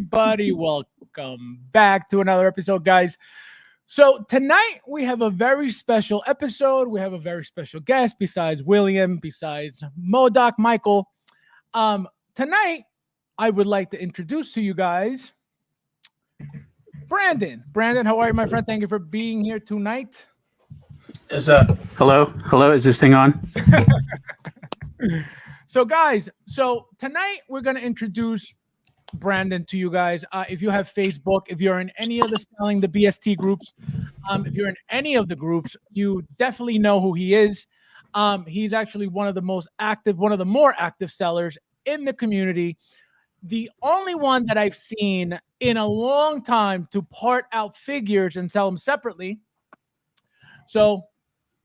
everybody? Welcome back to another episode, guys. So tonight we have a very special episode. We have a very special guest besides William, besides Modoc Michael. Tonight I would like to introduce to you guys Brandon. Brandon, how are you, my friend? Thank you for being here tonight. Hello, is this thing on? So guys, tonight we're going to introduce Brandon to you guys. If you have Facebook, if you're in any of the Selling the BST groups, if you're in any of the groups, you definitely know who he is. He's actually one of the more active sellers in the community. The only one that I've seen in a long time to part out figures and sell them separately. So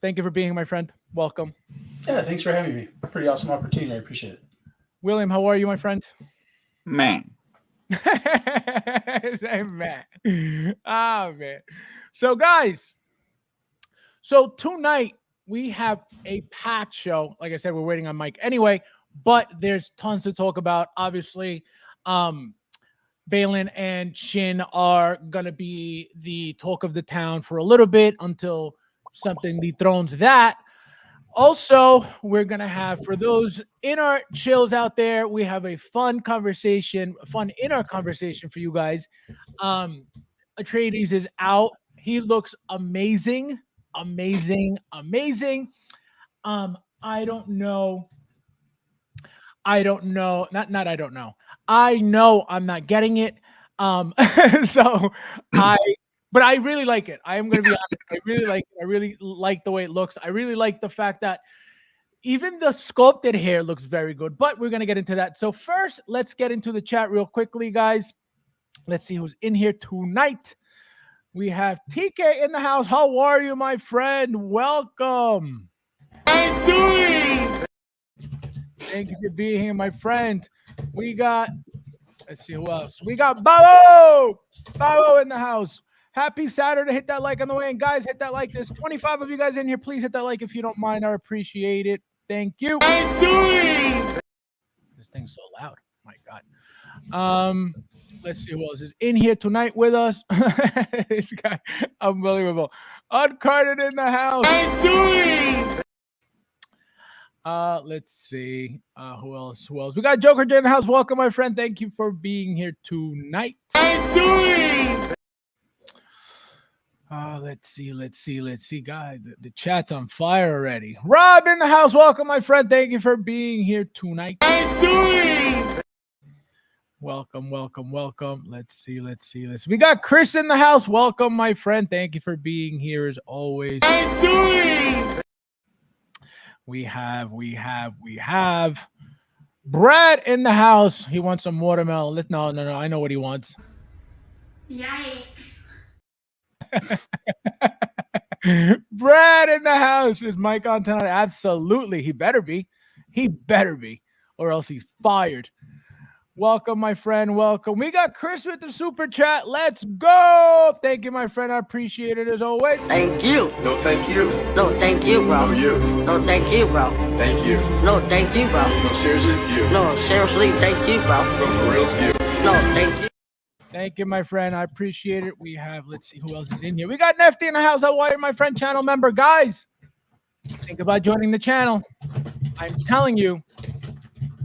thank you for being here, my friend. Welcome. Yeah, thanks for having me. Pretty awesome opportunity. I appreciate it. William, how are you, my friend? Man. Say man. Oh, man. So, guys, tonight we have a packed show. Like I said, we're waiting on Mike anyway, but there's tons to talk about. Obviously, Balin and Shin are going to be the talk of the town for a little bit until something dethrones that. Also, we're going to have, for those inner chills out there, we have a fun inner conversation for you guys. Atreides is out. He looks amazing. I don't know. I know I'm not getting it. But I really like it. I am going to be honest. I really like it. I really like the way it looks. I really like the fact that even the sculpted hair looks very good, but we're going to get into that. So first, let's get into the chat real quickly, guys. Let's see who's in here tonight. We have TK in the house. How are you, my friend? Welcome. I'm doing. Thank you for being here, my friend. Let's see who else. We got Babo in the house. Happy Saturday. Hit that like on the way. And guys, hit that like. There's 25 of you guys in here. Please hit that like if you don't mind. I appreciate it. Thank you. I'm doing. This thing's so loud. My God. Let's see who else is in here tonight with us. This guy, unbelievable. Uncarded in the house. I'm doing. Let's see. Who else? We got Joker J in the house. Welcome, my friend. Thank you for being here tonight. I'm doing. Let's see, guys. The chat's on fire already. Rob in the house. Welcome, my friend. Thank you for being here tonight. I'm doing. Welcome. Let's see. We got Chris in the house. Welcome, my friend. Thank you for being here as always. I'm doing. We have Brad in the house. He wants some watermelon. No. I know what he wants. Yay. Brad in the house. Is Mike on tonight? Absolutely. He better be, or else he's fired. Welcome, my friend. Welcome. We got Chris with the super chat. Let's go. Thank you, my friend. I appreciate it as always. Thank you. No, thank you. No, thank you, bro. No, you. No, thank you, bro. Thank you. No, thank you, bro. No, seriously, you. No, seriously, thank you, bro. No, for real, you. No, thank you. Thank you, my friend. I appreciate it. We have, let's see who else is in here. We got Nefty in the house. How are you, my friend? Channel member. Guys, think about joining the channel. I'm telling you,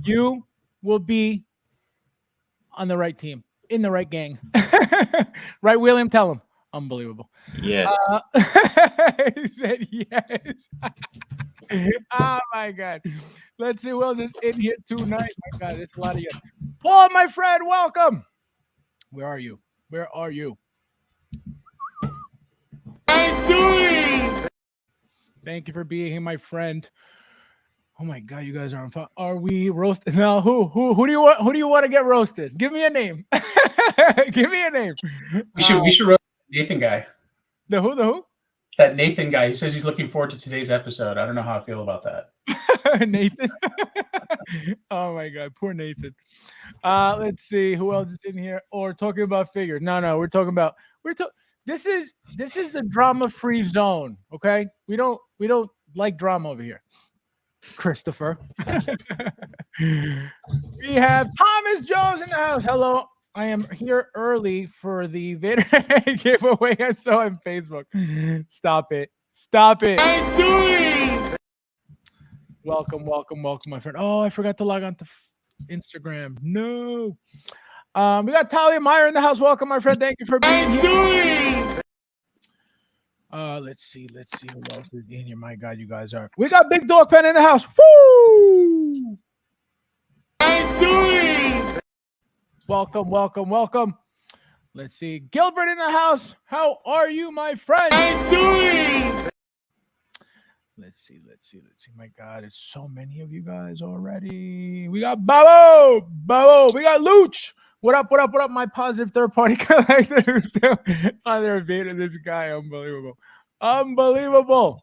you will be on the right team, in the right gang. Right, William? Tell him. Unbelievable. Yes. He said yes. Oh, my God. Let's see who else is in here tonight. My God, there's a lot of you. Paul, my friend, welcome. Where are you? I'm doing. Thank you for being here, my friend. Oh my God, you guys are on fire. Are we roasted? No, who do you want to get roasted? Give me a name. Give me a name. We should roast Nathan guy. The who? That Nathan guy. He says he's looking forward to today's episode. I don't know how I feel about that. Nathan. Oh my God, poor Nathan. Let's see who else is in here. Or talking about figures. No, we're talking about this is the drama-free zone. Okay, we don't like drama over here. Christopher. We have Thomas Jones in the house. Hello, I am here early for the Vader giveaway. I saw on Facebook. Stop it. Stop it. Welcome, my friend. Oh, I forgot to log on to Instagram. No. We got Talia Meyer in the house. Welcome, my friend. Thank you for being here. Let's see who else is in here. My God, you guys are. We got Big Dog Pen in the house. Woo! Welcome. Let's see. Gilbert in the house. How are you, my friend? Let's see. My God, it's so many of you guys already. We got Babo. We got Luch. What up? My positive third party collector who's still on their Vader. This guy, unbelievable.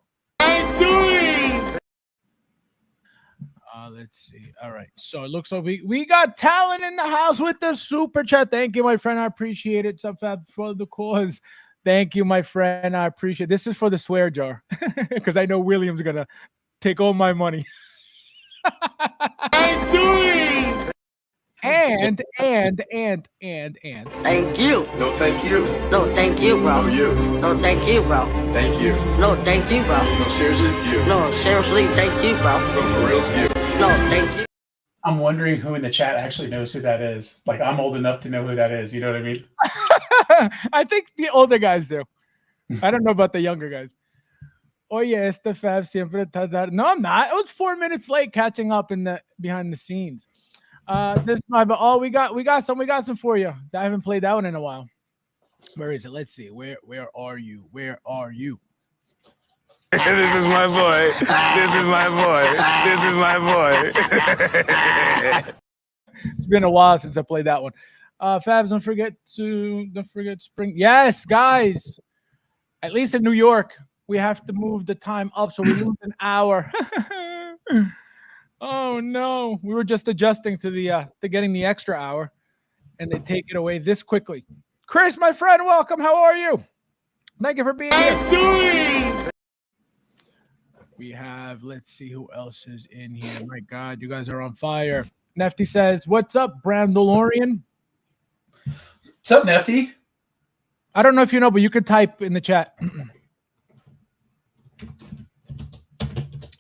Let's see. All right. So it looks like we got Talon in the house with the super chat. Thank you, my friend. I appreciate it. Some Fab for the cause. Thank you, my friend. I appreciate it. This is for the swear jar because I know William's gonna take all my money. And. Thank you. No, thank you. No, thank you, bro. No, you. No, thank you, bro. Thank you. No, thank you, bro. No, seriously, you. No, seriously, thank you, bro. No, for real, you. No, thank you. I'm wondering who in the chat actually knows who that is. Like, I'm old enough to know who that is. You know what I mean? I think the older guys do. I don't know about the younger guys. Oh yeah, it's the Fab siempre tardar. No, I'm not. I was 4 minutes late catching up in the behind the scenes. This is my we got some for you. I haven't played that one in a while. Where is it? Let's see. Where are you? Where are you? This is my boy. This is my boy. This is my boy. It's been a while since I played that one. Fabs, don't forget spring. Yes, guys. At least in New York, we have to move the time up, so we lose an hour. Oh no, we were just adjusting to getting the extra hour, and they take it away this quickly. Chris, my friend, welcome. How are you? Thank you for being here. We have, let's see who else is in here. My God, you guys are on fire. Nefty says, "What's up, Brandalorian?" What's up, Nefty? I don't know if you know, but you could type in the chat.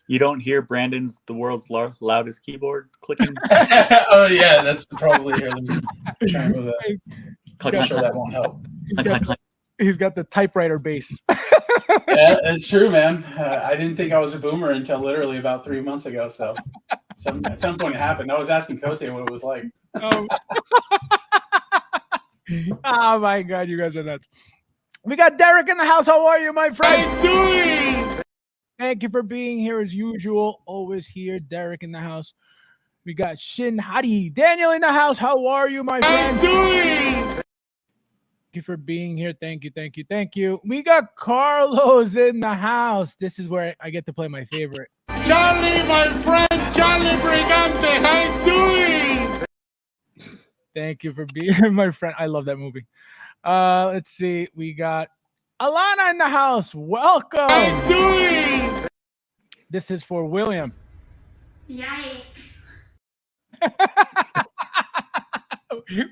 You don't hear Brandon's the world's loudest keyboard clicking. Oh yeah, that's probably here. Let me try and move that. Click, I'm click, sure click, that won't help. click, click. He's got the typewriter base. Yeah, it's true, man. I didn't think I was a boomer until literally about 3 months ago. So at some point it happened. I was asking Kote what it was like. Oh. Oh my God, you guys are nuts. We got Derek in the house. How are you, my friend? Thank you for being here as usual. Always here. Derek in the house. We got Shin Hadi. Daniel in the house. How are you, my friend? Thank you for being here. Thank you. We got Carlos in the house. This is where I get to play my favorite. Charlie, my friend, Charlie Brigante, how you doing? Thank you for being here, my friend. I love that movie. Let's see. We got Alana in the house. Welcome. This is for William. Yay.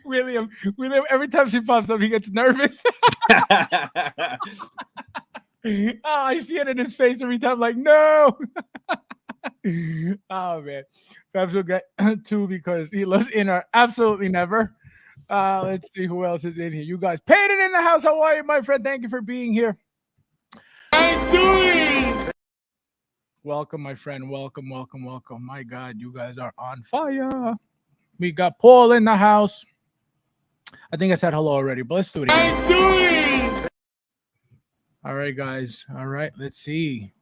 William, every time she pops up, he gets nervous. I see it in his face every time, like, no. Oh, man. Fabs will get 2 because he loves Inner. Absolutely never. Let's see who else is in here. You guys. Peyton in the house. How are you, my friend? Thank you for being here. Welcome, my friend. Welcome. My God, you guys are on fire. We got Paul in the house. I think I said hello already, but let's do it again. All right, guys. All right, let's see.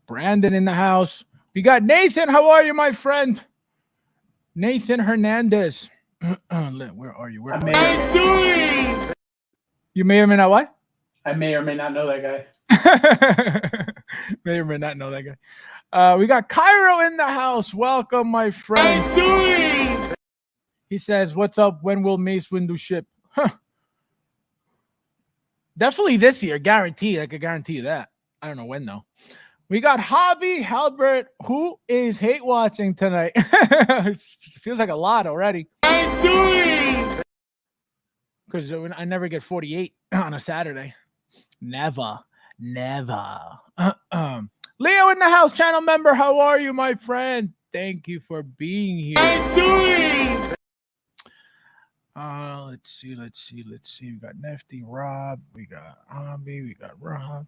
Brandon in the house. We got Nathan. How are you, my friend? Nathan Hernandez. Where are you? You may or may not what? I may or may not know that guy. May or may not know that guy. We got Cairo in the house. Welcome, my friend. He says, "What's up? When will Mace Windu ship?" Huh. Definitely this year, guaranteed. I could guarantee you that. I don't know when though. We got Hobby Halbert, who is hate watching tonight. It feels like a lot already. because I never get 48 on a Saturday. Never. Leo in the house, channel member. How are you, my friend? Thank you for being here. Let's see. We got Nefty, Rob, we got Ambi, we got Rob.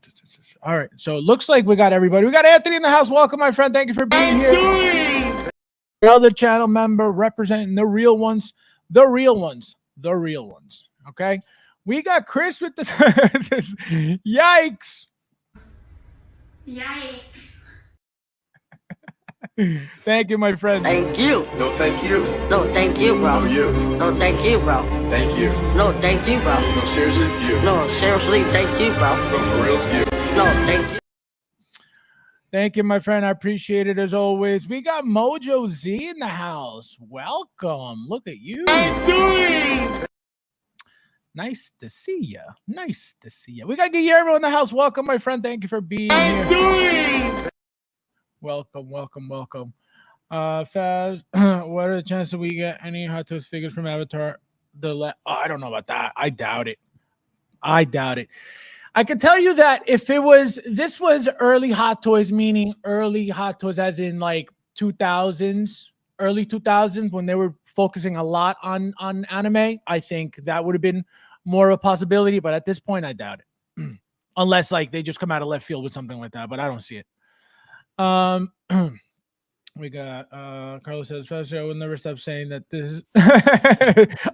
All right, so it looks like we got everybody. We got Anthony in the house. Welcome, my friend. Thank you for being here. Another channel member representing the real ones. Okay, we got Chris with this. Yikes. Yay. Thank you, my friend. Thank you. No, thank you. No, thank you, bro. No, you. No, thank you, bro. Thank you. No, thank you, bro. No, seriously, you. No, seriously, thank you, bro. No, for real, you. No, thank you. Thank you, my friend. I appreciate it as always. We got Mojo Z in the house. Welcome. Look at you. Nice to see you. We got Guillermo in the house. Welcome, my friend. Thank you for being here. Welcome. Faz, what are the chances we get any Hot Toys figures from Avatar? I don't know about that. I doubt it. I can tell you that if this was early Hot Toys, meaning early Hot Toys as in like 2000s, early 2000s, when they were focusing a lot on anime, I think that would have been more of a possibility. But at this point, I doubt it. Unless like they just come out of left field with something like that, but I don't see it. We got Carlos says, Fester, I will never stop saying that this is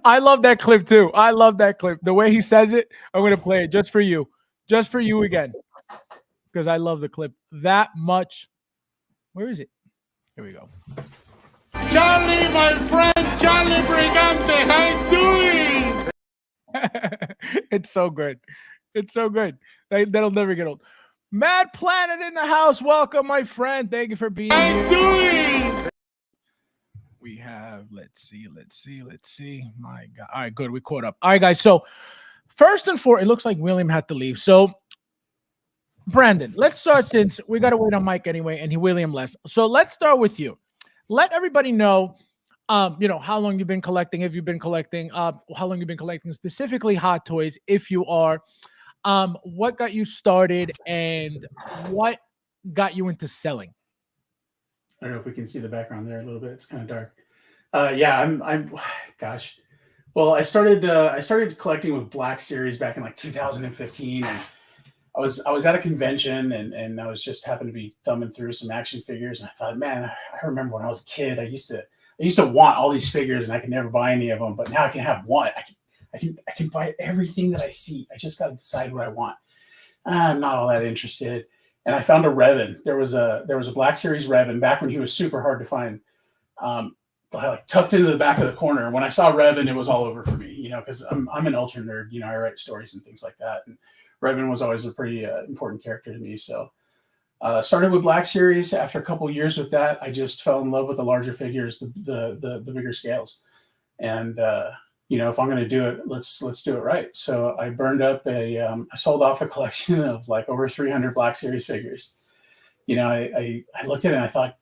I love that clip too. The way he says it, I'm gonna play it just for you again, because I love the clip that much. Where is it? Here we go. Charlie, my friend, Charlie Brigante, how you doing? It's so good. That'll never get old. Mad Planet in the house. Welcome, my friend. Thank you for being here. We have, let's see. My God. All right, good. We caught up. All right, guys. So first and foremost, it looks like William had to leave. So Brandon, let's start, since we got to wait on Mike anyway, and William left. So let's start with you. Let everybody know, how long you've been collecting, if you've been collecting, how long you've been collecting specifically Hot Toys, if you are. What got you started and what got you into selling? I don't know if we can see the background there a little bit. It's kind of dark. Yeah, I'm gosh. Well, I started collecting with Black Series back in like 2015, and I was at a convention and I was just happened to be thumbing through some action figures, and I thought, man, I remember when I was a kid, I used to want all these figures and I could never buy any of them, but now I can have one. I can buy everything that I see. I just got to decide what I want. I'm not all that interested. And I found a Revan. There was a Black Series Revan back when he was super hard to find. Like tucked into the back of the corner. When I saw Revan, it was all over for me, because I'm an ultra nerd. I write stories and things like that. And Revan was always a pretty important character to me. So started with Black Series. After a couple years with that, I just fell in love with the larger figures, the bigger scales. And if I'm going to do it, let's do it right. So I burned up I sold off a collection of like over 300 Black Series figures. I looked at it and I thought,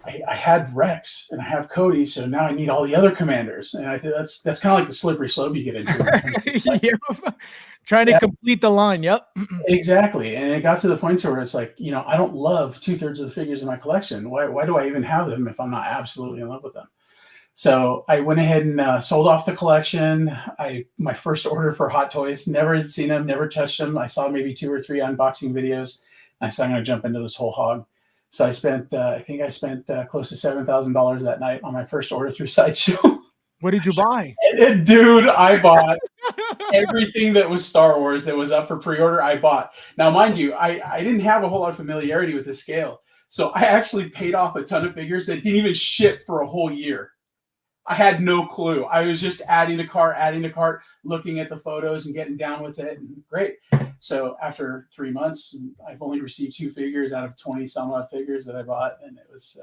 I had Rex and I have Cody, so now I need all the other commanders. And I think that's kind of like the slippery slope you get into. Trying to complete the line. Yep. Exactly. And it got to the point where it's like, I don't love 2/3 of the figures in my collection. Why do I even have them if I'm not absolutely in love with them? So I went ahead and sold off the collection. My first order for Hot Toys, never had seen them, never touched them. I saw maybe 2 or 3 unboxing videos. And I said, I'm going to jump into this whole hog. So I spent close to $7,000 that night on my first order through Sideshow. What did you buy? Dude, I bought everything that was Star Wars that was up for pre-order. I bought. Now, mind you, I didn't have a whole lot of familiarity with the scale. So I actually paid off a ton of figures that didn't even ship for a whole year. I had no clue. I was just adding to cart, looking at the photos and getting down with it. And great. So after 3 months, I've only received 2 figures out of 20 some odd figures that I bought. And it was,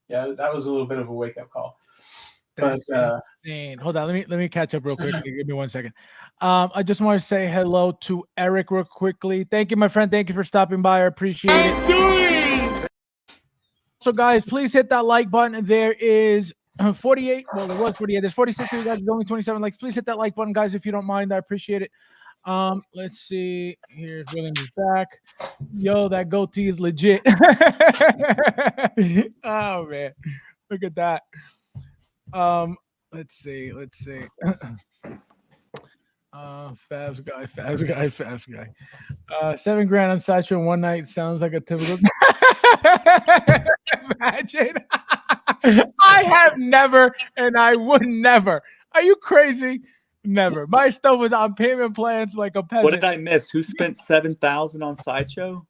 that was a little bit of a wake up call. That's insane. Hold on. Let me catch up real quick. Give me 1 second. I just want to say hello to Eric real quickly. Thank you, my friend. Thank you for stopping by. I appreciate it. So guys, please hit that like button. There is 48. Well, there was 48. There's 46 of you guys. There's only 27 likes. Please hit that like button, guys, if you don't mind. I appreciate it. Let's see. Here's Williams is back. Yo, that goatee is legit. Oh man, look at that. Let's see. Fabs guy. $7,000 on Sideshow one night sounds like a typical. Imagine. I have never, and I would never. Are you crazy? Never. My stuff was on payment plans like a peasant. What did I miss? Who spent 7,000 on Sideshow?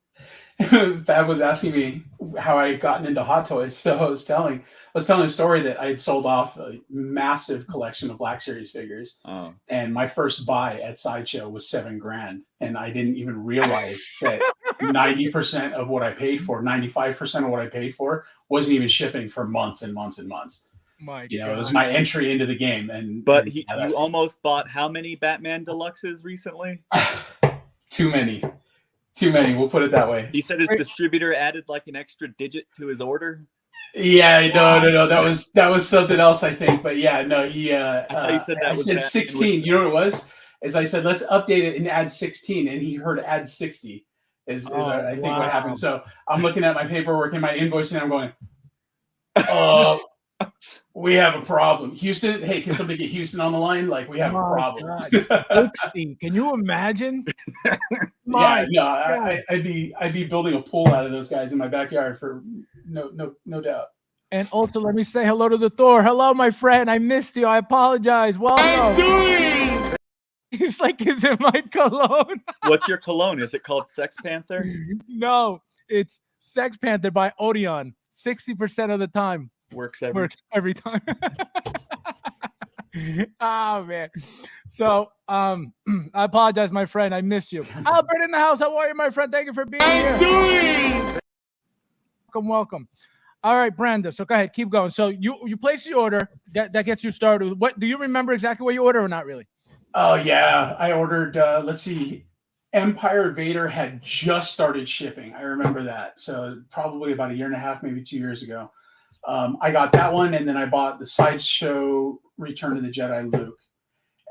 Fab was asking me how I had gotten into Hot Toys, so I was telling a story that I had sold off a massive collection of Black Series figures, and my first buy at Sideshow was $7,000, and I didn't even realize that 90% of what I paid for, 95% of what I paid for, wasn't even shipping for months and months and months. It was my entry into the game, But you almost bought how many Batman Deluxes recently? Too many. We'll put it that way. He said his distributor added like an extra digit to his order. Yeah, no. That was something else, I think. But yeah, no, he. I said 16. You know what it was? As I said, let's update it and add 16, and he heard add 60. I think what happened. So I'm looking at my paperwork and my invoice, and I'm going, we have a problem. Houston, hey, can somebody get Houston on the line? Like, we have a problem. 60. Can you imagine? I'd be building a pool out of those guys in my backyard for no doubt. And also, let me say hello to the Thor. Hello, my friend. I missed you. I apologize. Welcome. He's like, is it my cologne? What's your cologne? Is it called Sex Panther? No, it's Sex Panther by Odeon. 60% of the time. Works every time. Oh man. So I apologize, my friend. I missed you. Albert in the house. How are you, my friend? Thank you for being here. Welcome. All right, Brenda. So go ahead, keep going. So you place the order. That gets you started. What do you remember exactly what you ordered or not really? Oh yeah. I ordered let's see. Empire Vader had just started shipping. I remember that. So probably about a year and a half, maybe 2 years ago. I got that one, and then I bought the Sideshow Return of the Jedi Luke,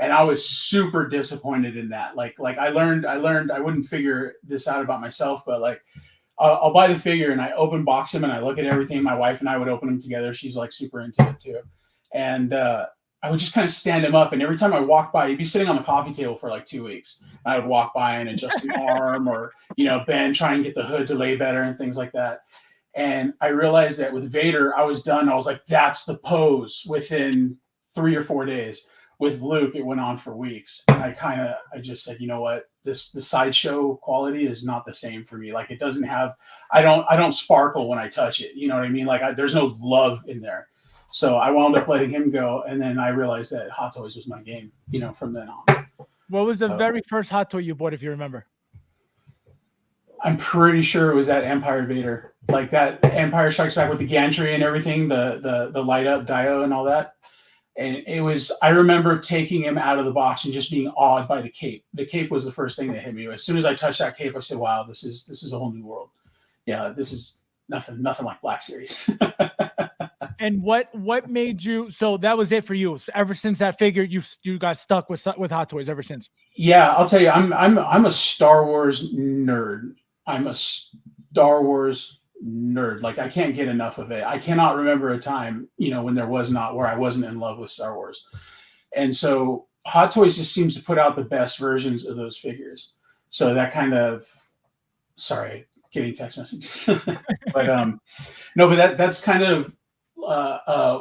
and I was super disappointed in that. Like I learned I wouldn't figure this out about myself, but like I'll buy the figure and I open box him and I look at everything. My wife and I would open them together. She's like super into it too, and I would just kind of stand him up, and every time I walked by, he'd be sitting on the coffee table for like 2 weeks. I would walk by and adjust an arm, or bend, try and get the hood to lay better and things like that. And I realized that with Vader, I was done. I was like, that's the pose within 3 or 4 days. With Luke, it went on for weeks. And I just said, you know what? The Sideshow quality is not the same for me. Like, it doesn't have, I don't sparkle when I touch it. You know what I mean? Like, there's no love in there. So I wound up letting him go. And then I realized that Hot Toys was my game, from then on. What was the very first Hot Toy you bought, if you remember? I'm pretty sure it was that Empire Vader, like that Empire Strikes Back with the gantry and everything, the light up Dio and all that. And it was, I remember taking him out of the box and just being awed by the cape. The cape was the first thing that hit me. As soon as I touched that cape, I said, wow, this is a whole new world. Yeah, this is nothing like Black Series. And what made you, so that was it for you? Ever since that figure, you got stuck with Hot Toys ever since? Yeah, I'll tell you, I'm a Star Wars nerd. I'm a Star Wars nerd. Like, I can't get enough of it. I cannot remember a time, when there was not, where I wasn't in love with Star Wars. And so Hot Toys just seems to put out the best versions of those figures. So that kind of, sorry, getting text messages. But that's kind of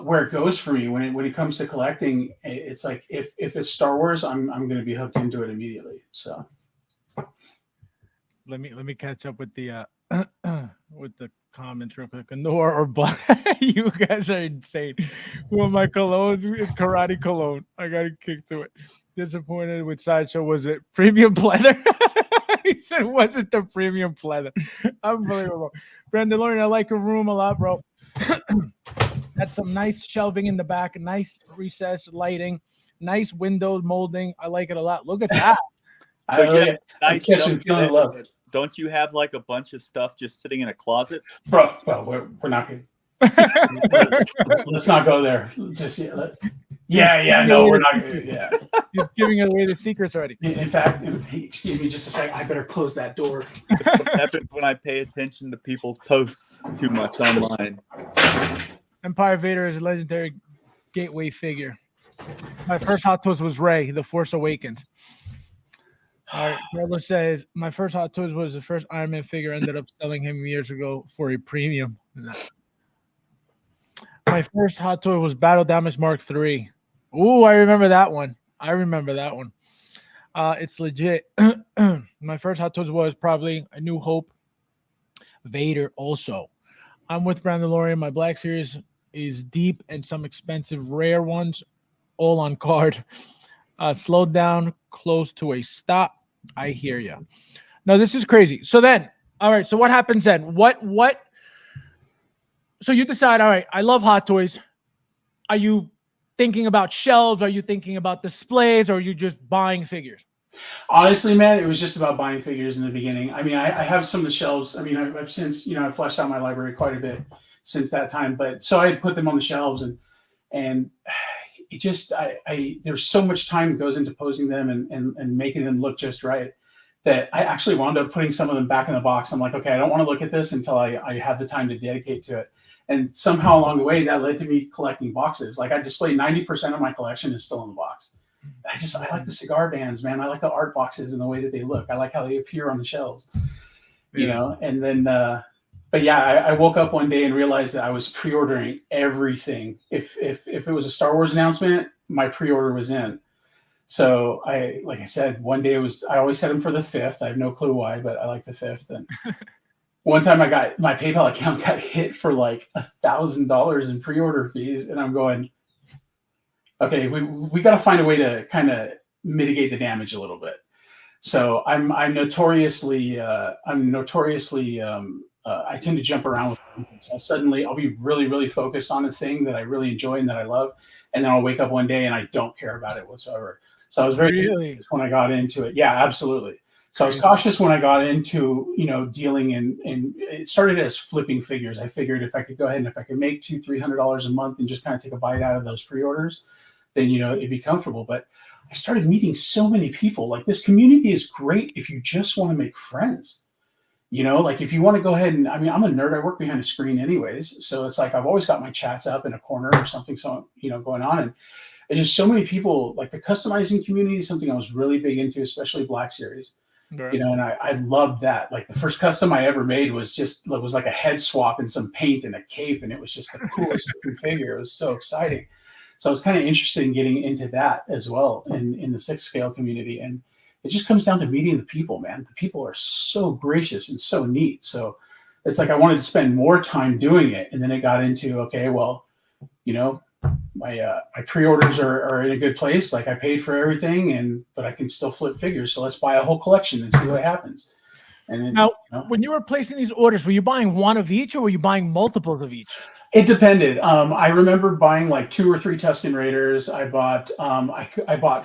where it goes for me when it comes to collecting. It's like, if it's Star Wars, I'm going to be hooked into it immediately. So let me catch up with the with the comments real quick. Nor or Black, you guys are insane. Well, my cologne is karate cologne. I got a kick to it. Disappointed with Sideshow. Was it premium pleather? He said, was it the premium pleather? Unbelievable. Brendan Lauren, I like your room a lot, bro. That's some nice shelving in the back, nice recessed lighting, nice window molding. I like it a lot. Look at that. Nice feeling love. Don't you have like a bunch of stuff just sitting in a closet? Bro, we're not going Let's not go there. Just no, we're not. Yeah. You're giving away the secrets already. In fact, excuse me just a sec. I better close that door. That's what happens when I pay attention to people's posts too much online. Empire Vader is a legendary gateway figure. My first Hot Toys was Rey, The Force Awakens. All right, Carla says, my first Hot Toys was the first Iron Man figure. Ended up selling him years ago for a premium. My first Hot Toy was Battle Damage Mark III. Ooh, I remember that one. It's legit. My first Hot Toys was probably A New Hope. Vader also. I'm with Brandalorian. My Black Series is deep and some expensive rare ones all on card. Slowed down close to a stop. I hear you. No, this is crazy. So then, all right, so what happens then? So you decide, all right, I love Hot Toys. Are you thinking about shelves? Are you thinking about displays? Or are you just buying figures? Honestly, man, it was just about buying figures in the beginning. I mean, I have some of the shelves. I mean, I've since, I've fleshed out my library quite a bit since that time. But so I put them on the shelves and it just, there's so much time goes into posing them and making them look just right that I actually wound up putting some of them back in the box. I'm like, okay, I don't want to look at this until I have the time to dedicate to it. And somehow along the way, that led to me collecting boxes. Like I display 90% of my collection is still in the box. I like the cigar bands, man. I like the art boxes and the way that they look. I like how they appear on the shelves, and then, but yeah, I woke up one day and realized that I was pre-ordering everything. If it was a Star Wars announcement, my pre-order was in. So like I said, one day I always set them for the 5th. I have no clue why, but I like the 5th. And one time my PayPal account got hit for like $1,000 in pre-order fees. And I'm going, okay, we got to find a way to kind of mitigate the damage a little bit. So I'm notoriously I tend to jump around with things. So suddenly I'll be really, really focused on a thing that I really enjoy and that I love. And then I'll wake up one day and I don't care about it whatsoever. So I was very cautious when I got into it. Yeah, absolutely. So I was cautious when I got into, dealing in it started as flipping figures. I figured if I could go ahead and if I could make $200-300 a month and just kind of take a bite out of those pre-orders, then, it'd be comfortable. But I started meeting so many people. Like this community is great if you just want to make friends. Like if you want to go ahead and, I'm a nerd. I work behind a screen anyways. So it's like, I've always got my chats up in a corner or something. So, going on. And it's just so many people, like the customizing community is something I was really big into, especially Black Series, right. And I loved that. Like the first custom I ever made was like a head swap and some paint and a cape. And it was just the coolest looking figure. It was so exciting. So I was kind of interested in getting into that as well in the 6 scale community. And it just comes down to meeting the people, man. The people are so gracious and so neat. So it's like I wanted to spend more time doing it. And then it got into, okay, well, my pre-orders are in a good place. Like I paid for everything, but I can still flip figures. So let's buy a whole collection and see what happens. And then, now, when you were placing these orders, were you buying one of each or were you buying multiples of each? It depended. I remember buying like 2 or 3 Tusken Raiders. I bought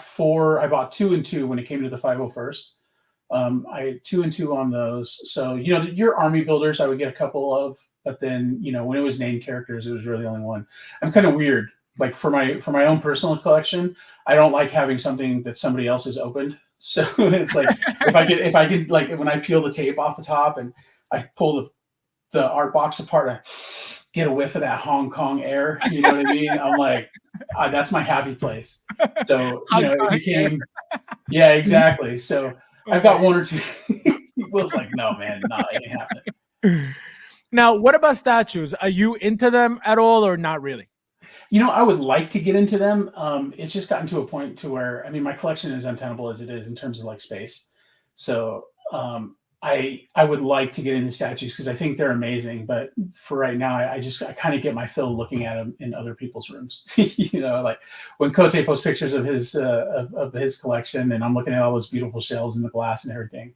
4. I bought 2 and 2 when it came to the 501st. I had 2 and 2 on those. So, your army builders, I would get a couple of, but then, when it was named characters, it was really only one. I'm kind of weird. Like for my own personal collection, I don't like having something that somebody else has opened. So it's like, if I could like when I peel the tape off the top and I pull the art box apart, I get a whiff of that Hong Kong air. You know what I mean? I'm like, that's my happy place. So, it became, yeah, exactly. So I've got 1 or 2. Will's like, no, man, no, it ain't happening. Now, what about statues? Are you into them at all or not really? I would like to get into them. It's just gotten to a point to where, my collection is untenable as it is in terms of like space. So, I would like to get into statues because I think they're amazing. But for right now, I kind of get my fill looking at them in other people's rooms. Like when Kote posts pictures of his of his collection, and I'm looking at all those beautiful shells and the glass and everything.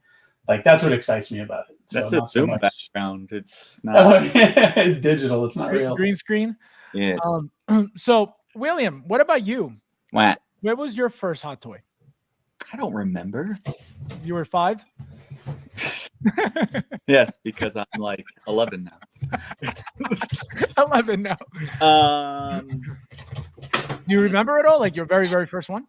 Like that's what excites me about it. So that's a Zoom background. It's not. Oh, it's digital. It's not real. Green screen. Yeah. So William, what about you? What? Where was your first Hot Toy? I don't remember. You were 5? Yes, because I'm like 11 now. 11 now. Do you remember it all? Like your very, very first one?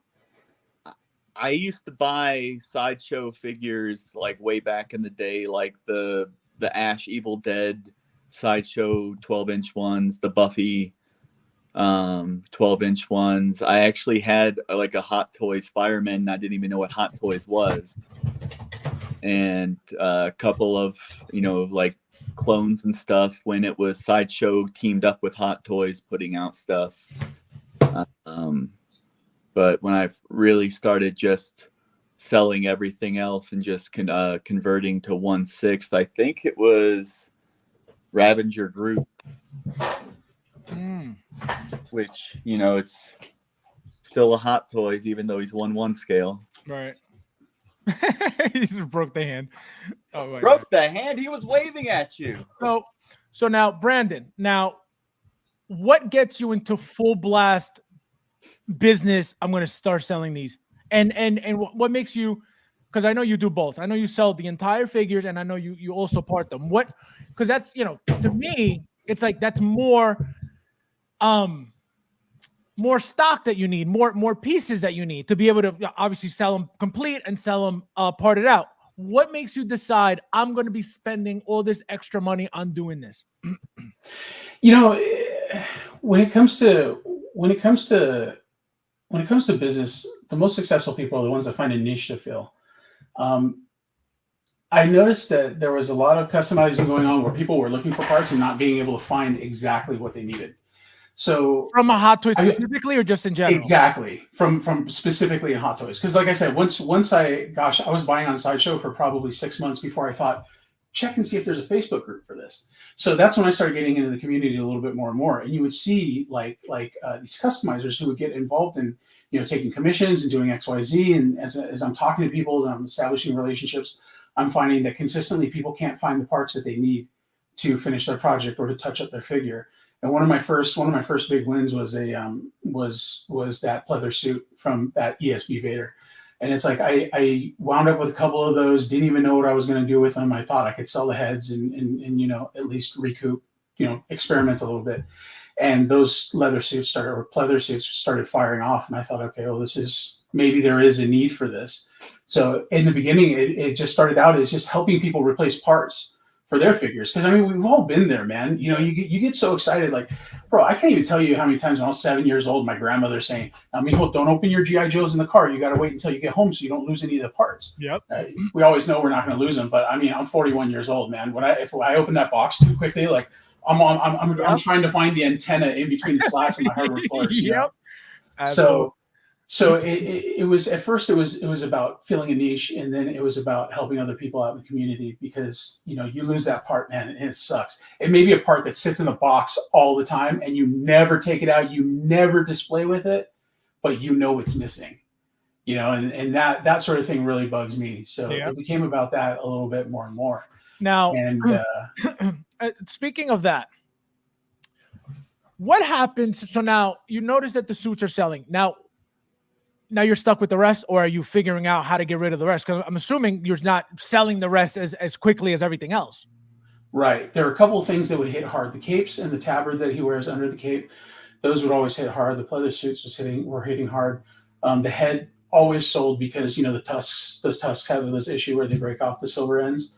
I used to buy sideshow figures like way back in the day, like the Ash Evil Dead sideshow 12-inch ones, the Buffy 12-inch ones. I actually had like a Hot Toys Fireman, and I didn't even know what Hot Toys was. And a couple of, like clones and stuff when it was Sideshow teamed up with Hot Toys putting out stuff. But when I've really started just selling everything else and just converting to 1/6, I think it was Ravager Group, which, it's still a Hot Toys, even though he's 1/1 scale. Right. He just broke the hand. Oh, my Broke God. the hand? He was waving at you. So now, Brandon, what gets you into full blast business? I'm going to start selling these. And what makes you, because I know you do both. I know you sell the entire figures, and I know you also part them. Because that's, to me, it's like that's more stock that you need, more pieces that you need to be able to obviously sell them complete and sell them parted out. What makes you decide I'm going to be spending all this extra money on doing this? When it comes to business, the most successful people are the ones that find a niche to fill. I noticed that there was a lot of customizing going on where people were looking for parts and not being able to find exactly what they needed. So From a Hot Toy specifically, or just in general? Exactly. From specifically in Hot Toys. Because like I said, once I was buying on Sideshow for probably 6 months before I thought, check and see if there's a Facebook group for this. So that's when I started getting into the community a little bit more and more. And you would see these customizers who would get involved in, taking commissions and doing XYZ. And as I'm talking to people and I'm establishing relationships, I'm finding that consistently people can't find the parts that they need to finish their project or to touch up their figure. And one of my first big wins was was that pleather suit from that ESB Vader. And it's like I wound up with a couple of those, didn't even know what I was going to do with them. I thought I could sell the heads and at least recoup, experiment a little bit. And those pleather suits started firing off. And I thought, okay, well, maybe there is a need for this. So in the beginning, it just started out as just helping people replace parts for their figures. Because we've all been there, man. You get so excited, like, bro, I can't even tell you how many times when I was 7 years old, my grandmother saying, "Mijo, don't open your GI Joes in the car. You got to wait until you get home so you don't lose any of the parts." Yep. We always know we're not going to lose them, but I'm 41 years old, man. If I open that box too quickly, like I'm trying to find the antenna in between the slats in my hardwood floors. Yep. So it was at first it was about filling a niche, and then it was about helping other people out in the community, because you lose that part, man, and it sucks. It may be a part that sits in the box all the time and you never take it out, you never display with it, but it's missing. And that sort of thing really bugs me. So It became about that a little bit more and more. Now, and speaking of that, what happens? So now you notice that the suits are selling. Now you're stuck with the rest, or are you figuring out how to get rid of the rest? Because I'm assuming you're not selling the rest as quickly as everything else. Right. There are a couple of things that would hit hard. The capes and the tabard that he wears under the cape, those would always hit hard. The pleather suits were hitting hard. The head always sold because, those tusks have this issue where they break off the silver ends.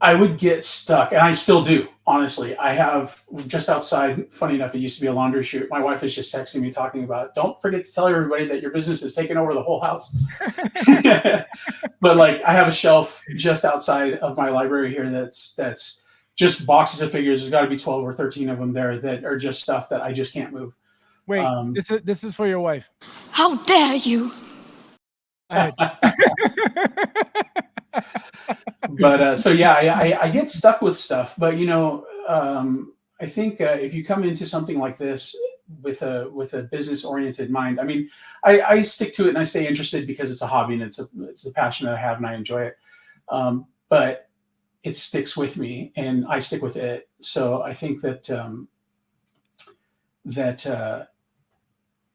I would get stuck, and I still do, honestly. I have just outside, funny enough, it used to be a laundry chute. My wife is just texting me talking about, don't forget to tell everybody that your business is taking over the whole house. But I have a shelf just outside of my library here that's just boxes of figures. There's got to be 12 or 13 of them there that are just stuff that I just can't move. Wait, this is for your wife. How dare you? But I get stuck with stuff. But I think if you come into something like this with a business oriented mind, I stick to it and I stay interested because it's a hobby and it's a passion that I have and I enjoy it. But it sticks with me and I stick with it. So I think that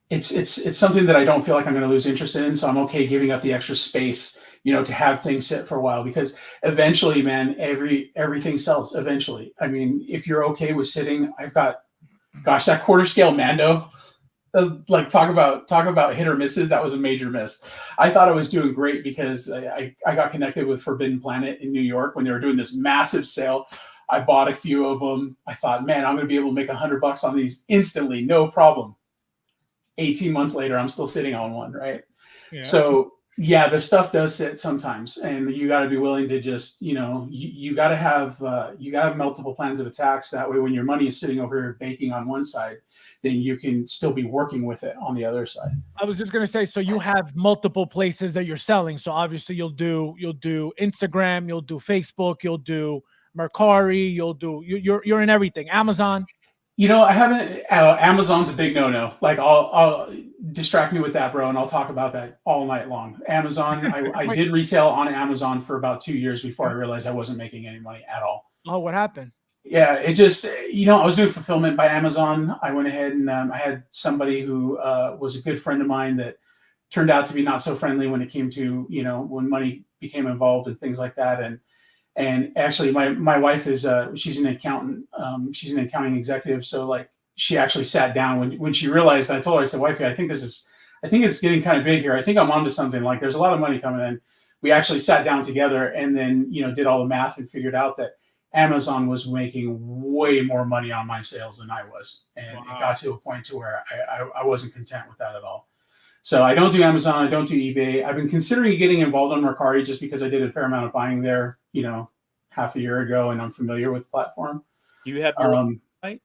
it's something that I don't feel like I'm going to lose interest in. So I'm okay giving up the extra space to have things sit for a while, because eventually, man, everything sells eventually. I mean, if you're okay with sitting, I've got, gosh, that quarter scale Mando, like talk about hit or misses. That was a major miss. I thought I was doing great because I got connected with Forbidden Planet in New York when they were doing this massive sale. I bought a few of them. I thought, man, I'm going to be able to make $100 on these instantly, no problem. 18 months later, I'm still sitting on one, right? Yeah. So yeah, the stuff does sit sometimes, and you got to be willing to just, you got to have multiple plans of attacks. That way, when your money is sitting over here baking on one side, then you can still be working with it on the other side. I was just gonna say, so you have multiple places that you're selling. So obviously you'll do Instagram, you'll do Facebook, you'll do Mercari, you're in everything. Amazon. I haven't. Amazon's a big no-no. Like, I'll distract me with that, bro, and I'll talk about that all night long. Amazon. I did retail on Amazon for about 2 years before I realized I wasn't making any money at all. Oh, what happened? Yeah, it just, I was doing fulfillment by Amazon. I went ahead and I had somebody who was a good friend of mine that turned out to be not so friendly when it came to, when money became involved and things like that. And actually my wife is, she's an accountant. She's an accounting executive. So like, she actually sat down when she realized, I told her, I said, wifey, I think it's getting kind of big here. I think I'm onto something. Like, there's a lot of money coming in. We actually sat down together and then, did all the math and figured out that Amazon was making way more money on my sales than I was. And It got to a point to where I wasn't content with that at all. So I don't do Amazon. I don't do eBay. I've been considering getting involved on Mercari just because I did a fair amount of buying there, half a year ago, and I'm familiar with the platform. You have your own site?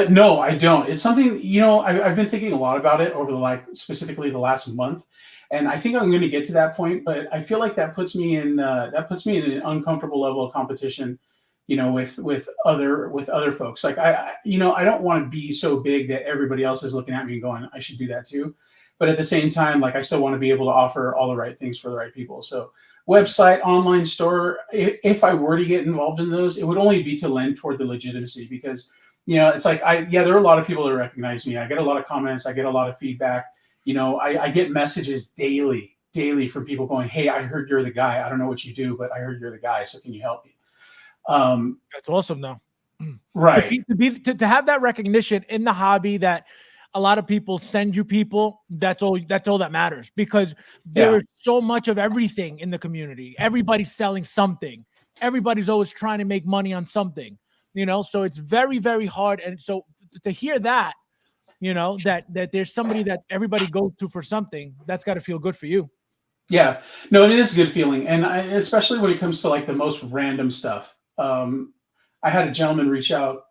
No, I don't. It's something, I've been thinking a lot about it over specifically the last month. And I think I'm going to get to that point, but I feel like that puts me in an uncomfortable level of competition, with other folks. Like, I don't want to be so big that everybody else is looking at me and going, I should do that too. But at the same time, like, I still want to be able to offer all the right things for the right people. So website, online store, if I were to get involved in those, it would only be to lend toward the legitimacy, because, it's like, there are a lot of people that recognize me. I get a lot of comments. I get a lot of feedback. I get messages daily from people going, hey, I heard you're the guy. I don't know what you do, but I heard you're the guy. So can you help me? That's awesome, though. Right. To have that recognition in the hobby, that a lot of people send you people, that's all that matters, because there is so much of everything in the community. Everybody's selling something. Everybody's always trying to make money on something, so it's very, very hard. And so to hear that, that there's somebody that everybody goes to for something, that's got to feel good for you. Yeah, no, it is a good feeling. And especially when it comes to like the most random stuff. I had a gentleman reach out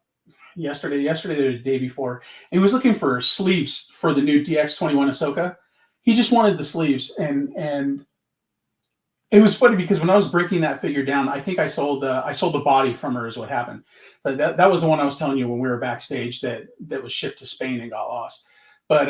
yesterday or the day before, and he was looking for sleeves for the new DX21 Ahsoka. He just wanted the sleeves. And it was funny because when I was breaking that figure down, I think I sold the body from her is what happened. But that was the one I was telling you when we were backstage that was shipped to Spain and got lost. But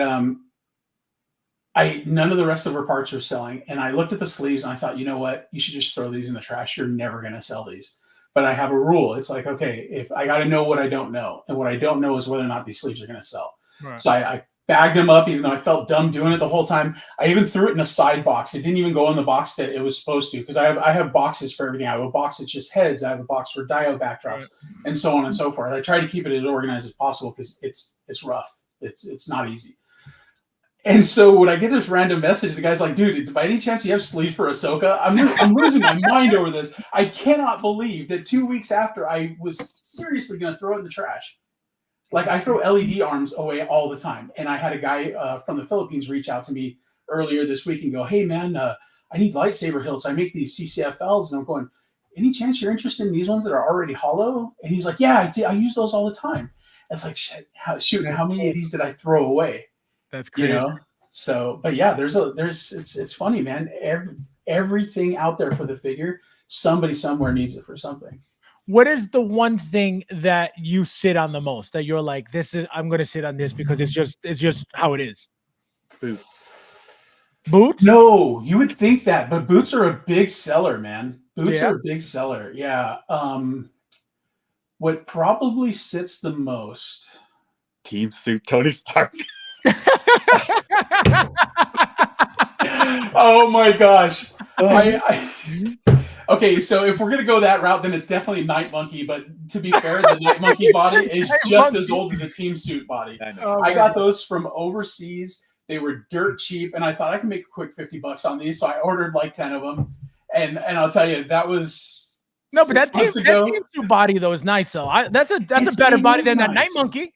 none of the rest of her parts were selling. And I looked at the sleeves and I thought, you know what? You should just throw these in the trash. You're never going to sell these. But I have a rule. It's like, okay, if I got to know what I don't know. And what I don't know is whether or not these sleeves are going to sell. Right. So I bagged them up, even though I felt dumb doing it the whole time. I even threw it in a side box. It didn't even go in the box that it was supposed to, because I have boxes for everything. I have a box that's just heads. I have a box for diode backdrops, and so on and so forth. I try to keep it as organized as possible because it's rough. It's not easy. And so when I get this random message, the guy's like, dude, by any chance you have sleeves for Ahsoka? I'm losing my mind over this. I cannot believe that 2 weeks after I was seriously going to throw it in the trash. Like, I throw LED arms away all the time. And I had a guy from the Philippines reach out to me earlier this week and go, hey, man, I need lightsaber hilts. I make these CCFLs. And I'm going, any chance you're interested in these ones that are already hollow? And he's like, yeah, I use those all the time. It's like, shit, how many of these did I throw away? That's crazy. So, but yeah, it's funny, man. Everything out there for the figure, somebody somewhere needs it for something. What is the one thing that you sit on the most, that you're like, I'm going to sit on this because it's just how it is? Boots? No, you would think that, but boots are a big seller, man. Boots are a big seller. Yeah. What probably sits the most? Team suit Tony Stark. Oh my gosh. Okay, so if we're gonna go that route, then it's definitely Night Monkey. But to be fair, the Night Monkey body is just as old as a Team Suit body. I got those from overseas. They were dirt cheap, and I thought I could make a quick $50 on these, so I ordered like 10 of them. And I'll tell you, that was no, but that Team Suit body though is nice though. That's a better body than that Night Monkey.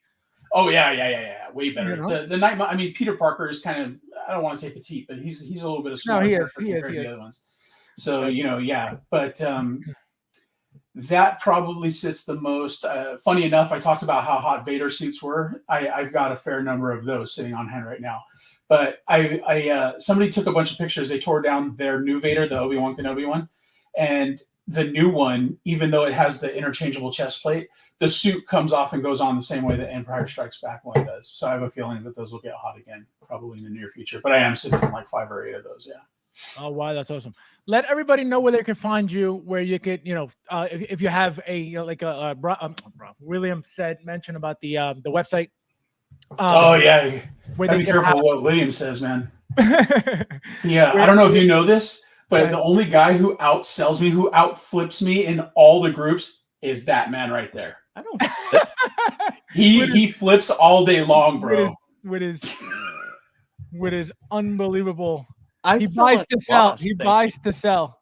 Oh yeah, way better. You know? The Night Monkey. I mean, Peter Parker is kind of, I don't want to say petite, but he's a little bit of smaller. No, he is. compared to the other ones. So but that probably sits the most. Funny enough, I talked about how hot Vader suits were. I've got a fair number of those sitting on hand right now. But somebody took a bunch of pictures. They tore down their new Vader, the Obi-Wan Kenobi one, and the new one, even though it has the interchangeable chest plate, the suit comes off and goes on the same way the Empire Strikes Back one does. So I have a feeling that those will get hot again, probably in the near future. But I am sitting on like 5 or 8 of those. Yeah. Oh wow, that's awesome. Let everybody know where they can find you, where you could, if you have a William mentioned about the website. Yeah. Where Be careful what William says, man. Yeah, I don't know if you know this, but the only guy who outsells me, who outflips me in all the groups is that man right there. I don't. He flips all day long, bro. With his unbelievable. He buys to sell. He buys to sell.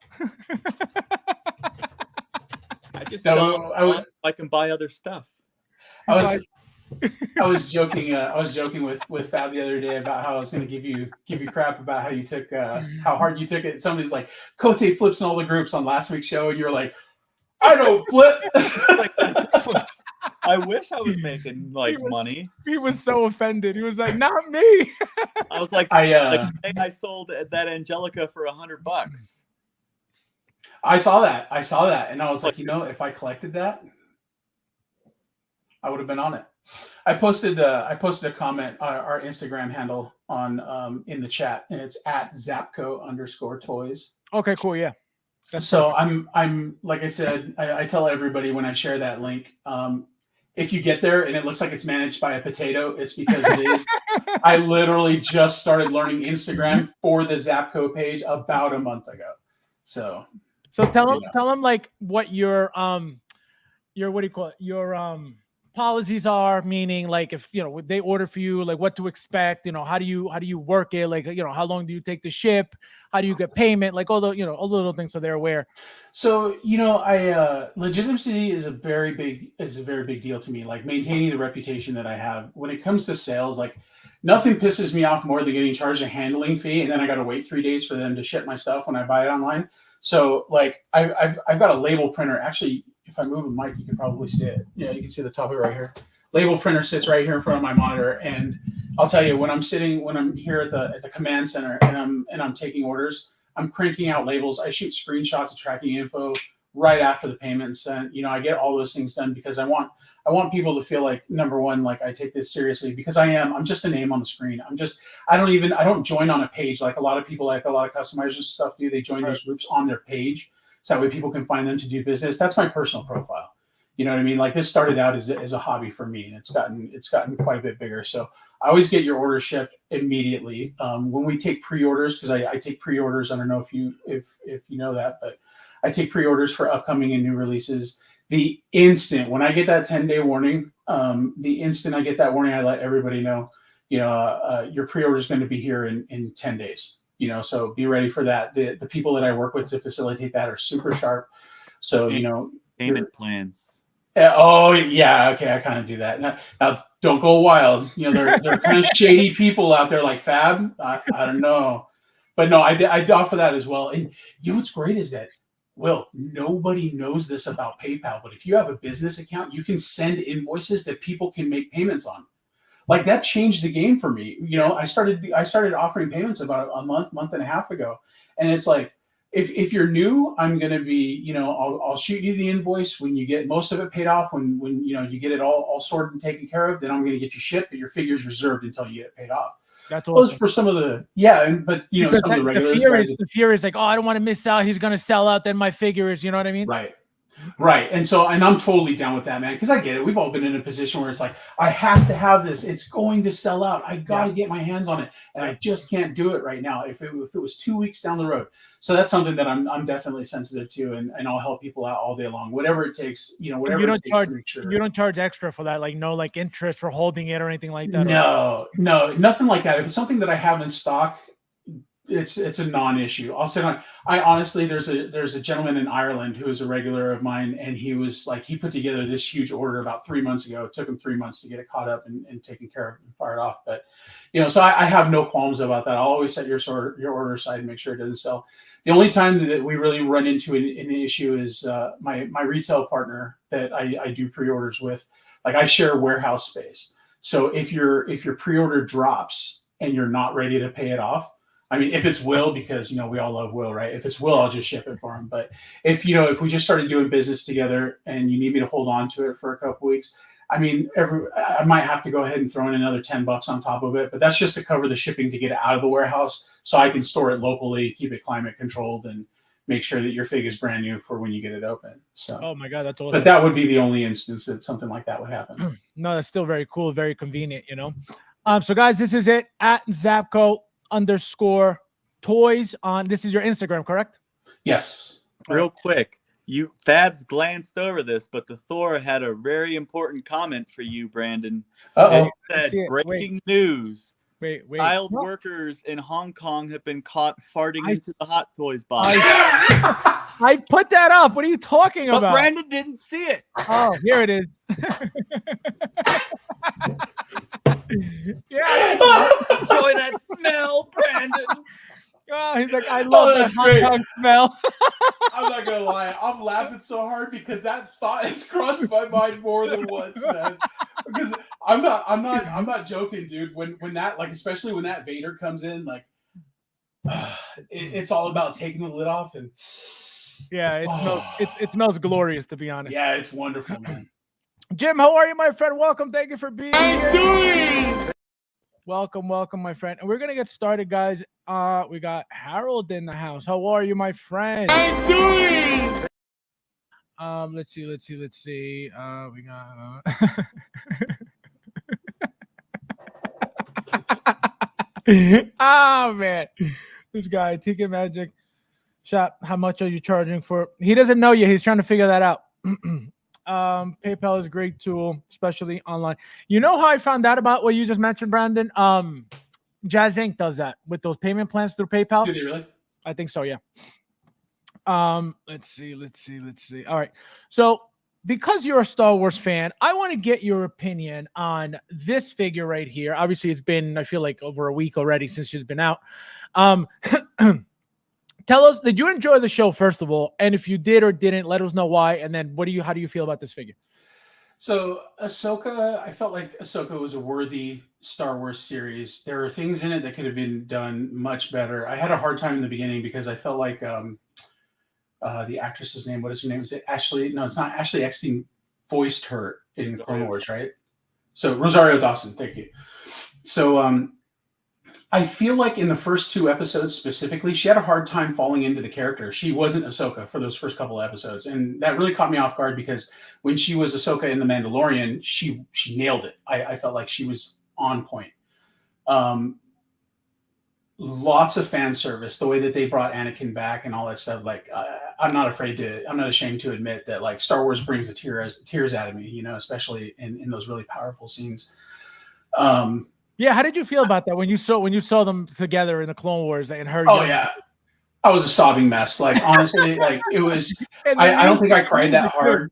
I just sell. I can buy other stuff. I was joking. I was joking with Fab the other day about how I was going to give you crap about how you took how hard you took it. Somebody's like, Cote flips in all the groups on last week's show, and you're like, I don't flip. I wish I was making money. He was so offended. He was like, "Not me." I was like, I sold that Angelica for $100. I saw that, and I was like, if I collected that, I would have been on it. I posted a comment, our Instagram handle on in the chat, and it's @Zapco_toys. Okay, cool, yeah. So I'm like I said, I tell everybody when I share that link, if you get there and it looks like it's managed by a potato, it's because it is. I literally just started learning Instagram for the Zapco page about a month ago. So tell them like what your what do you call it? Your policies are, meaning like if they order for you, like what to expect, how do you work it, like how long do you take to ship, how do you get payment, like all the all the little things so they're aware. So I legitimacy is a very big deal to me, like maintaining the reputation that I have when it comes to sales. Like nothing pisses me off more than getting charged a handling fee and then I got to wait 3 days for them to ship my stuff when I buy it online. So like I've got a label printer. Actually, if I move a mic, you can probably see it. You can see the top of it right here. Label printer sits right here in front of my monitor, and I'll tell you when I'm here at the command center and I'm taking orders, I'm cranking out labels. I shoot screenshots of tracking info right after the payment sent. I get all those things done because I want people to feel like, number one, like I take this seriously because I'm just a name on the screen. I don't join on a page like a lot of people, like a lot of customizers and stuff do. They join those groups on their page. So that way people can find them to do business. That's my personal profile. You know what I mean? Like this started out as a hobby for me, and it's gotten quite a bit bigger. So I always get your order shipped immediately. When we take pre-orders, because I take pre-orders. I don't know if you know that, but I take pre-orders for upcoming and new releases. The instant when I get that 10-day warning, I let everybody know, your pre-order is going to be here in 10 days. So be ready for that. The people that I work with to facilitate that are super sharp. So, payment plans. Oh yeah. Okay. I kind of do that. Now don't go wild. They're kind of shady people out there like Fab. I don't know, but no, I offer that as well. And what's great is that, Will, nobody knows this about PayPal, but if you have a business account, you can send invoices that people can make payments on. Like that changed the game for me. I started offering payments about a month and a half ago. And it's like, if you're new, I'm going to be, I'll shoot you the invoice when you get most of it paid off, when you get it all sorted and taken care of, then I'm going to get you shipped, but your figure's reserved until you get it paid off. That's awesome. Well, for some of the, but some of the regulars. The fear is like, oh, I don't want to miss out. He's going to sell out. Then my figure is, you know what I mean? Right. Right. And I'm totally down with that, man, because I get it. We've all been in a position where it's like, I have to have this. It's going to sell out. I got to get my hands on it. And I just can't do it right now if it was 2 weeks down the road. So that's something that I'm definitely sensitive to, and I'll help people out all day long. Whatever it takes, whatever it takes to make sure. You don't charge extra for that, like no like interest for holding it or anything like that? No, nothing like that. If it's something that I have in stock, it's a non-issue. I'll say I honestly, there's a gentleman in Ireland who is a regular of mine, and he was like, he put together this huge order about 3 months ago. It took him 3 months to get it caught up and taken care of and fired off. But so I have no qualms about that. I'll always set your order aside and make sure it doesn't sell. The only time that we really run into an issue is my retail partner that I do pre-orders with. Like, I share warehouse space. So if your pre-order drops and you're not ready to pay it off, I mean, if it's Will, because we all love Will, right? If it's Will, I'll just ship it for him. But if we just started doing business together and you need me to hold on to it for a couple weeks, I mean, I might have to go ahead and throw in another $10 on top of it. But that's just to cover the shipping to get it out of the warehouse, so I can store it locally, keep it climate controlled, and make sure that your fig is brand new for when you get it open. So, oh my God, that's awesome. But that would be the only instance that something like that would happen. No, that's still very cool, very convenient, So guys, this is it at Zapco_toys on. This is your Instagram, correct? Yes. Real quick, Fabs glanced over this, but the Thor had a very important comment for you, Brandon. Uh-oh. It said, breaking news. Wait. Child workers in Hong Kong have been caught farting into the Hot Toys box. I put that up. What are you talking about? But Brandon didn't see it. Oh, here it is. Yeah. Enjoy that smell, Brandon. Oh, he's like, I love that Hong Kong smell. I'm not gonna lie, I'm laughing so hard because that thought has crossed my mind more than once, man. Because I'm not joking, dude. When that, like, especially when that Vader comes in, like, it's all about taking the lid off, and yeah, it smells glorious, to be honest. Yeah, it's wonderful, man. Jim, how are you, my friend? Welcome. Thank you for being here. Doing? Welcome, my friend. And we're gonna get started, guys. We got Harold in the house. How are you, my friend? I'm doing. Let's see. We got oh man, this guy, Ticket Magic Shop. How much are you charging for? He doesn't know yet. He's trying to figure that out. PayPal is a great tool, especially online. You know how I found out about what you just mentioned, Brandon? Jazz Inc. does that with those payment plans through PayPal. Do they really? I think so, yeah. Let's see. All right. So because you're a Star Wars fan, I want to get your opinion on this figure right here. Obviously, it's been, I feel like, over a week already since she's been out. Tell us, did you enjoy the show, first of all? And if you did or didn't, let us know why. And then how do you feel about this figure? So Ahsoka, I felt like Ahsoka was a worthy Star Wars series. There are things in it that could have been done much better. I had a hard time in the beginning because I felt like the actress's name, what is her name? Is it Ashley? No, it's not. Ashley Eckstein voiced her in Clone Wars, right? So Rosario Dawson, thank you. So I feel like in the first 2 episodes specifically, she had a hard time falling into the character. She wasn't Ahsoka for those first couple of episodes. And that really caught me off guard because when she was Ahsoka in The Mandalorian, she nailed it. I felt like she was on point. Lots of fan service, the way that they brought Anakin back and all that stuff. Like, I'm not ashamed to admit that, like, Star Wars brings the tears out of me, especially in those really powerful scenes. Yeah, how did you feel about that when you saw them together in the Clone Wars and her? Oh yeah, I was a sobbing mess. Like, honestly, like, it was. I don't think I cried that hard.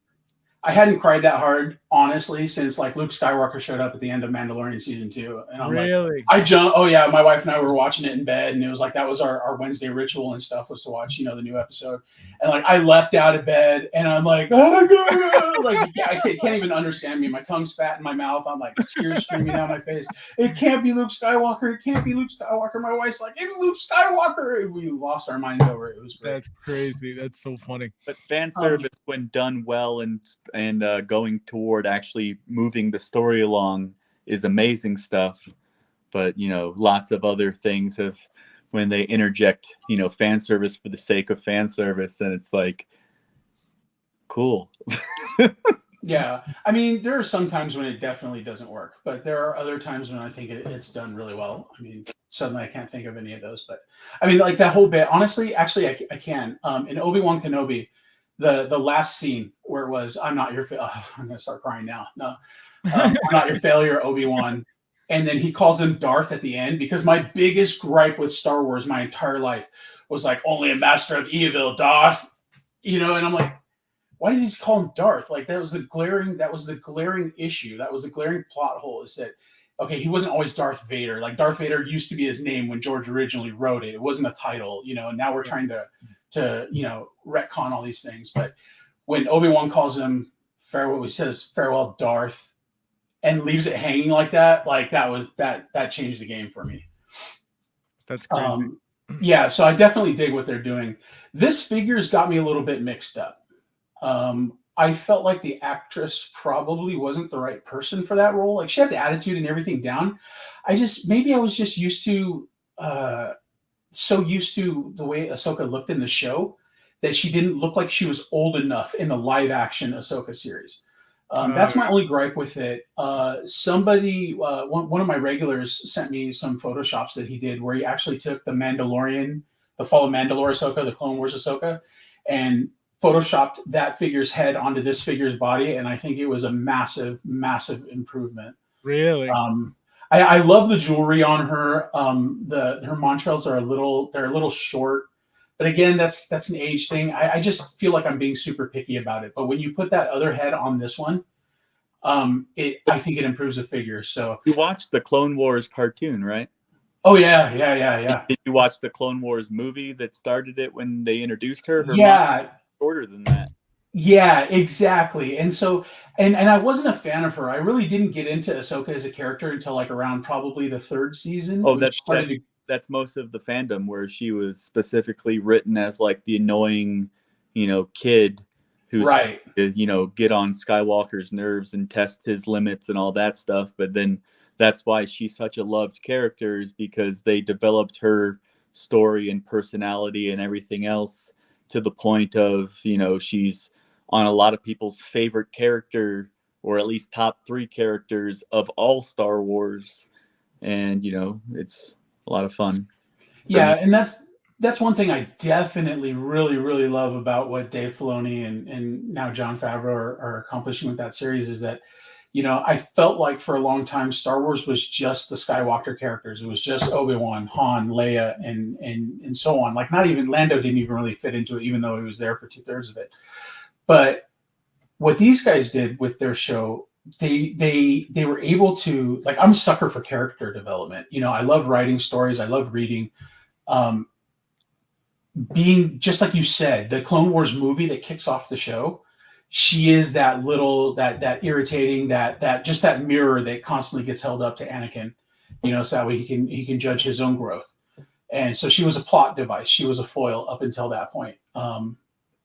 I hadn't cried that hard, honestly, since, like, Luke Skywalker showed up at the end of Mandalorian season 2, and I'm really? Like, I jumped. Oh yeah, my wife and I were watching it in bed, and it was like that was our Wednesday ritual and stuff, was to watch the new episode. And, like, I leapt out of bed, and I'm like, oh my god, like, yeah, I can't even understand me. My tongue's fat in my mouth. I'm like, tears streaming down my face. It can't be Luke Skywalker. It can't be Luke Skywalker. My wife's like, it's Luke Skywalker. We lost our minds over it. It was great. That's crazy. That's so funny. But fan service, when done well and going toward actually moving the story along, is amazing stuff. But lots of other things when they interject fan service for the sake of fan service, and it's like, Cool. Yeah, I mean, there are some times when it definitely doesn't work, but there are other times when I think it's done really well. I mean, suddenly I can't think of any of those, but I mean, like that whole bit. Honestly, actually, I can. In Obi-Wan Kenobi, the last scene where it was, "I'm not your," I'm gonna start crying now. No, I'm not your failure, Obi-Wan. And then he calls him Darth at the end, because my biggest gripe with Star Wars my entire life was like, only a master of evil, Darth. And I'm like, why did he call him Darth? Like that was the glaring issue. That was the glaring plot hole, is that, okay, he wasn't always Darth Vader. Like Darth Vader used to be his name when George originally wrote it. It wasn't a title, and now we're trying to retcon all these things. But when Obi-Wan calls him farewell, he says farewell, Darth, and leaves it hanging like that that changed the game for me. That's crazy. Yeah, so I definitely dig what they're doing. This figure's got me a little bit mixed up. I felt like the actress probably wasn't the right person for that role. Like she had the attitude and everything down. Maybe I was just so used to the way Ahsoka looked in the show that she didn't look like she was old enough in the live action Ahsoka series. That's my only gripe with it. Somebody, one of my regulars sent me some Photoshops that he did where he actually took the Mandalorian, the Fall of Mandalore Ahsoka, the Clone Wars Ahsoka, and Photoshopped that figure's head onto this figure's body, and I think it was a massive, massive improvement. Really? I love the jewelry on her. Her montrals are a little short, but again, that's an age thing. I just feel like I'm being super picky about it. But when you put that other head on this one, I think it improves the figure. So You watched the Clone Wars cartoon, right? oh yeah. Did you watch the Clone Wars movie that started it when they introduced her? Yeah. Shorter than that. Yeah, exactly. And so, and I wasn't a fan of her. I really didn't get into Ahsoka as a character until like around probably the third season. Oh, that's most of the fandom, where she was specifically written as like the annoying, kid who's right. Get on Skywalker's nerves and test his limits and all that stuff. But then that's why she's such a loved character, is because they developed her story and personality and everything else to the point of, she's on a lot of people's favorite character, or at least top 3 characters of all Star Wars. And, it's a lot of fun. Yeah. And that's one thing I definitely really, really love about what Dave Filoni and now Jon Favreau are accomplishing with that series, is that, I felt like for a long time, Star Wars was just the Skywalker characters. It was just Obi-Wan, Han, Leia, and so on. Like not even Lando didn't even really fit into it, even though he was there for 2/3 of it. But what these guys did with their show, they were able to, like, I'm a sucker for character development. I love writing stories. I love reading. Being just like you said, the Clone Wars movie that kicks off the show, she is that little, that irritating, that just that mirror that constantly gets held up to Anakin, so that way he can judge his own growth. And so she was a plot device. She was a foil up until that point.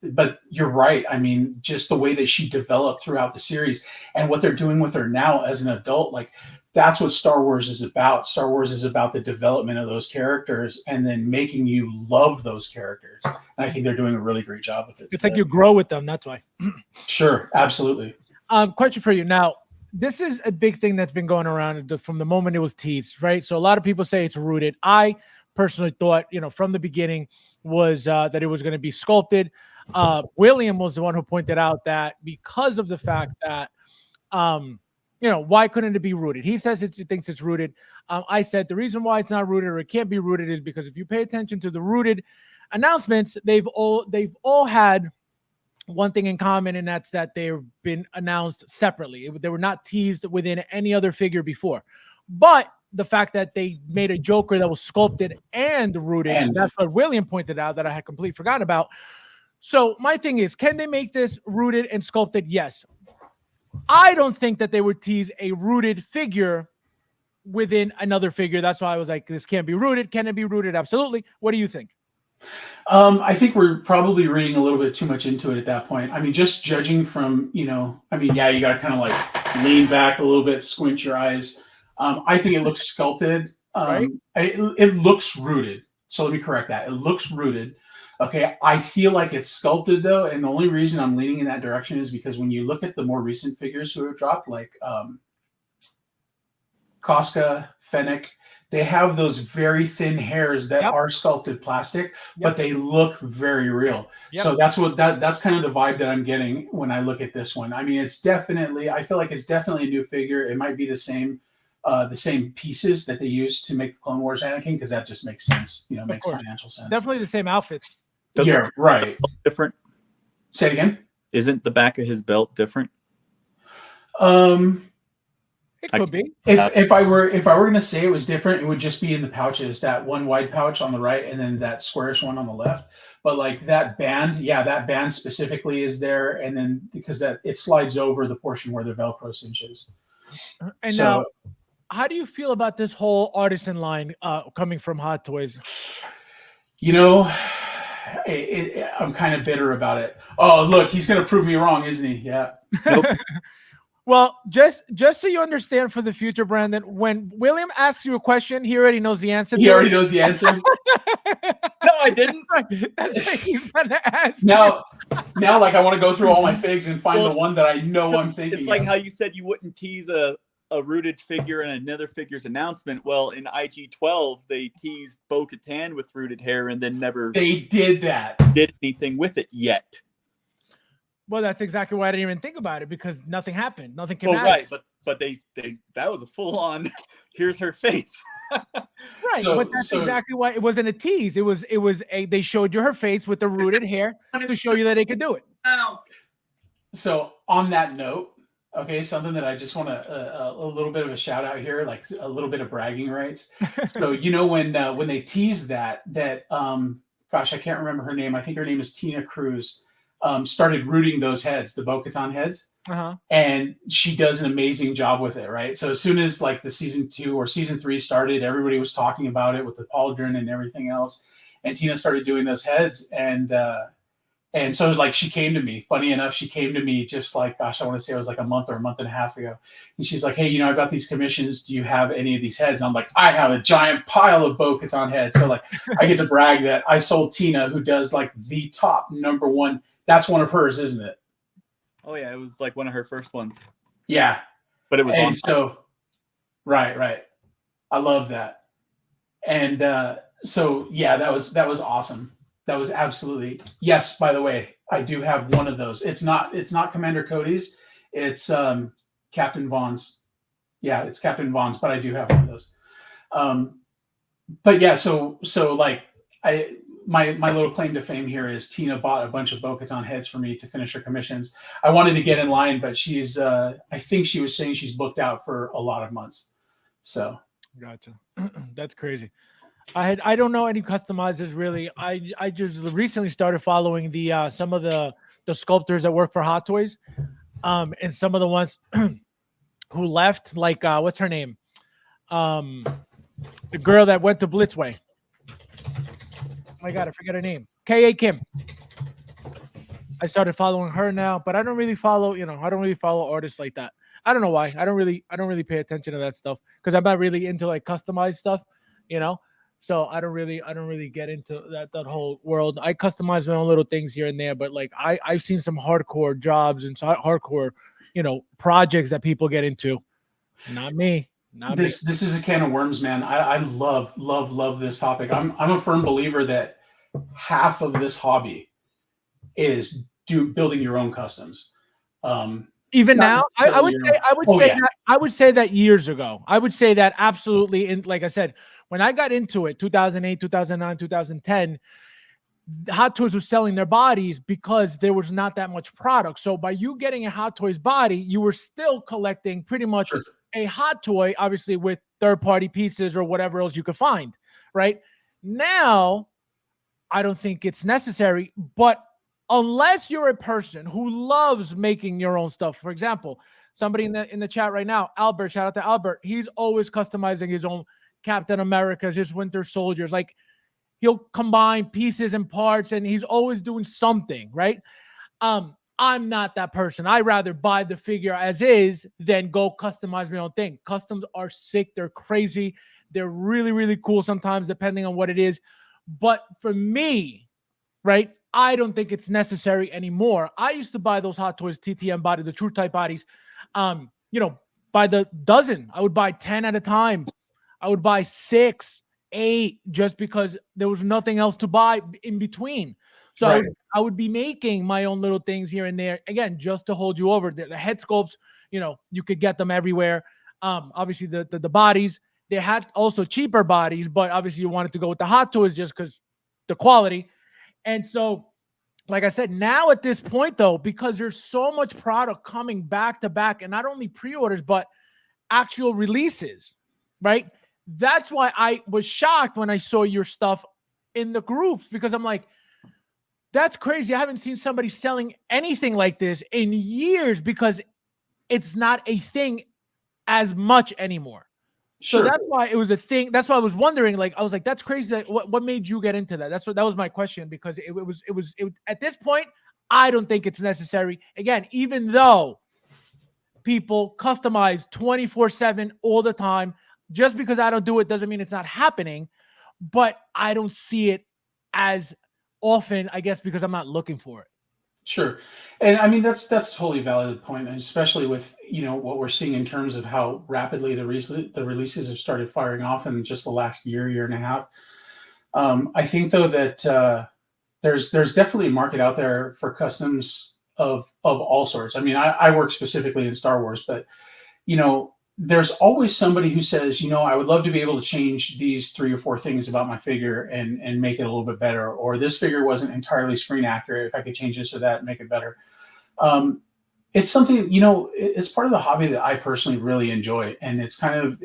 But you're right. I mean, just the way that she developed throughout the series and what they're doing with her now as an adult, like that's what Star Wars is about. Star Wars is about the development of those characters and then making you love those characters. And I think they're doing a really great job with it. It's like you grow with them. That's why. Sure. Absolutely. Question for you. Now, this is a big thing that's been going around from the moment it was teased, right? So a lot of people say it's rooted. I personally thought, from the beginning was that it was going to be sculpted. William was the one who pointed out that because of the fact that, why couldn't it be rooted? He says he thinks it's rooted. I said the reason why it's not rooted or it can't be rooted is because if you pay attention to the rooted announcements, they've all had one thing in common, and that's that they've been announced separately. They were not teased within any other figure before. But the fact that they made a Joker that was sculpted and rooted, and that's what William pointed out that I had completely forgotten about. So my thing is, can they make this rooted and sculpted? Yes. I don't think that they would tease a rooted figure within another figure. That's why I was like, this can't be rooted. Can it be rooted? Absolutely. What do you think? I think we're probably reading a little bit too much into it at that point. I mean, just judging from, you got to kind of like lean back a little bit, squint your eyes. I think it looks sculpted. Right? It looks rooted. So let me correct that. It looks rooted. Okay, I feel like it's sculpted though, and the only reason I'm leaning in that direction is because when you look at the more recent figures who have dropped, like Koska, Fennec, they have those very thin hairs that Yep. are sculpted plastic, Yep. but they look very real. Yep. So that's kind of the vibe that I'm getting when I look at this one. I mean, I feel like it's definitely a new figure. It might be the same pieces that they used to make the Clone Wars Anakin, because that just makes sense. You know, makes course. financial sense. Definitely the same outfits. Does Yeah, it right. different? Say it again. Isn't the back of his belt different? It could be. If I were going to say it was different, it would just be in the pouches. That one wide pouch on the right, and then that squarish one on the left. But like that band, that band specifically is there, and then because that it slides over the portion where the Velcro cinch is. And So- now, how do you feel about this whole artisan line coming from Hot Toys? You know, I'm kind of bitter about it. Oh, look, he's going to prove me wrong, isn't he? Yeah. Well, just so you understand for the future, Brandon, when William asks you a question, he already knows the answer. He already knows the answer. No, I didn't. That's what he's gonna ask. Now, like I want to go through all my figs and find Well, the one that I know I'm thinking. It's like of. how you said you wouldn't tease a rooted figure in another figure's announcement. Well, in IG-12, they teased Bo-Katan with rooted hair and then never They did that. did anything with it yet. Well, that's exactly why I didn't even think about it, because nothing happened. Nothing came Well, out. right, but they that was a full on. Here's her face. Right, So- but that's so- exactly why it wasn't a tease. It was they showed you her face with the rooted hair to show you that they could do it. So on that note, okay, something that I just want to a little bit of a shout out here, like a little bit of bragging rights. So you know when they teased that gosh, I can't remember her name. I think her name is Tina Cruz. Started rooting those heads, the Bo-Katan heads, and she does an amazing job with it, right? So as soon as like the season 2 or season 3 started, everybody was talking about it with the pauldron and everything else, and Tina started doing those heads, and so like she came to me. Funny enough, she came to me just like, gosh, I want to say it was like a month or a month and a half ago, and she's like, hey, you know, I've got these commissions. Do you have any of these heads? And I'm like, I have a giant pile of Bo-Katan heads. So like, I get to brag that I sold Tina, who does like the top number one. That's one of hers, isn't it? Oh yeah, it was like one of her first ones. Yeah. But it was on. And so, right. I love that. And so, yeah, that was awesome. That was absolutely, yes, by the way, I do have one of those. It's not Commander Cody's. It's Captain Vaughn's. Yeah, it's Captain Vaughn's, but I do have one of those. But yeah, so like my little claim to fame here is Tina bought a bunch of Bo-Katan heads for me to finish her commissions. I wanted to get in line, but she's I think she was saying she's booked out for a lot of months. So Gotcha. That's crazy. I don't know any customizers really. I just recently started following the some of the sculptors that work for Hot Toys, and some of the ones who left, like what's her name, the girl that went to Blitzway. Oh my God, I forget her name. K.A. Kim. I started following her now, but I don't really follow. I don't really follow artists like that. I don't know why. I don't really pay attention to that stuff because I'm not really into like customized stuff. So I don't really get into that whole world. I customize my own little things here and there, but like I've seen some hardcore jobs and hardcore, projects that people get into. Not me. This is a can of worms, man. I love this topic. I'm a firm believer that half of this hobby is building your own customs. Even now, I would say that years ago. I would say that absolutely. And like I said, when I got into it, 2008, 2009, 2010, Hot Toys was selling their bodies because there was not that much product. So by you getting a Hot Toys body, you were still collecting pretty much a Hot Toy, obviously with third-party pieces or whatever else you could find, right? Now, I don't think it's necessary, but unless you're a person who loves making your own stuff, for example, somebody in the chat right now, Albert, shout out to Albert, he's always customizing his own Captain America's, his Winter Soldiers. Like he'll combine pieces and parts and he's always doing something, right? I'm not that person. I rather buy the figure as is than go customize my own thing. Customs are sick. They're crazy. They're really, really cool sometimes depending on what it is. But for me, right? I don't think it's necessary anymore. I used to buy those Hot Toys TTM body, the True Type bodies, by the dozen. I would buy 10 at a time. I would buy 6, 8, just because there was nothing else to buy in between. So Right. I would be making my own little things here and there, again, just to hold you over. The head sculpts, you could get them everywhere. Obviously the bodies, they had also cheaper bodies, but obviously you wanted to go with the Hot Toys just because the quality. And so, like I said, now at this point, though, because there's so much product coming back to back, and not only pre-orders, but actual releases, right? That's why I was shocked when I saw your stuff in the groups, because I'm like, that's crazy. I haven't seen somebody selling anything like this in years, because it's not a thing as much anymore. Sure. So that's why it was a thing. That's why I was wondering, I was like, that's crazy. What made you get into that? That was my question, because it was at this point, I don't think it's necessary. Again, even though people customize 24/7 all the time, just because I don't do it doesn't mean it's not happening, but I don't see it as often, I guess, because I'm not looking for it. Sure. And I mean, that's totally valid point, and especially with, what we're seeing in terms of how rapidly the releases have started firing off in just the last year and a half. I think, though, that there's definitely a market out there for customs of all sorts. I mean, I work specifically in Star Wars, but, there's always somebody who says, I would love to be able to change these 3 or 4 things about my figure and make it a little bit better, or this figure wasn't entirely screen accurate. If I could change this or that and make it better. It's something, it's part of the hobby that I personally really enjoy. And it's kind of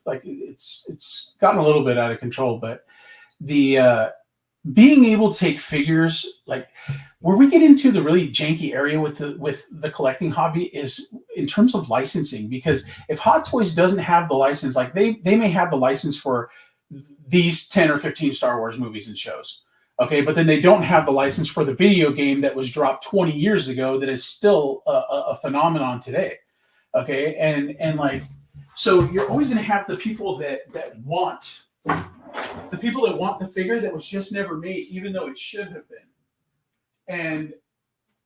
like, it's gotten a little bit out of control, but the, being able to take figures, like where we get into the really janky area with the collecting hobby is in terms of licensing, because if Hot Toys doesn't have the license, like they may have the license for these 10 or 15 Star Wars movies and shows. Okay. But then they don't have the license for the video game that was dropped 20 years ago that is still a phenomenon today. Okay. And like, so you're always going to have the people that want the figure that was just never made, even though it should have been. And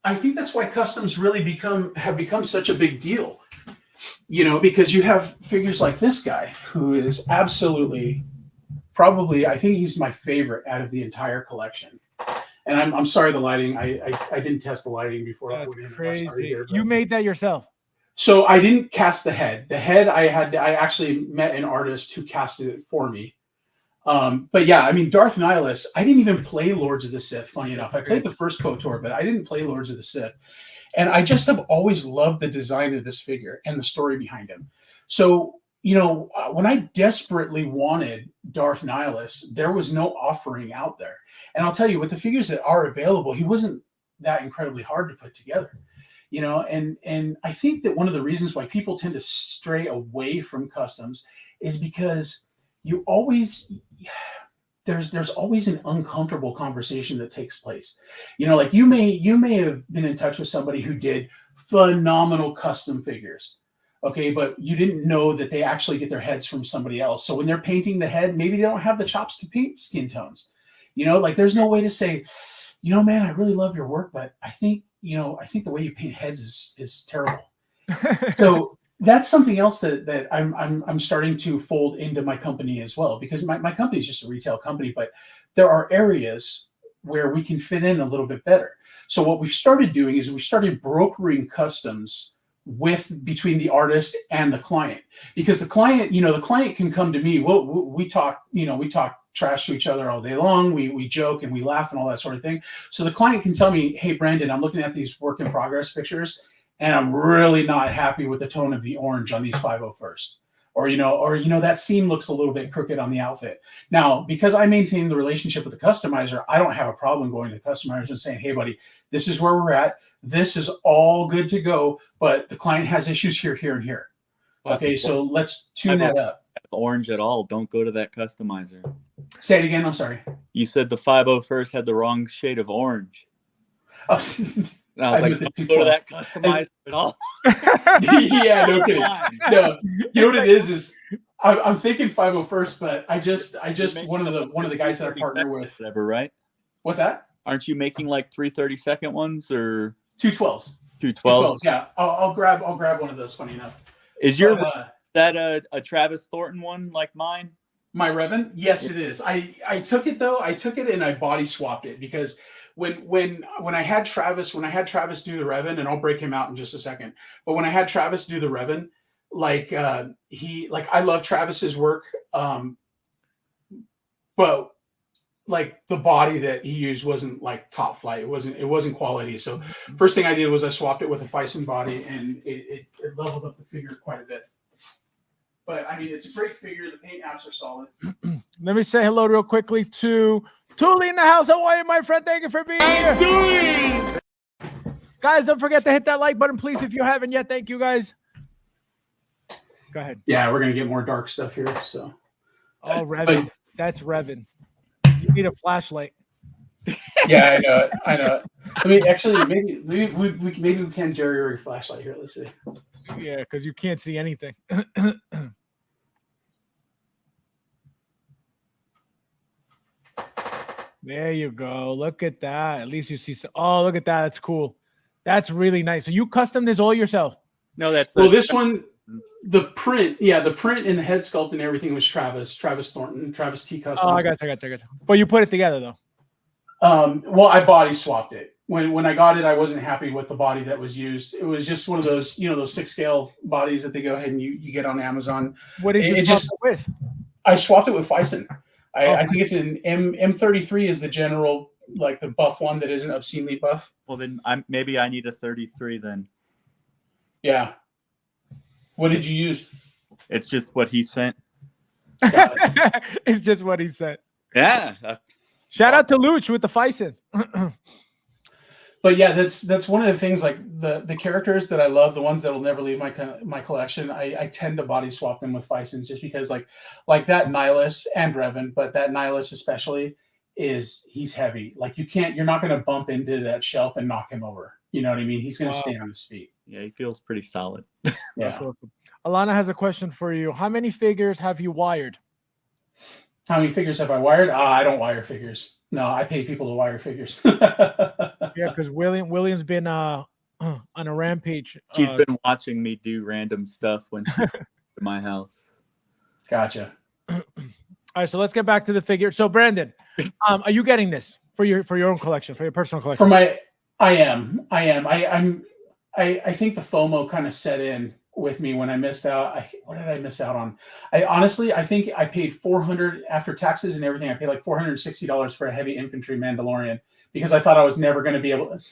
I think that's why customs really have become such a big deal, because you have figures like this guy, who is absolutely, probably, I think he's my favorite out of the entire collection. And I'm sorry, the lighting, I didn't test the lighting before. That's I put it in. crazy. Here, You made that yourself. So I didn't cast the head. The head I actually met an artist who casted it for me. But yeah, I mean, Darth Nihilus, I didn't even play Lords of the Sith, funny enough. I played the first KOTOR, but I didn't play Lords of the Sith. And I just have always loved the design of this figure and the story behind him. So, when I desperately wanted Darth Nihilus, there was no offering out there. And I'll tell you, with the figures that are available, he wasn't that incredibly hard to put together. And I think that one of the reasons why people tend to stray away from customs is because there's always an uncomfortable conversation that takes place. Like you may have been in touch with somebody who did phenomenal custom figures. Okay, but you didn't know that they actually get their heads from somebody else. So when they're painting the head, maybe they don't have the chops to paint skin tones. Like there's no way to say, man, I really love your work, but I think the way you paint heads is terrible. So that's something else that I'm starting to fold into my company as well, because my company is just a retail company, but there are areas where we can fit in a little bit better. So what we've started doing is we started brokering customs between the artist and the client, because the client can come to me. We talk trash to each other all day long. We joke and we laugh and all that sort of thing. So the client can tell me, hey, Brandon, I'm looking at these work in progress pictures, and I'm really not happy with the tone of the orange on these 501st. Or that seam looks a little bit crooked on the outfit. Now, because I maintain the relationship with the customizer, I don't have a problem going to the customizer and saying, hey, buddy, this is where we're at. This is all good to go, but the client has issues here, here, and here. Okay, so let's tune that up. Orange at all, don't go to that customizer. Say it again, I'm sorry. You said the 501st had the wrong shade of orange. Oh, And I was like, don't go to that customizer at all. Yeah, no kidding. No, you know what it is I'm thinking 501st, but I just one of the guys that I partner with. Whatever, right? What's that? Aren't you making like 3 30-second ones or 212s? 212s? Yeah, I'll grab one of those. Funny enough, Is your But, that a Travis Thornton one like mine? my Revan? Yes, it is. I took it though. I took it and I body swapped it because when I had Travis do the Revan, and I'll break him out in just a second. But when I had Travis do the Revan, I love Travis's work, but like the body that he used wasn't like top flight. It wasn't quality. So first thing I did was I swapped it with a Fison body, and it leveled up the figure quite a bit. But I mean, it's a great figure. The paint apps are solid. Let me say hello real quickly to Thule in the house. How are you, my friend? Thank you for being here. Guys, don't forget to hit that like button, please, if you haven't yet. Thank you, guys. Go ahead. Yeah, we're gonna get more dark stuff here. So, oh, Revan, that's Revan. You need a flashlight. Yeah, I know it. I mean, actually, maybe we can jerry rig flashlight here. Let's see. Yeah, because you can't see anything. There you go. Look at that. At least you see. Oh, look at that. That's cool. That's really nice. So you custom this all yourself? No, that's this one. The print and the head sculpt and everything was Travis Thornton, Travis T. Customs. Oh, I got you. But you put it together though. Well, I body swapped it. When I got it, I wasn't happy with the body that was used. It was just one of those, those 6-scale bodies that they go ahead and you get on Amazon. What did you swap it with? I swapped it with Fison. I think it's an M33 is the general, like the buff one that isn't obscenely buff. Well, then maybe I need a 33 then. Yeah. What did you use? It's just what he sent. It's just what he said. Yeah. Shout out to Luch with the Fison. But yeah, that's one of the things. Like the characters that I love, the ones that will never leave my collection, I tend to body swap them with Fisons just because like that Nihilus and Revan, but that Nihilus especially he's heavy. Like you're not going to bump into that shelf and knock him over. You know what I mean? He's going to stay on his feet. Yeah, he feels pretty solid. Yeah. Awesome. Alana has a question for you. How many figures have you wired? How many figures have I wired? I don't wire figures. No, I pay people to wire figures. Yeah, because William's been on a rampage. She's been watching me do random stuff when she's at my house. Gotcha. All right, so let's get back to the figure. So Brandon, are you getting this for your own collection, for your personal collection? I am. I think the FOMO kind of set in with me when I missed out. What did I miss out on? I think I paid $400 after taxes and everything. I paid like $460 for a heavy infantry Mandalorian because I thought I was never going to be able to.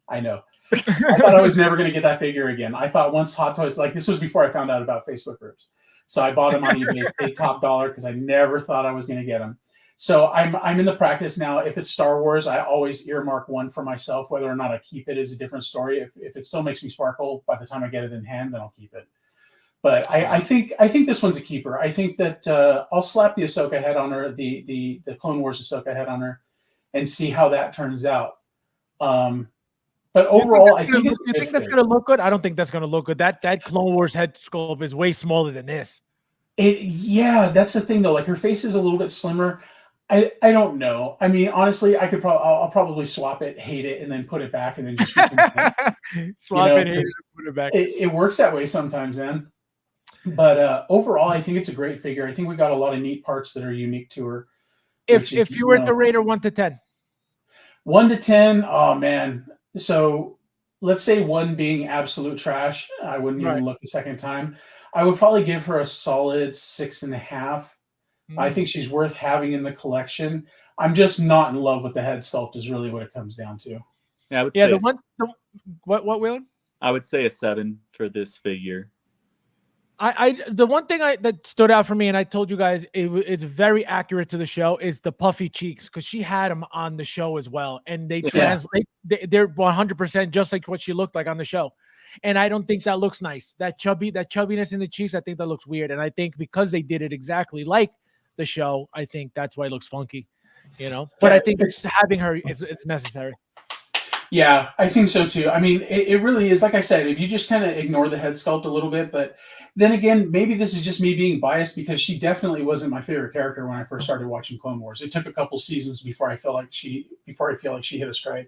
I know. I thought I was never going to get that figure again. I thought once Hot Toys, like this was before I found out about Facebook groups. So I bought them on eBay, paid top dollar because I never thought I was going to get them. So I'm in the practice now. If it's Star Wars, I always earmark one for myself. Whether or not I keep it is a different story. If it still makes me sparkle by the time I get it in hand, then I'll keep it. But I think this one's a keeper. I think that I'll slap the Ahsoka head on her, the Clone Wars Ahsoka head on her, and see how that turns out. But overall, I think do you think that's going to look good? I don't think that's going to look good. That Clone Wars head sculpt is way smaller than this. Yeah, that's the thing though. Like her face is a little bit slimmer. I don't know. I mean, honestly, I'll probably swap it, hate it, and then put it back, and then just swap it, hate it, put it back. It works that way sometimes, man. But overall, I think it's a great figure. I think we got a lot of neat parts that are unique to her. If you were to rate her 1 to 10, 1 to 10, oh man. So let's say 1 being absolute trash. I wouldn't even look a second time. I would probably give her a solid 6.5. I think she's worth having in the collection. I'm just not in love with the head sculpt is really what it comes down to. Yeah, I would say what William? I would say a 7 for this figure. The one thing that stood out for me, and I told you guys it's very accurate to the show, is the puffy cheeks, because she had them on the show as well, and they translate. They're 100% just like what she looked like on the show. And I don't think that looks nice. That chubbiness in the cheeks, I think that looks weird. And I think because they did it exactly like the show, I think that's why it looks funky, But I think it's having her is necessary. Yeah, I think so too. I mean, it really is, like I said, if you just kind of ignore the head sculpt a little bit, but then again, maybe this is just me being biased because she definitely wasn't my favorite character when I first started watching Clone Wars. It took a couple seasons before I felt like before I feel like she hit a stride.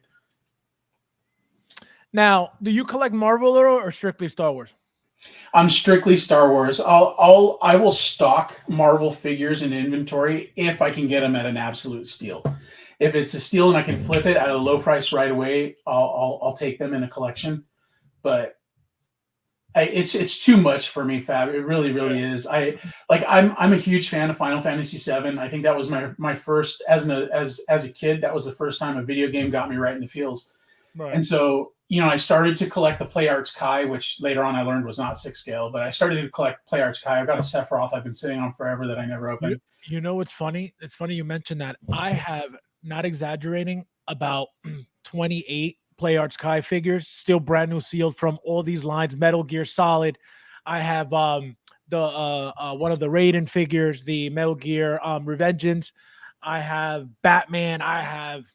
Now, do you collect Marvel or strictly Star Wars? I'm strictly Star Wars. I will stock Marvel figures in inventory if I can get them at an absolute steal. If it's a steal and I can flip it at a low price right away, I'll take them in a collection. But it's too much for me, Fab. It really, really is. I'm a huge fan of Final Fantasy VII. I think that was my first as a kid. That was the first time a video game got me right in the feels. Right. And so, I started to collect the Play Arts Kai, which later on I learned was not 6 scale, but I started to collect Play Arts Kai. I've got a Sephiroth I've been sitting on forever that I never opened. You know what's funny? It's funny you mentioned that. I have, not exaggerating, about 28 Play Arts Kai figures, still brand new sealed from all these lines, Metal Gear Solid. I have the one of the Raiden figures, the Metal Gear Revengeance. I have Batman. I have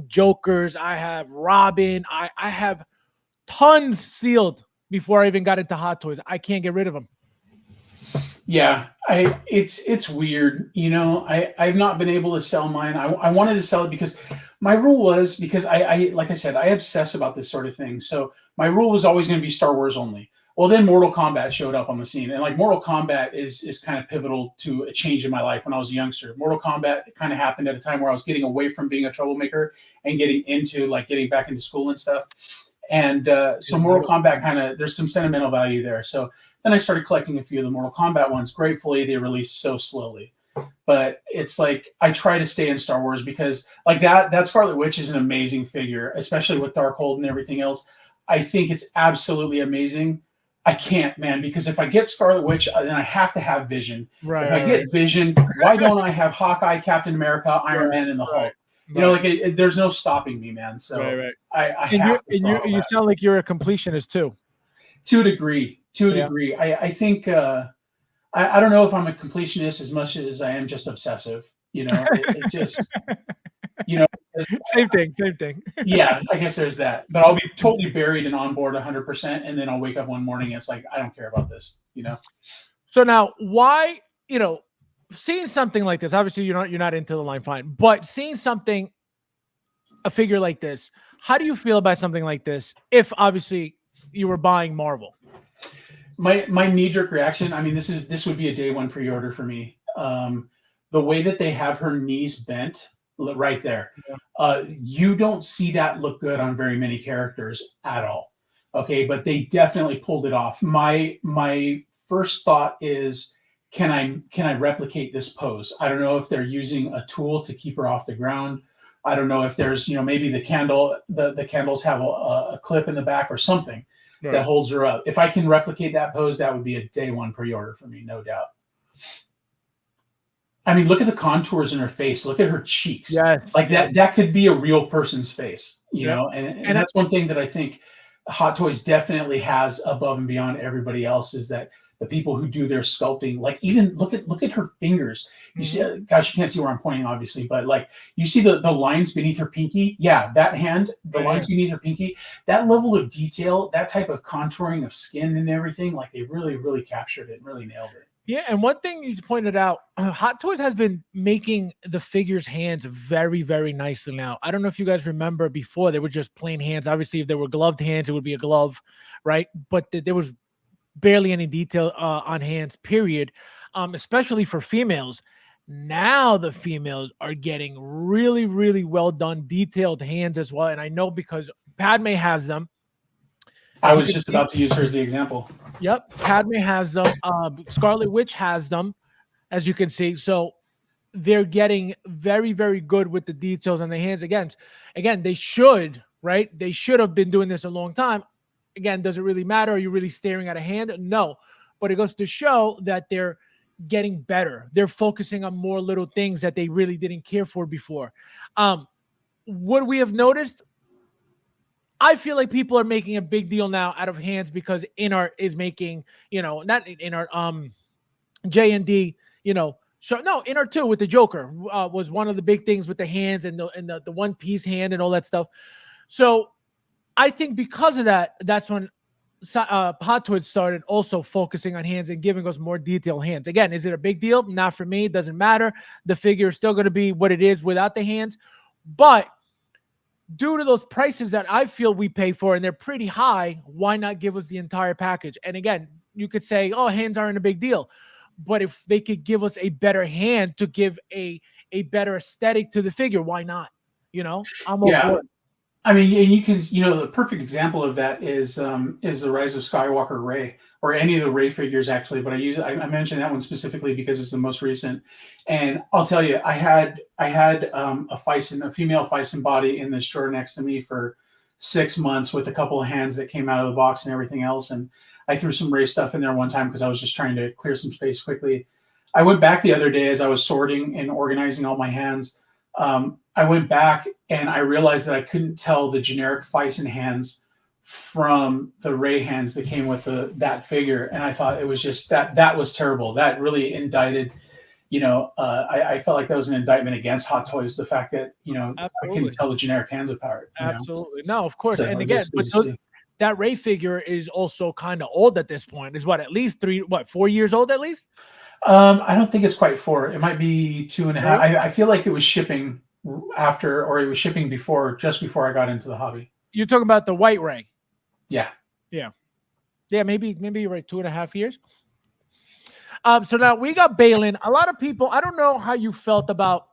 Jokers. I have Robin. I have tons sealed before I even got into Hot Toys. I can't get rid of them. Yeah, it's weird. I've not been able to sell mine. I wanted to sell it because my rule was, because I like I said, I obsess about this sort of thing. So my rule was always going to be Star Wars only. Well, then Mortal Kombat showed up on the scene, and like Mortal Kombat is kind of pivotal to a change in my life when I was a youngster. Mortal Kombat kind of happened at a time where I was getting away from being a troublemaker and getting back into school and stuff. And so Mortal Kombat there's some sentimental value there. So then I started collecting a few of the Mortal Kombat ones. Gratefully, they released so slowly. But it's like I try to stay in Star Wars because like that Scarlet Witch is an amazing figure, especially with Darkhold and everything else. I think it's absolutely amazing. I can't, man, because if I get Scarlet Witch, then I have to have Vision. Right. If I get Vision, why don't I have Hawkeye, Captain America, Iron Man, and the Hulk? There's no stopping me, man. So I have to. You sound like you're a completionist too. To a degree. I think I don't know if I'm a completionist as much as I am just obsessive. It just same thing. Yeah, I guess there's that. But I'll be totally buried and on board 100%, and then I'll wake up one morning and it's like I don't care about this. So now, why seeing something like this? Obviously, you're not into the line, fine. But seeing a figure like this, how do you feel about something like this? If obviously you were buying Marvel. My knee-jerk reaction, I mean, this would be a day one pre-order for me. The way that they have her knees bent right there, you don't see that look good on very many characters at all. Okay, but they definitely pulled it off. My first thought is, can I replicate this pose? I don't know if they're using a tool to keep her off the ground. I don't know if there's maybe the candles have a clip in the back or something that holds her up. If I can replicate that pose, that would be a day one pre-order for me, no doubt. I mean, look at the contours in her face. Look at her cheeks. Yes. Like that could be a real person's face, and that's one thing that I think Hot Toys definitely has above and beyond everybody else, is that the people who do their sculpting, like even look at her fingers. You see, gosh, you can't see where I'm pointing, obviously, but like you see the lines beneath her pinky. Yeah, that hand, the lines beneath her pinky, that level of detail, that type of contouring of skin and everything, like they really, really captured it and really nailed it. Yeah, and one thing you pointed out, Hot Toys has been making the figures' hands very, very nicely now. I don't know if you guys remember before, they were just plain hands. Obviously, if they were gloved hands, it would be a glove, right? But there was barely any detail on hands, period, especially for females. Now the females are getting really, really well done, detailed hands as well. And I know because Padme has them. I was just about to use her as the example. Yep, Padme has them. Scarlet Witch has them, as you can see. So they're getting very, very good with the details on the hands. Again, they should, right? They should have been doing this a long time. Again, does it really matter? Are you really staring at a hand? No, but it goes to show that they're getting better. They're focusing on more little things that they really didn't care for before. What we have noticed, I feel like people are making a big deal now out of hands because Inart is making, not Inart, J&D, show. No, Inart too with the Joker was one of the big things with the hands and the one piece hand and all that stuff. So I think because of that, that's when Hot Toys started also focusing on hands and giving us more detailed hands. Again, is it a big deal? Not for me. It doesn't matter. The figure is still going to be what it is without the hands. But due to those prices that I feel we pay for, and they're pretty high, why not give us the entire package? And again, you could say, oh, hands aren't a big deal. But if they could give us a better hand to give a better aesthetic to the figure, why not? You know, I'm all for it. I mean, and you can, the perfect example of that is the Rise of Skywalker Rey, or any of the Rey figures actually. But I mentioned that one specifically because it's the most recent. And I'll tell you, I had a female Fison body in the store next to me for 6 months with a couple of hands that came out of the box and everything else. And I threw some Rey stuff in there one time because I was just trying to clear some space quickly. I went back the other day as I was sorting and organizing all my hands. I went back and I realized that I couldn't tell the generic Fison hands from the Rey hands that came with that figure. And I thought it was just that was terrible. That really indicted, I felt like that was an indictment against Hot Toys. The fact that, I couldn't tell the generic hands apart. Absolutely. No, of course. So and again, that Rey figure is also kind of old at this point. Is what, at least 4 years old at least? I don't think it's quite 4. It might be 2.5. I feel like it was shipping after, or it was shipping before, just before I got into the hobby. You're talking about the white Rey. Yeah. Maybe you're right. 2.5 years. So now we got Balin. A lot of people, I don't know how you felt about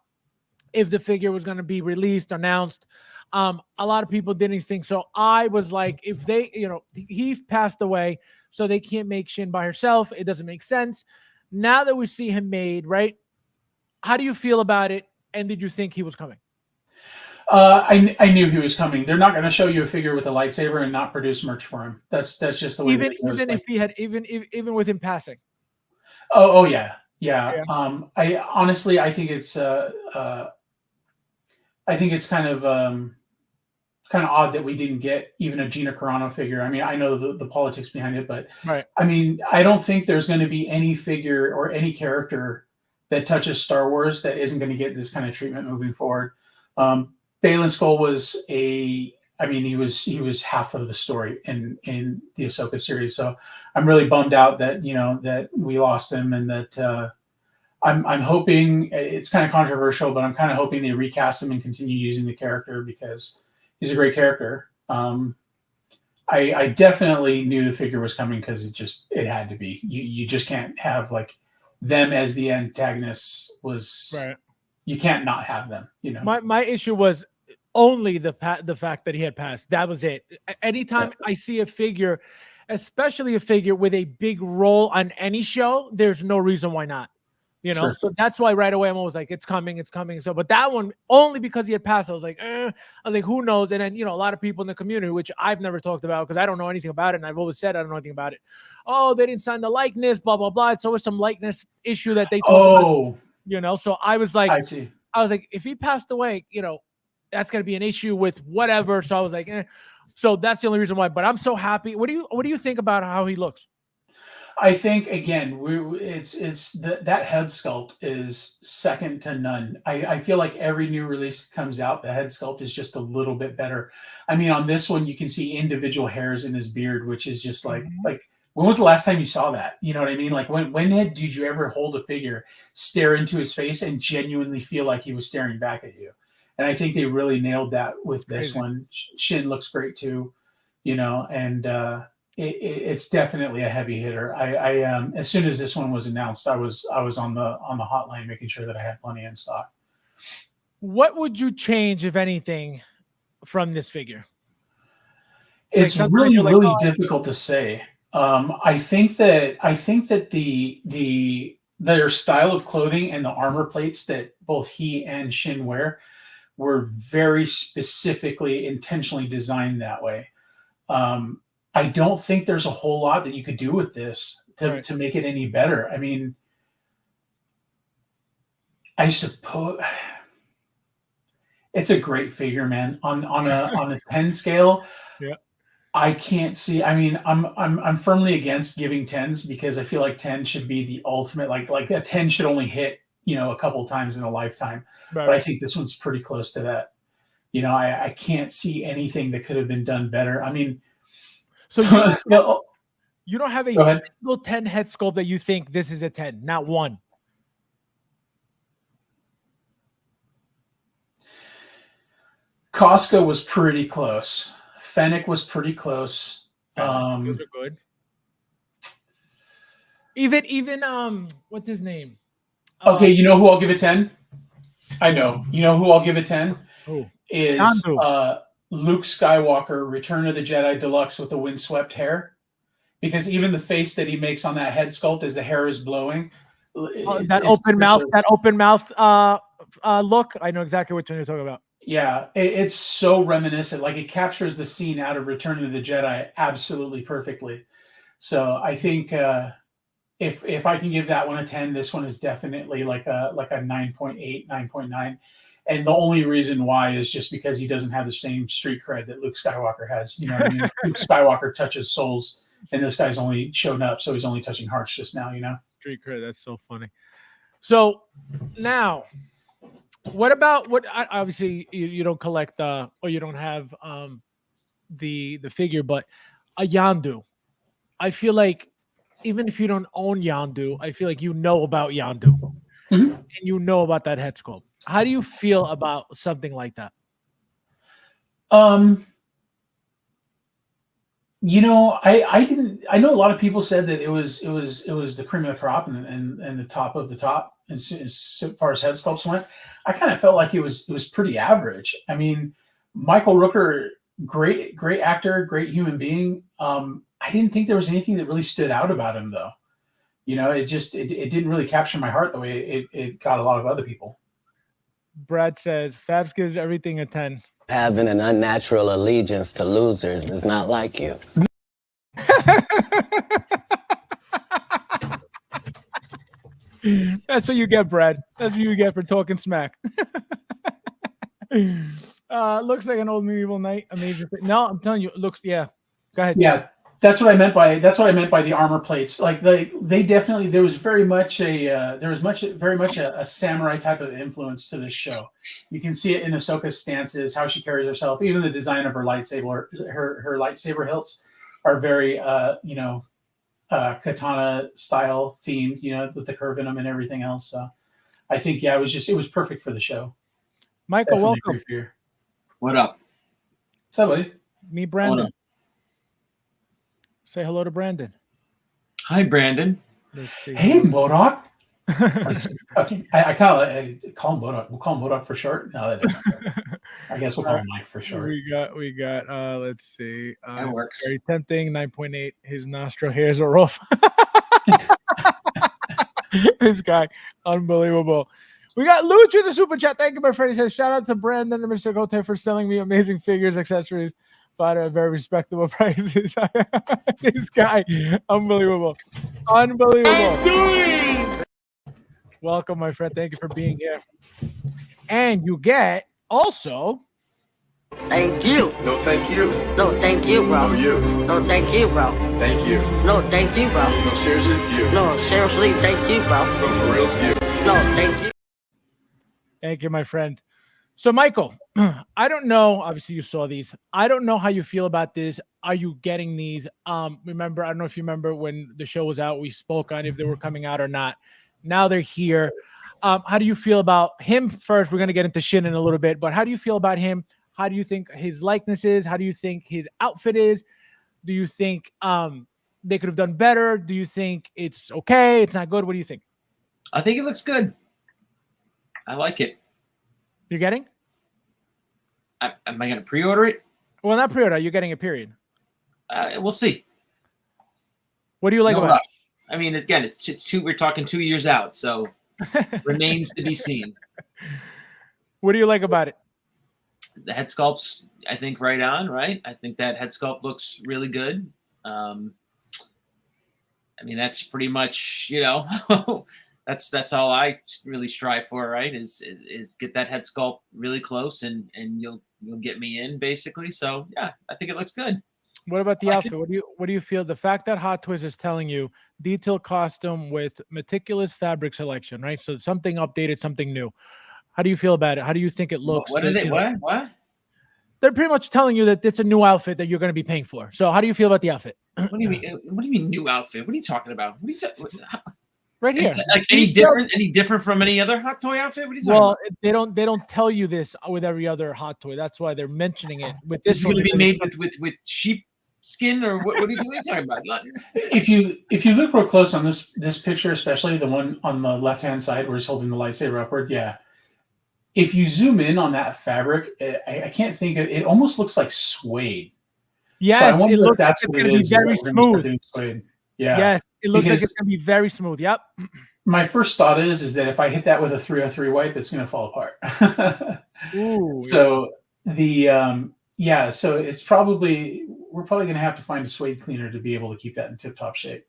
if the figure was going to be released, announced. A lot of people didn't think so. I was like, if they, he passed away, so they can't make Shin by herself. It doesn't make sense. Now that we see him made, right? How do you feel about it? And did you think he was coming? I knew he was coming. They're not going to show you a figure with a lightsaber and not produce merch for him. That's just the way. Even if he had, even with him passing. Oh yeah. I honestly, I think it's kind of odd that we didn't get even a Gina Carano figure. I mean, I know the politics behind it, but right. I mean, I don't think there's going to be any figure or any character that touches Star Wars that isn't going to get this kind of treatment moving forward. Balin Skull was he was half of the story in the Ahsoka series. So I'm really bummed out that, that we lost him, and that I'm hoping, it's kind of controversial, but I'm kind of hoping they recast him and continue using the character because he's a great character. I definitely knew the figure was coming because it had to be. You just can't have like them as the antagonists. Right. You can't not have them. My issue was only the fact that he had passed. That was it. Anytime I see a figure, especially a figure with a big role on any show, there's no reason why not. Sure. So that's why right away I'm always like, it's coming. So, but that one, only because he had passed, I was like, who knows? And then, a lot of people in the community, which I've never talked about because I don't know anything about it. And I've always said, I don't know anything about it. Oh, they didn't sign the likeness, blah, blah, blah. It's always some likeness issue that they talk about, so I was like, I see. I was like, if he passed away, that's going to be an issue with whatever. So I was like, so that's the only reason why, but I'm so happy. What do you think about how he looks? I think again, that head sculpt is second to none. I feel like every new release that comes out, the head sculpt is just a little bit better. I mean, on this one, you can see individual hairs in his beard, which is just like when was the last time you saw that? You know what I mean? Like when did you ever hold a figure, stare into his face, and genuinely feel like he was staring back at you? And I think they really nailed that with this one. Shin looks great too, and it's definitely a heavy hitter. I as soon as this one was announced, I was on the hotline making sure that I had plenty in stock. What would you change, if anything, from this figure? It's really difficult to say. I think that their style of clothing and the armor plates that both he and Shin wear were very specifically, intentionally designed that way. I don't think there's a whole lot that you could do with this to make it any better. I mean, I suppose it's a great figure, man. On a 10 scale. Yeah. I can't see. I mean, I'm firmly against giving 10s because I feel like 10 should be the ultimate. Like a 10 should only hit, a couple times in a lifetime. Right. But I think this one's pretty close to that. I can't see anything that could have been done better. I mean, So you don't have a Go ahead. single 10 head sculpt that you think this is a 10, not one. Costco was pretty close. Fennec was pretty close. Those are good. Even what's his name? Okay, you know who I'll give a 10? I know. You know who I'll give a 10? Who? Is Luke Skywalker, Return of the Jedi Deluxe with the windswept hair. Because even the face that he makes on that head sculpt as the hair is blowing. That open mouth look. I know exactly what you're talking about. Yeah, it's so reminiscent. Like, it captures the scene out of Return of the Jedi absolutely perfectly. So I think if I can give that one a 10, this one is definitely like a 9.8, 9.9. And the only reason why is just because he doesn't have the same street cred that Luke Skywalker has. You know what I mean? Luke Skywalker touches souls, and this guy's only shown up, so he's only touching hearts just now, Street cred, that's so funny. So now, what about obviously you don't collect or you don't have the figure, but a Yandu. I feel like even if you don't own Yandu, I feel like you know about Yandu. Mm-hmm. And you know about that head sculpt. How do you feel about something like that? I didn't. I know a lot of people said that it was the cream of the crop and the top of the top as far as head sculpts went. I kind of felt like it was pretty average. I mean, Michael Rooker, great actor, great human being. I didn't think there was anything that really stood out about him, though. It didn't really capture my heart the way it got a lot of other people. Brad says Fabs gives everything a 10. Having an unnatural allegiance to losers is not like you. That's what you get, Brad. That's what you get for talking smack. Looks like an old medieval knight. Amazing. No, I'm telling you, it looks. Yeah. Go ahead. Yeah, that's what I meant by the armor plates. Like they definitely, there was very much a samurai type of influence to this show. You can see it in Ahsoka's stances, how she carries herself, even the design of her lightsaber. Her lightsaber hilts are very katana style themed, with the curve in them and everything else. So I think it was perfect for the show. Michael, Definitely welcome. What up? What's up, buddy? Me, Brandon. Say hello to Brandon. Hi, Brandon. Let's see. Hey, MODOK. Okay, I kind of call him MODOK. We'll call him MODOK for short. No, that doesn't work. I guess we'll call him Mike for short. We got. Let's see. That works. Very tempting. 9.8. His nostril hairs are rough. This guy, unbelievable. We got Luch in the super chat. Thank you, my friend. He says, shout out to Brandon and Mr. Gote for selling me amazing figures, accessories, but at very respectable prices. This guy, unbelievable. Welcome, my friend. Thank you for being here. And you get also. Thank you. No, thank you. No, thank you, bro. No, you. No, thank you, bro. Thank you. No, thank you, bro. No, seriously, you. No, seriously, thank you, bro. No, for real, you. No, thank you. Thank you, my friend. So, Michael, I don't know. Obviously, you saw these. I don't know how you feel about this. Are you getting these? Remember, I don't know if you remember when the show was out, we spoke on if they were coming out or not. Now they're here. How do you feel about him first? We're going to get into Shin in a little bit, but how do you feel about him? How do you think his likeness is? How do you think his outfit is? Do you think they could have done better? Do you think it's okay? It's not good? What do you think? I think it looks good. I like it. You're getting? Am I going to pre-order it? Well, not pre-order. You're getting a period. We'll see. What do you like No about rush. it? I mean, again, it's two. We're talking 2 years out, so remains to be seen. What do you like about it? The head sculpt's, I think, right on. Right. I think that head sculpt looks really good. I mean, that's pretty much, that's all I really strive for, right? Is get that head sculpt really close, and you'll get me in, basically. So yeah, I think it looks good. What about the outfit? What do you feel? The fact that Hot Toys is telling you detailed costume with meticulous fabric selection, right? So something updated, something new. How do you feel about it? How do you think it looks? What are they? What? they're pretty much telling you that it's a new outfit that you're going to be paying for. So how do you feel about the outfit? What do you mean? What do you mean new outfit? What are you talking about? What are you Right here. Like any different? Any different from any other hot toy outfit? What are you talking Well, about? they don't tell you this with every other hot toy. That's why they're mentioning it. With This this is one, going to be they're made with sheep skin, or what are you talking about? If you look real close on this picture, especially the one on the left hand side where he's holding the lightsaber upward, yeah. If you zoom in on that fabric, I can't think of it. Almost looks like suede. Yes, so I wonder it if looks like that's it's what going it to be is. very Is that we're gonna start smooth. doing suede. Yeah. Yes, it looks like Because it's going to be very smooth. Yep. my first thought is that if I hit that with a 303 wipe, it's going to fall apart. Ooh. So so it's we're probably going to have to find a suede cleaner to be able to keep that in tip-top shape.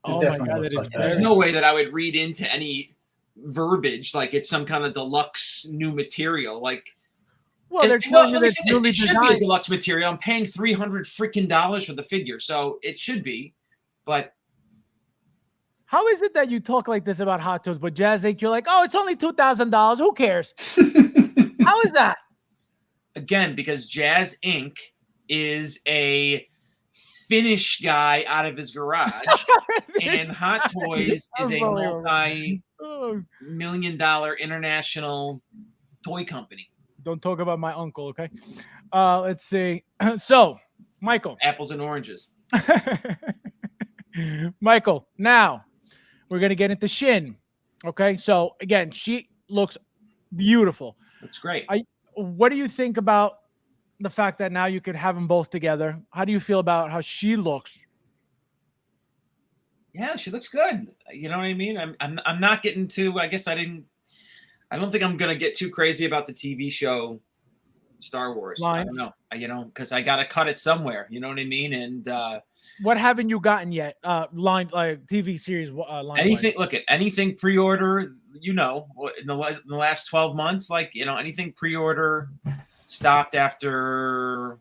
Oh my God, that is There's no way that I would read into any verbiage like it's some kind of deluxe new material. Like, well, they're telling you let me that say it's this, newly it should be a designed. deluxe material. I'm paying $300 freaking for the figure, so it should be. But How is it that you talk like this about hot toys, but Jazz Inc., you're like, oh, it's only $2,000. Who cares? How is that? again, because Jazz Inc. is a Finnish guy out of his garage, and Hot Toys is a multi-million-dollar international toy company. Don't talk about my uncle, okay? Let's see. So, Michael. Apples and oranges. Michael, now we're going to get into Shin. Okay, so again, she looks beautiful. That's great. What do you think about the fact that now you could have them both together? How do you feel about how she looks? Yeah, she looks good. You know what I mean? I'm not getting too. I guess I don't think I'm gonna get too crazy about the TV show Star Wars. Lines. I don't know. You know, because I gotta cut it somewhere. You know what I mean? And what haven't you gotten yet? Line like TV series. Line anything. Look at anything pre-order. You know, in the last 12 months, like anything pre-order stopped after,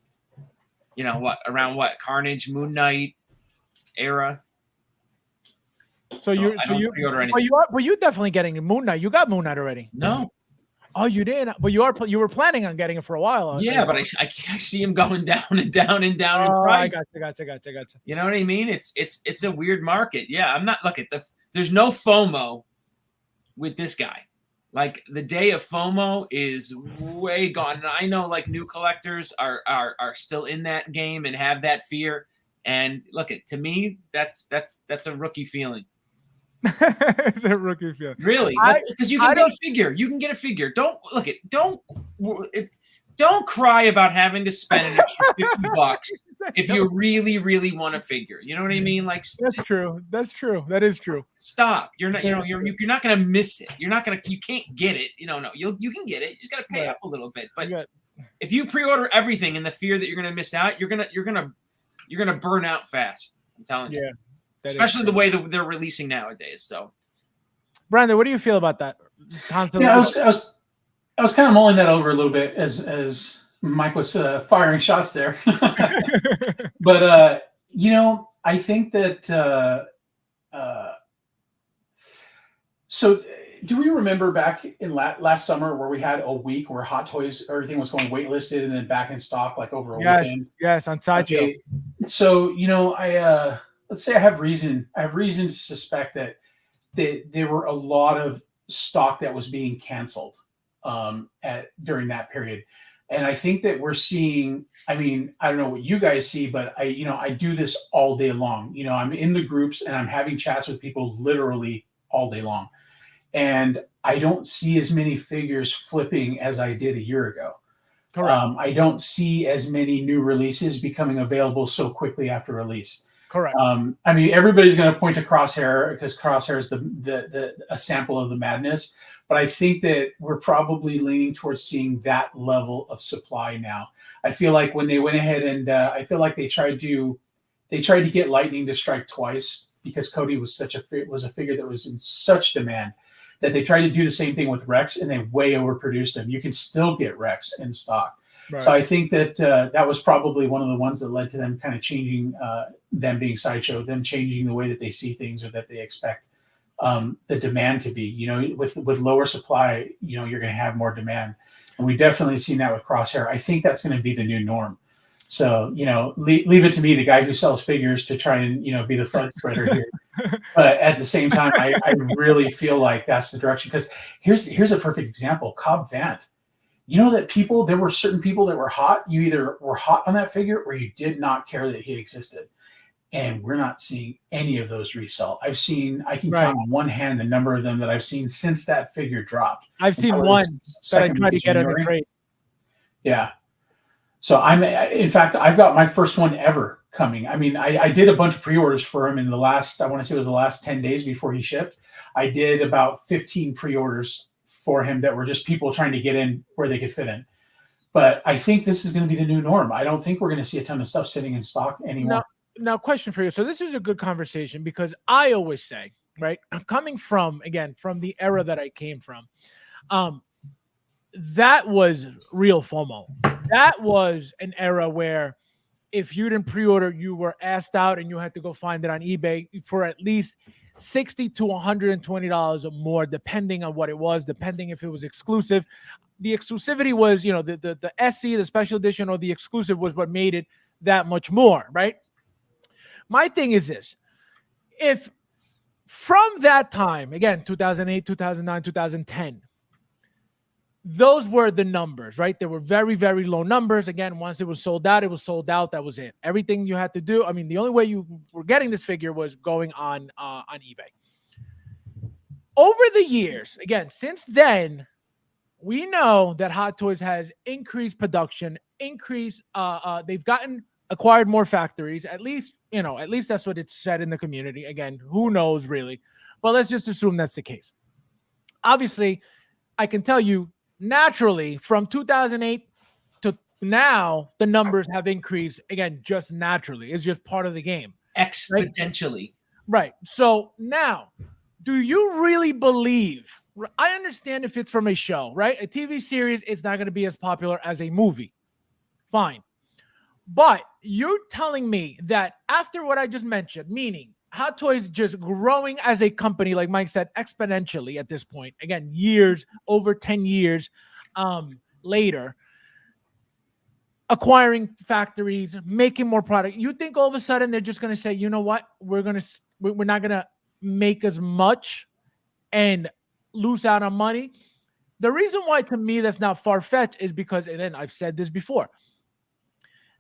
around Carnage, Moon Knight era. So you pre-order anything. Well, you're definitely getting Moon Knight. You got Moon Knight already. No. Oh, you didn't. But you were planning on getting it for a while. Yeah, but I see him going down and down and down in price. I gotcha. You know what I mean? It's a weird market. Yeah, I'm not. Look at there's no FOMO with this guy. Like the day of FOMO is way gone. And I know like new collectors are still in that game and have that fear. And look, to me, that's a rookie feeling. It's a rookie feeling. Really? Because you can get a figure. You can get a figure. Don't cry about having to spend an extra $50 if you really, really want a figure. You know what I mean? Like that's true. That's true. That is true. Stop. You're not. You're not gonna miss it. You can't get it. No. You can get it. You just gotta pay up a little bit. But if you pre-order everything in the fear that you're gonna miss out, you're gonna burn out fast. I'm telling you. Yeah. Especially the way that they're releasing nowadays. So, Brandon, what do you feel about that? Yeah, I was kind of mulling that over a little bit as Mike was firing shots there. But I think that so do we remember back in last summer where we had a week where Hot Toys, everything was going waitlisted and then back in stock like over a weekend? Yes, on Sideshow. Okay. So, let's say I have reason to suspect that there were a lot of stock that was being canceled during that period. And I think that we're seeing, I don't know what you guys see, but I do this all day long. I'm in the groups and I'm having chats with people literally all day long. And I don't see as many figures flipping as I did a year ago. Correct. I don't see as many new releases becoming available so quickly after release. Correct. Everybody's going to point to Crosshair because Crosshair is a sample of the madness. But I think that we're probably leaning towards seeing that level of supply now. I feel like when they went ahead and I feel like they tried to get Lightning to strike twice because Cody was a figure that was in such demand that they tried to do the same thing with Rex and they way overproduced him. You can still get Rex in stock. Right. So I think that that was probably one of the ones that led to them kind of changing, them being Sideshow, them changing the way that they see things or that they expect the demand to be. With lower supply, you're going to have more demand. And we've definitely seen that with Crosshair. I think that's going to be the new norm. So, leave it to me, the guy who sells figures, to try and, be the FUD spreader here. But at the same time, I really feel like that's the direction. Because here's a perfect example. Cobb Vanth. You know that there were certain people that were hot. You either were hot on that figure or you did not care that he existed. And we're not seeing any of those resell. I can count on one hand the number of them that I've seen since that figure dropped. I've seen one that I tried to get in a trade. Yeah. So in fact, I've got my first one ever coming. I mean, I did a bunch of pre-orders for him in I want to say it was the last 10 days before he shipped. I did about 15 pre-orders for him that were just people trying to get in where they could fit in. But I think this is going to be the new norm. I don't think we're going to see a ton of stuff sitting in stock anymore. Now, question for you. So this is a good conversation because I always say, right, coming from the era that I came from, that was real FOMO. That was an era where if you didn't pre-order, you were asked out and you had to go find it on eBay for at least $60 to $120 or more, depending on what it was, depending if it was exclusive. The exclusivity was, the SE, the special edition, or the exclusive was what made it that much more, right? My thing is this. If from that time, again, 2008, 2009, 2010, those were the numbers, right? They were very, very low numbers. Again, once it was sold out, it was sold out. That was it. Everything you had to do. I mean, the only way you were getting this figure was going on eBay. Over the years, again, since then, we know that Hot Toys has increased production, they've acquired more factories. At least that's what it's said in the community. Again, who knows really? But let's just assume that's the case. Obviously, I can tell you, naturally, from 2008 to now, the numbers have increased, again, just naturally. It's just part of the game. Exponentially. Right. So now, do you really believe? I understand if it's from a show, right? A TV series, it's not going to be as popular as a movie. Fine. But you're telling me that after what I just mentioned, meaning Hot Toys just growing as a company, like Mike said, exponentially at this point. Again, over 10 years later, acquiring factories, making more product. You think all of a sudden they're just going to say, you know what, we're not going to make as much and lose out on money? The reason why, to me, that's not far-fetched is because, and then I've said this before,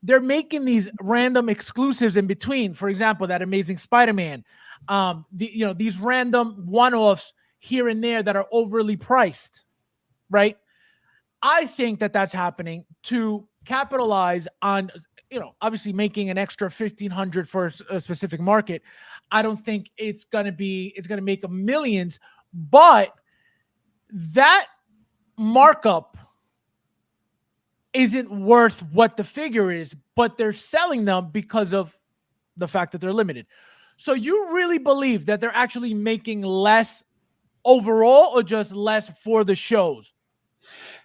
they're making these random exclusives in between. For example, that Amazing Spider-Man, these random one-offs here and there that are overly priced, right? I think that that's happening to capitalize on, obviously making an extra $1,500 for a specific market. I don't think it's going to make millions, but that markup isn't worth what the figure is, but they're selling them because of the fact that they're limited. So you really believe that they're actually making less overall or just less for the shows?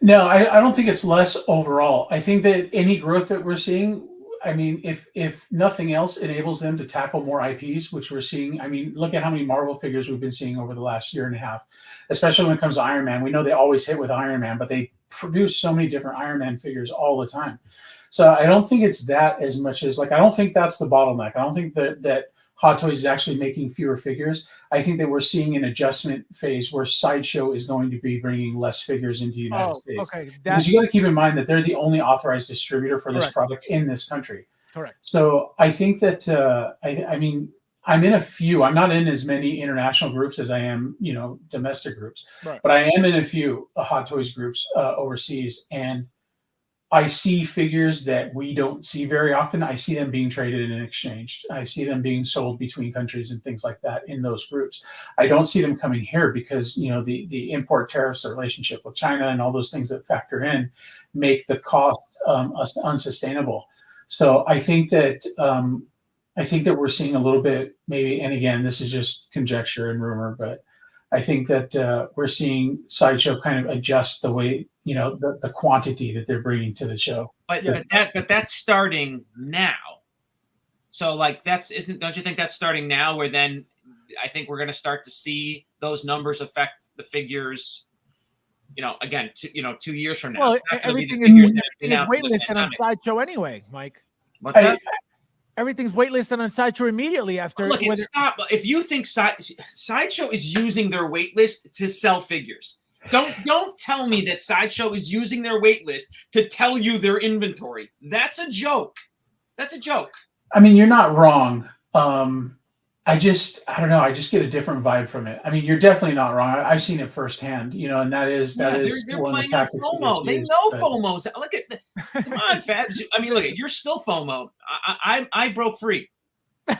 No, I don't think it's less overall. I think that any growth that we're seeing, I mean, if nothing else, enables them to tackle more IPs, which we're seeing. I mean, look at how many Marvel figures we've been seeing over the last year and a half, especially when it comes to Iron Man. We know they always hit with Iron Man, but they produce so many different Iron Man figures all the time. So I don't think it's that as much as, I don't think that's the bottleneck. I don't think that Hot Toys is actually making fewer figures. I think that we're seeing an adjustment phase where Sideshow is going to be bringing less figures into the United States. Okay. Because you got to keep in mind that they're the only authorized distributor for this product in this country. Correct. So I think that, I mean, I'm in a few. I'm not in as many international groups as I am, domestic groups. Right. But I am in a few Hot Toys groups overseas, and I see figures that we don't see very often. I see them being traded and exchanged. I see them being sold between countries and things like that in those groups. I don't see them coming here because, the import tariffs, the relationship with China, and all those things that factor in make the cost unsustainable. So I think that we're seeing a little bit, maybe, and again, this is just conjecture and rumor, but I think that we're seeing Sideshow kind of adjust the way, the quantity that they're bringing to the show. But that's starting now. So don't you think that's starting now, where then I think we're going to start to see those numbers affect the figures again, 2 years from now, Well, it's not going to be the everything figures is, that have been everything is out for the waitlisted on pandemic. Sideshow anyway, Mike. What's that? Everything's waitlisted on Sideshow immediately after. Look, stop. If you think Sideshow is using their waitlist to sell figures, don't tell me that Sideshow is using their waitlist to tell you their inventory. That's a joke. That's a joke. I mean, you're not wrong. I don't know. I just get a different vibe from it. I mean, you're definitely not wrong. I've seen it firsthand, and that is They're one of the playing on tactics. that FOMO. gets They used, know but- FOMO's. Look at come on, Fabs. I mean, look at you're still FOMO. I broke free. No,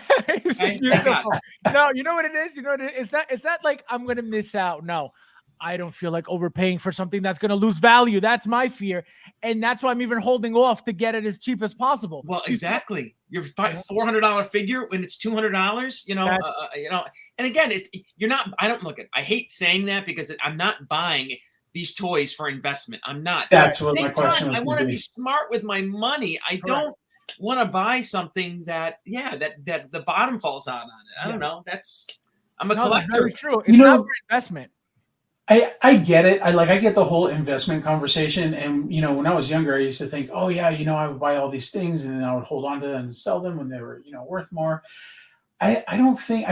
you know what it is. You know what it is. It's not like I'm gonna miss out. No, I don't feel like overpaying for something that's gonna lose value. That's my fear, and that's why I'm even holding off to get it as cheap as possible. Well, exactly. You're buying $400 figure when it's $200. And again, you're not. I don't look at. I hate saying that because I'm not buying these toys for investment. I'm not. That's what my question was. I want to be smart with my money. I don't want to buy something that the bottom falls out on it. I don't know. I'm a collector. Very true. It's not for investment. I get it. I get the whole investment conversation. And, when I was younger, I used to think, oh yeah, I would buy all these things and then I would hold on to them and sell them when they were, worth more. I don't think,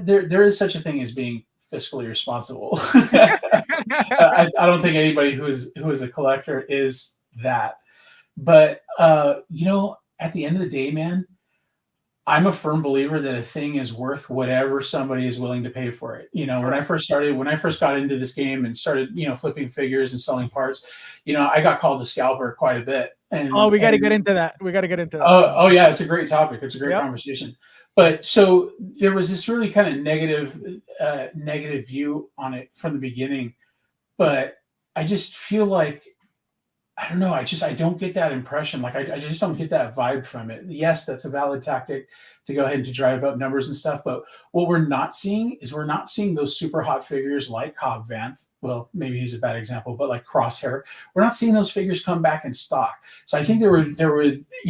there is such a thing as being fiscally responsible. I don't think anybody who is a collector is that. But, at the end of the day, man, I'm a firm believer that a thing is worth whatever somebody is willing to pay for it. When I first got into this game and started, flipping figures and selling parts, I got called a scalper quite a bit. And we got to get into that. Oh yeah, it's a great topic. It's a great conversation. But so there was this really kind of negative view on it from the beginning. But I just feel like, I don't know. I don't get that impression. Like I just don't get that vibe from it. Yes, that's a valid tactic to go ahead and to drive up numbers and stuff. But what we're not seeing those super hot figures like Cobb Vanth. Well, maybe he's a bad example, but like Crosshair. We're not seeing those figures come back in stock. So I think there would,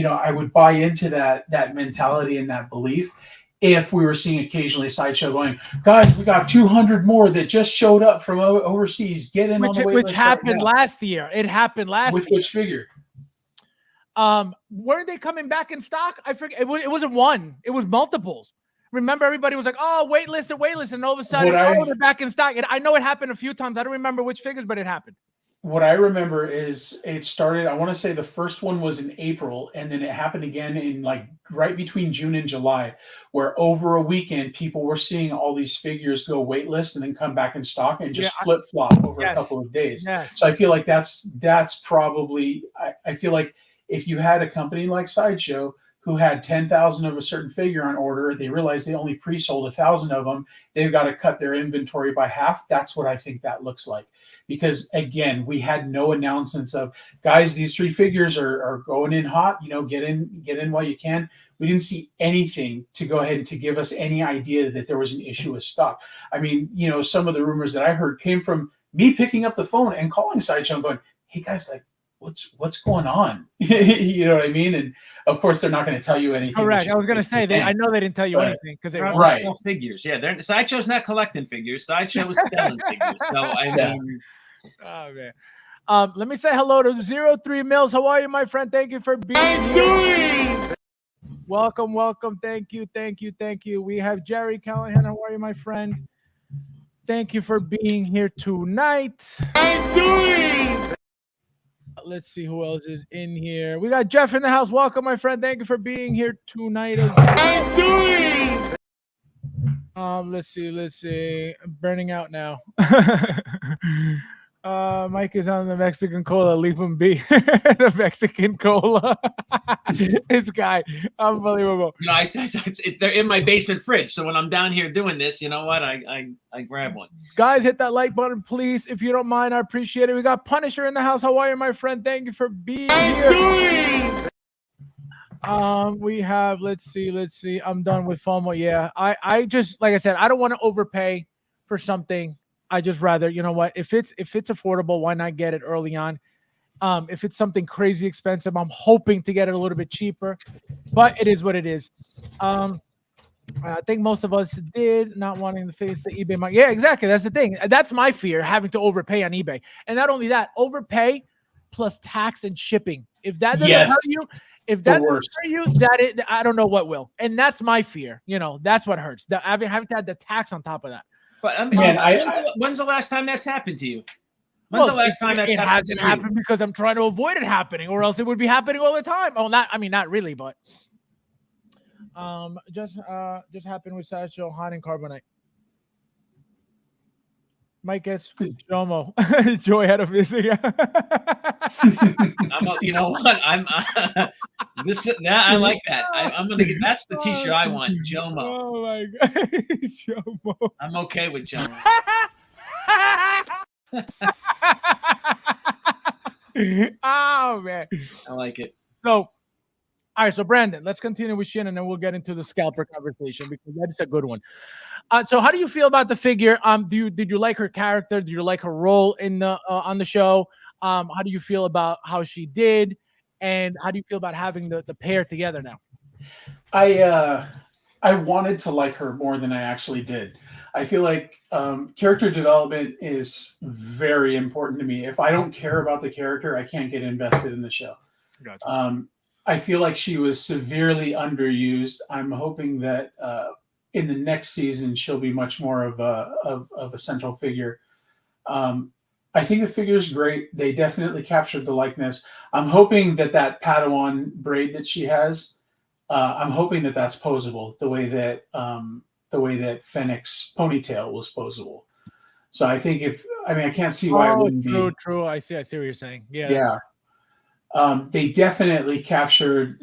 I would buy into that mentality and that belief if we were seeing occasionally Sideshow going, guys, we got 200 more that just showed up from overseas. Get in on the wait list. Which happened last year. It happened last year. With which figure? Weren't they coming back in stock? I forget. It wasn't one. It was multiples. Remember, everybody was like, "Oh, waitlist," and all of a sudden, they're back in stock. And I know it happened a few times. I don't remember which figures, but it happened. What I remember is it started, I want to say the first one was in April, and then it happened again in like right between June and July, where over a weekend, people were seeing all these figures go waitlist and then come back in stock and just flip-flop over a couple of days. Yes. So I feel like that's probably, I feel like if you had a company like Sideshow who had 10,000 of a certain figure on order, they realized they only pre-sold 1,000 of them, they've got to cut their inventory by half. That's what I think that looks like. Because again, we had no announcements of, guys, these 3 figures are going in hot, get in while you can. We didn't see anything to go ahead and to give us any idea that there was an issue with stock. I mean, some of the rumors that I heard came from me picking up the phone and calling Sideshow and going, hey guys, like, what's going on? You know what I mean? And of course, they're not going to tell you anything. Correct. I was going to say, I know they didn't tell you anything because they were sell figures. Yeah, Sideshow's not collecting figures. Sideshow is selling figures. So I mean, oh man. Let me say hello to 03 Mills. How are you, my friend? Thank you for being here. Welcome. Thank you. We have Jerry Callahan. How are you, my friend? Thank you for being here tonight. Let's see who else is in here. We got Jeff in the house. Welcome, my friend. Thank you for being here tonight. Let's see. I'm burning out now. Mike is on the Mexican cola. Leave him be. The Mexican cola. This guy, unbelievable. They're in my basement fridge. So when I'm down here doing this, you know what? I grab one. Guys, hit that like button, please. If you don't mind, I appreciate it. We got Punisher in the house. How are you, my friend? Thank you for being here. We have, let's see. I'm done with FOMO. Yeah, I just, like I said, I don't want to overpay for something. I just rather, you know what, if it's affordable, why not get it early on? If it's something crazy expensive, I'm hoping to get it a little bit cheaper, but it is what it is. I think most of us did, not wanting to face the eBay market. Yeah, exactly. That's the thing. That's my fear, having to overpay on eBay. And not only that, overpay plus tax and shipping. If that doesn't Yes. hurt you, if The that doesn't worst. hurt you, I don't know what will. And that's my fear. You know, that's what hurts. Having to add the tax on top of that. But I mean, Man, when's the last time that's happened to you? When's the last time that's it happened hasn't to you? happened because I'm trying to avoid it happening, or else it would be happening all the time. Oh, not really, but just happened with Satchel, Hot and Carbonite. Mike gets Jomo. Joy had a missing. You know what? I like that. I'm gonna get. That's the T-shirt I want. Jomo. Oh my god, Jomo. I'm okay with Jomo. Oh man, I like it. So, all right. So Brandon, let's continue with Shin, and then we'll get into the scalper conversation because that's a good one. So how do you feel about the figure? Did you like her character? Did you like her role in the on the show? How do you feel about how she did, and how do you feel about having the pair together now? I wanted to like her more than I actually did. I feel like character development is very important to me. If I don't care about the character, I can't get invested in the show. Gotcha. I feel like she was severely underused. I'm hoping that in the next season she'll be much more of a central figure. I think the figure's great. They definitely captured the likeness. I'm hoping that Padawan braid that she has, I'm hoping that that's posable the way that Fennec's ponytail was posable. So I think I can't see why it wouldn't be. True. I see what you're saying. Yeah. They definitely captured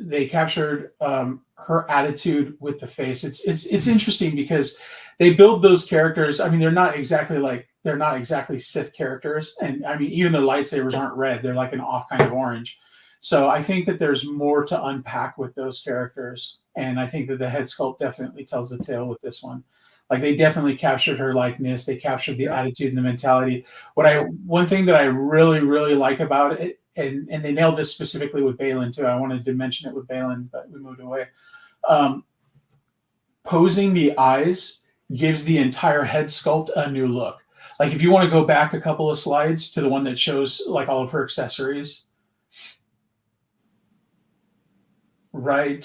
her attitude with the face. It's interesting because they build those characters. I mean, they're not exactly Sith characters, and I mean even their lightsabers aren't red. They're like an off kind of orange. So I think that there's more to unpack with those characters, and I think that the head sculpt definitely tells the tale with this one. Like they definitely captured her likeness. They captured the attitude and the mentality. One thing that I really, really like about it, and they nailed this specifically with Balin too. I wanted to mention it with Balin, but we moved away. Posing the eyes gives the entire head sculpt a new look. Like if you want to go back a couple of slides to the one that shows like all of her accessories, right?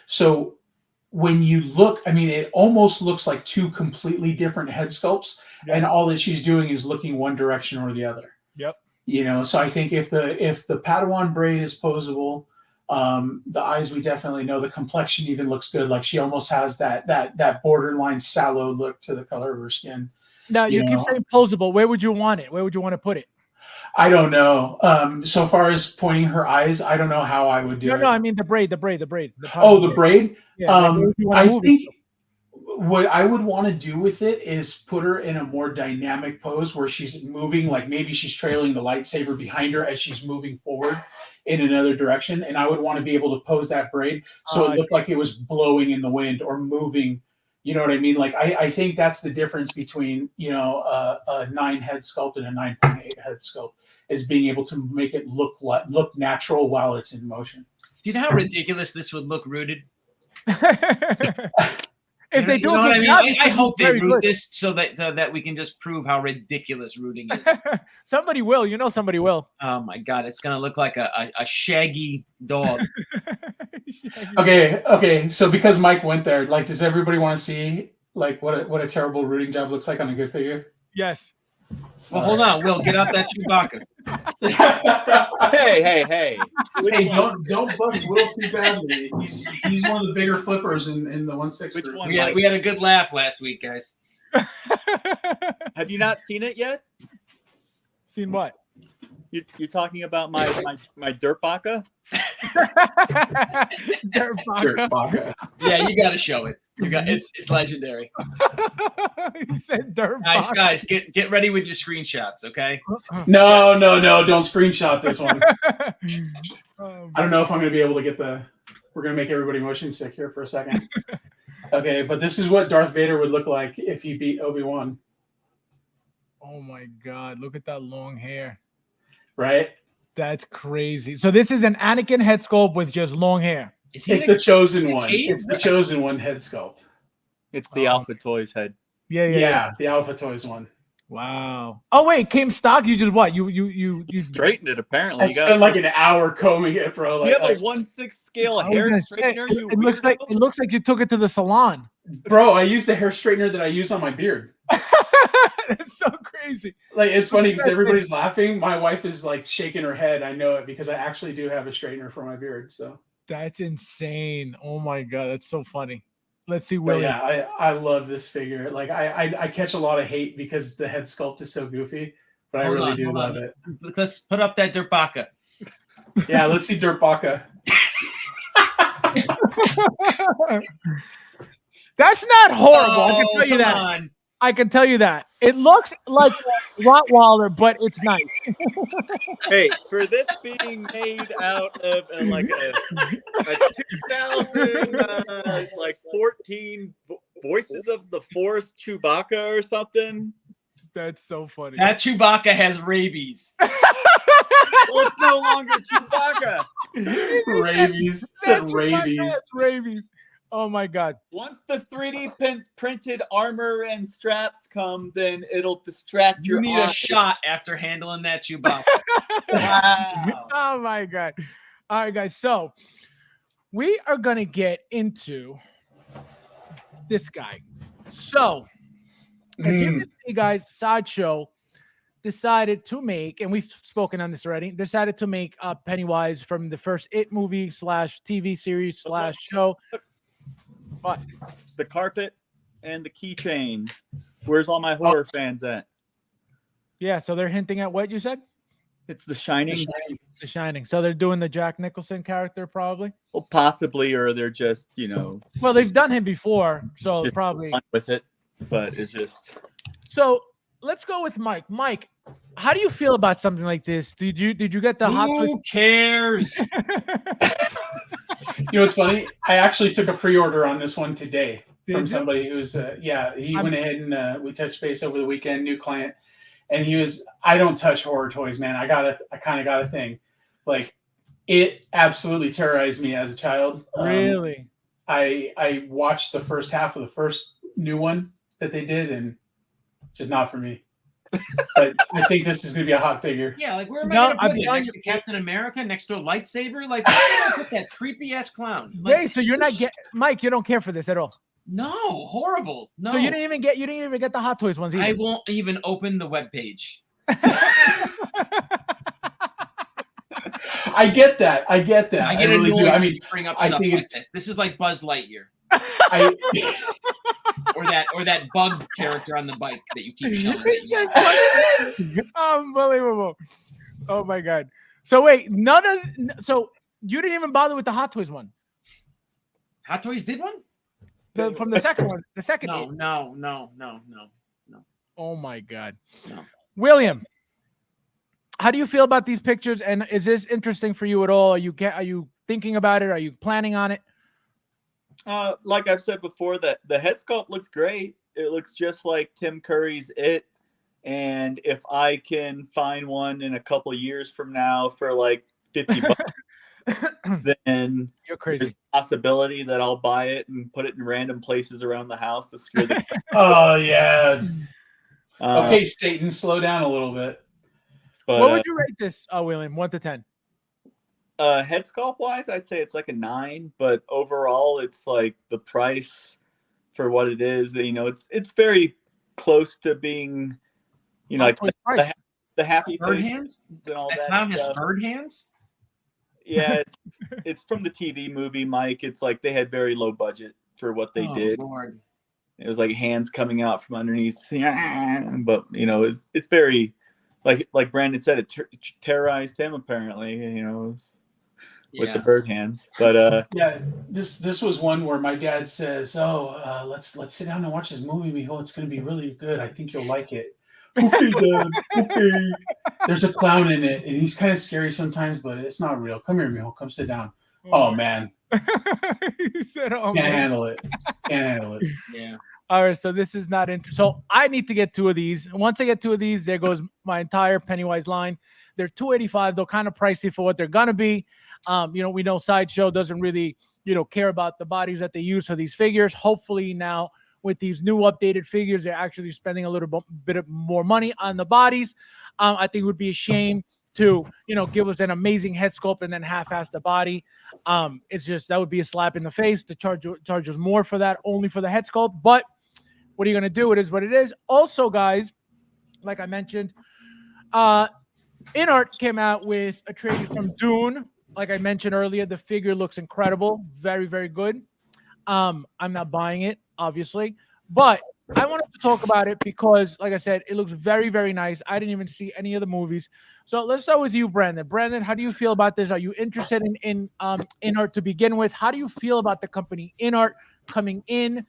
So when you look, I mean, it almost looks like two completely different head sculpts, and all that she's doing is looking one direction or the other. Yep. You know, so I think if the Padawan braid is posable, the eyes, we definitely know. The complexion even looks good. Like she almost has that borderline sallow look to the color of her skin. Now you keep saying posable. Where would you want it? Where would you want to put it? I don't know. So far as pointing her eyes, I don't know how I would do it. No, I mean the braid. The braid. The braid. Yeah, I think what I would want to do with it is put her in a more dynamic pose where she's moving, like maybe she's trailing the lightsaber behind her as she's moving forward in another direction. And I would want to be able to pose that braid so it looked like it was blowing in the wind or moving. You know what I mean? Like I think that's the difference between, a 9 head sculpt and a 9.8 head sculpt, is being able to make it look natural while it's in motion. Do you know how ridiculous this would look rooted? If they do, you know what I mean? I hope they root good. this so that we can just prove how ridiculous rooting is. Somebody will. You know, somebody will. Oh my god, it's gonna look like a shaggy dog. Okay. So because Mike went there, like, does everybody want to see like what a terrible rooting job looks like on a good figure? Yes. Well, hold on, Will, get out that Chewbacca. Hey! Hey, don't bust Will too badly. He's one of the bigger flippers in the 1/6 group. We had a good laugh last week, guys. Have you not seen it yet? Seen what? You're talking about my dirt baka? Dirt baka. Yeah, you got to show it. It's legendary. He said dirt Guys, baka. guys, get ready with your screenshots, okay? No, don't screenshot this one. I don't know if I'm going to be able to get we're going to make everybody motion sick here for a second. Okay, but this is what Darth Vader would look like if he beat Obi-Wan. Oh my God, look at that long hair. Right? That's crazy. So this is an Anakin head sculpt with just long hair. Is he It's like- the chosen one. cave? It's the chosen one head sculpt. It's the Alpha Toys head. Yeah, the Alpha Toys one. Wow. Oh wait, came stock. You just what? You Straightened it apparently. I spent like an hour combing it, bro. Like, you have like, a 1/6 scale I was hair gonna say, straightener. You it looks like you took it to the salon. bro, I used the hair straightener that I use on my beard. It's so crazy. Like, it's funny because everybody's laughing. My wife is like shaking her head. I know it because I actually do have a straightener for my beard. So That's insane. Oh my god, that's so funny. Let's see, but William. yeah, I love this figure. Like I catch a lot of hate because the head sculpt is so goofy, but I Hold really on, do hold love on. it. Let's put up that Dirt Baka. Yeah, let's see Dirt Baka. That's not horrible. I can Oh, tell you come that. on. I can tell you that. It looks like a Rottweiler, but it's nice. Hey, for this being made out of like a 2014 Voices of the Force Chewbacca or something. That's so funny. That Chewbacca has rabies. Well, it's no longer Chewbacca. Rabies. Said rabies. That's rabies. Oh my god. Once the 3D printed armor and straps come, then it'll distract You your need a eyes. shot after handling that Chewbacca. Wow. Oh my god. All right, guys. So we are gonna get into this guy. So as you can see, guys, Sideshow decided to make, and we've spoken on this already, decided to make Pennywise from the first It movie / TV series / show. What? The carpet and the keychain. Where's all my horror fans at? Yeah, so they're hinting at what you said? It's The Shining. The Shining. So they're doing the Jack Nicholson character, probably. Well, possibly, or they're just, Well, they've done him before, so just probably. fun with it. But it's just. So let's go with Mike. Mike, how do you feel about something like this? Did you get the Hot Toys? Who cares? You know what's funny? I actually took a pre-order on this one today Did from you? somebody who's he went ahead and we touched base over the weekend, new client, and he was, I don't touch horror toys, man. I kind of got a thing. Like, it absolutely terrorized me as a child. Really? I watched the first half of the first new one that they did, and just not for me. But I think this is going to be a hot figure. Yeah, like where am No, I going to I'm put it? telling Next you- to Captain America? Next to a lightsaber? Like, where am I gonna put that creepy ass clown? Like, Wait, so you're not Mike, you don't care for this at all. no, horrible. No. So you didn't even get the Hot Toys ones either. I won't even open the webpage. I get that. I I get really annoyed do. I when mean, you bring up I stuff think like it's- this. This is like Buzz Lightyear. I or that bug character on the bike that you keep showing. That you got. Unbelievable. Oh my god. So wait, so you didn't even bother with the Hot Toys one. Hot Toys did one? From the second one. The second No, It. no. Oh my god. No. William, how do you feel about these pictures? And is this interesting for you at all? Are you thinking about it? Are you planning on it? Like I've said before, that the head sculpt looks great. It looks just like Tim Curry's It. And if I can find one in a couple of years from now for like $50, then You're crazy. there's a possibility that I'll buy it and put it in random places around the house to scare the. oh yeah. Uh, Okay, Satan, slow down a little bit. but What would you rate this, William? 1 to 10. head sculpt wise, I'd say it's like a 9. But overall, it's like the price for what it is. It's very close to being, like the happy Bird face hands? and all That that clown has stuff. bird hands? Yeah, it's from the TV movie, Mike. It's like they had very low budget for what they Oh, did. Lord. It was like hands coming out from underneath, but it's very, like Brandon said, it terrorized him apparently. With the bird hands, but Yeah, this was one where my dad says, "Oh, let's sit down and watch this movie, Mijo. It's going to be really good. I think you'll like it." Okay, Dad. Okay. There's a clown in it, and he's kind of scary sometimes, but it's not real. Come here, Mijo. Come sit down. Oh man, He said, "Oh can't man." handle it. Can't handle it. Yeah. All right, so this is not interesting. So I need to get 2 of these. And once I get 2 of these, there goes my entire Pennywise line. They're $285. They're kind of pricey for what they're gonna be. We know Sideshow doesn't really, care about the bodies that they use for these figures. Hopefully now with these new updated figures, they're actually spending a little bit more money on the bodies. I think it would be a shame to, give us an amazing head sculpt and then half-ass the body. It's just, that would be a slap in the face to charge us more for that, only for the head sculpt. But what are you going to do? It is what it is. Also, guys, like I mentioned, InArt came out with a trade from Dune. Like I mentioned earlier, the figure looks incredible. Very, very good. I'm not buying it, obviously, but I wanted to talk about it because, like I said, it looks very, very nice. I didn't even see any of the movies. So let's start with you, Brandon. Brandon, how do you feel about this? Are you interested in InArt to begin with? How do you feel about the company InArt coming in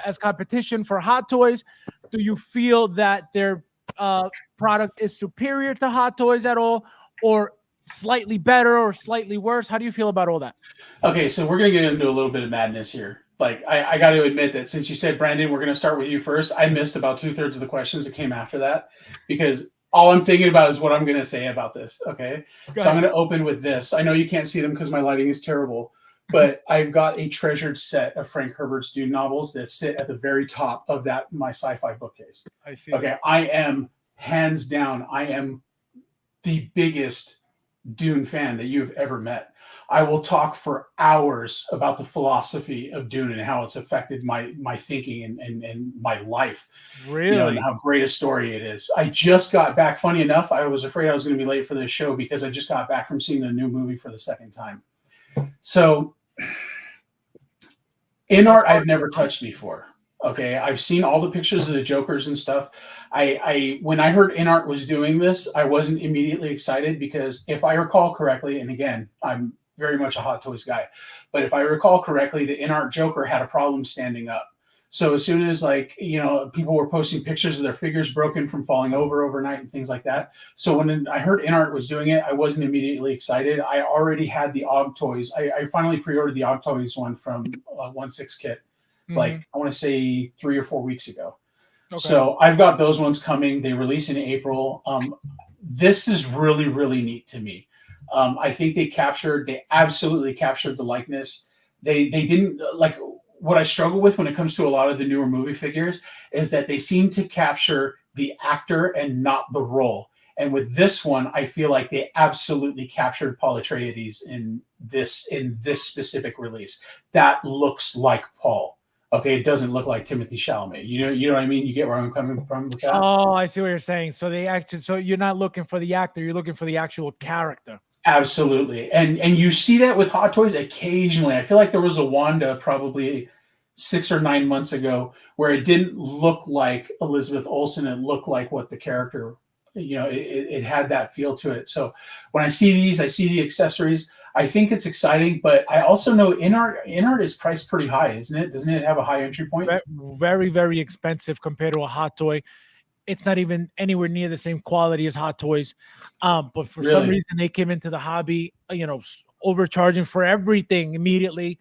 as competition for Hot Toys? Do you feel that their product is superior to Hot Toys at all, or slightly better or slightly worse? How do you feel about all that? Okay, so we're going to get into a little bit of madness here. Like, I got to admit that since you said, Brandon, we're going to start with you first, I missed about 2/3 of the questions that came after that because all I'm thinking about is what I'm going to say about this, okay? So I'm going to open with this. I know you can't see them because my lighting is terrible, but I've got a treasured set of Frank Herbert's Dune novels that sit at the very top of my sci-fi bookcase. I see. Okay, I am, hands down, I am the biggest Dune fan that you have ever met. I will talk for hours about the philosophy of Dune and how it's affected my thinking and my life. Really? And how great a story it is. I just got back. Funny enough, I was afraid I was going to be late for this show because I just got back from seeing the new movie for the second time. So, InArt I've never touched before. Okay, I've seen all the pictures of the Jokers and stuff. When I heard InArt was doing this, I wasn't immediately excited because if I recall correctly, and again, I'm very much a Hot Toys guy, but if I recall correctly, the InArt Joker had a problem standing up. So as soon as people were posting pictures of their figures broken from falling over overnight and things like that. So when I heard InArt was doing it, I wasn't immediately excited. I already had the Og Toys. I finally pre-ordered the Og Toys one from 1/6 kit. Like I want to say 3 or 4 weeks ago. Okay. So I've got those ones coming. They release in April. This is really, really neat to me. I think they absolutely captured the likeness. They didn't like what I struggle with when it comes to a lot of the newer movie figures is that they seem to capture the actor and not the role. And with this one, I feel like they absolutely captured Paul Atreides in this specific release. That looks like Paul. Okay, it doesn't look like Timothée Chalamet. You know what I mean? You get where I'm coming from with that? Oh, I see what you're saying. So you're not looking for the actor, you're looking for the actual character. Absolutely. And you see that with Hot Toys occasionally. I feel like there was a Wanda probably 6 or 9 months ago where it didn't look like Elizabeth Olsen. It looked like what the character, it had that feel to it. So when I see these, I see the accessories. I think it's exciting, but I also know InArt is priced pretty high, isn't it? Doesn't it have a high entry point? Very, very expensive compared to a Hot Toy. It's not even anywhere near the same quality as Hot Toys. But for some reason, they came into the hobby, overcharging for everything immediately.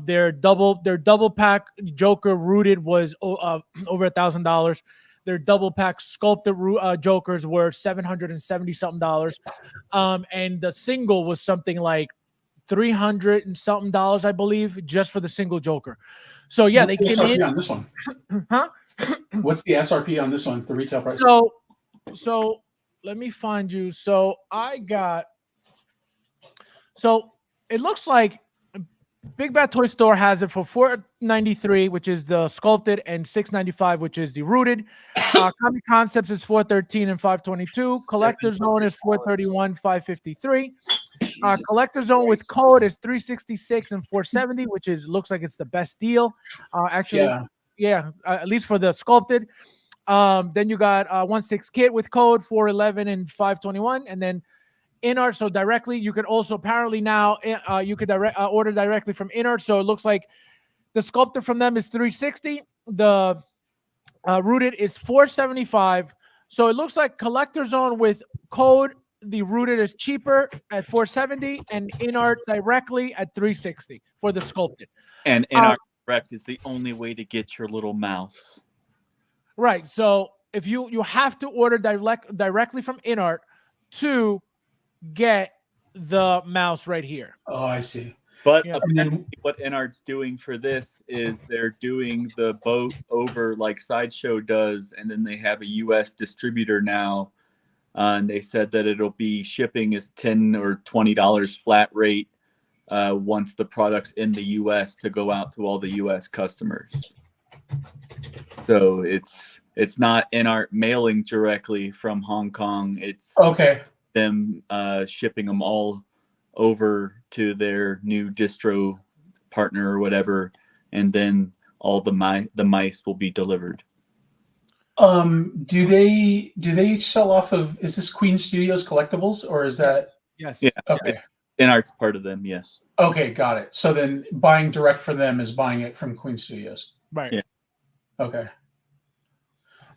Their double pack Joker rooted was over $1,000. Their double pack sculpted Jokers were $770 something, and the single was something like $300 and something, I believe, just for the single Joker. So yeah, What's they the came SRP in on this one. Huh? What's the SRP on this one? The retail price. So let me find you. So it looks like Big Bad Toy Store has it for $493, which is the sculpted, and $695, which is the rooted. Comic Concepts is $413 and $522. Collector Zone is $431, $553. Collector Zone with code is $366 and $470, which looks like it's the best deal. At least for the sculpted. Then you got 1/6 kit with code $411 and $521, and then InArt. So directly, you can also apparently now you could order directly from InArt. So it looks like the sculpted from them is $360. The rooted is $475. So it looks like Collector Zone with code, the rooted is cheaper at $470, and InArt directly at $360 for the sculpted. And InArt Direct is the only way to get your little mouse. Right. So if you have to order directly from InArt to get the mouse right here. Oh, I see. But Yeah. apparently what InArt's doing for this is they're doing the boat over like Sideshow does, and then they have a U.S. distributor now. And they said that it'll be shipping is $10 or $20 flat rate once the product's in the U.S. to go out to all the U.S. customers. So it's not InArt mailing directly from Hong Kong. It's Okay. them shipping them all over to their new distro partner or whatever, and then all the mice will be delivered. Do they sell off of, is this Queen Studios Collectibles, or is that? Yes. Yeah. Okay. InArt's part of them, yes. Okay, got it. So then buying direct from them is buying it from Queen Studios. Right. Yeah. Okay.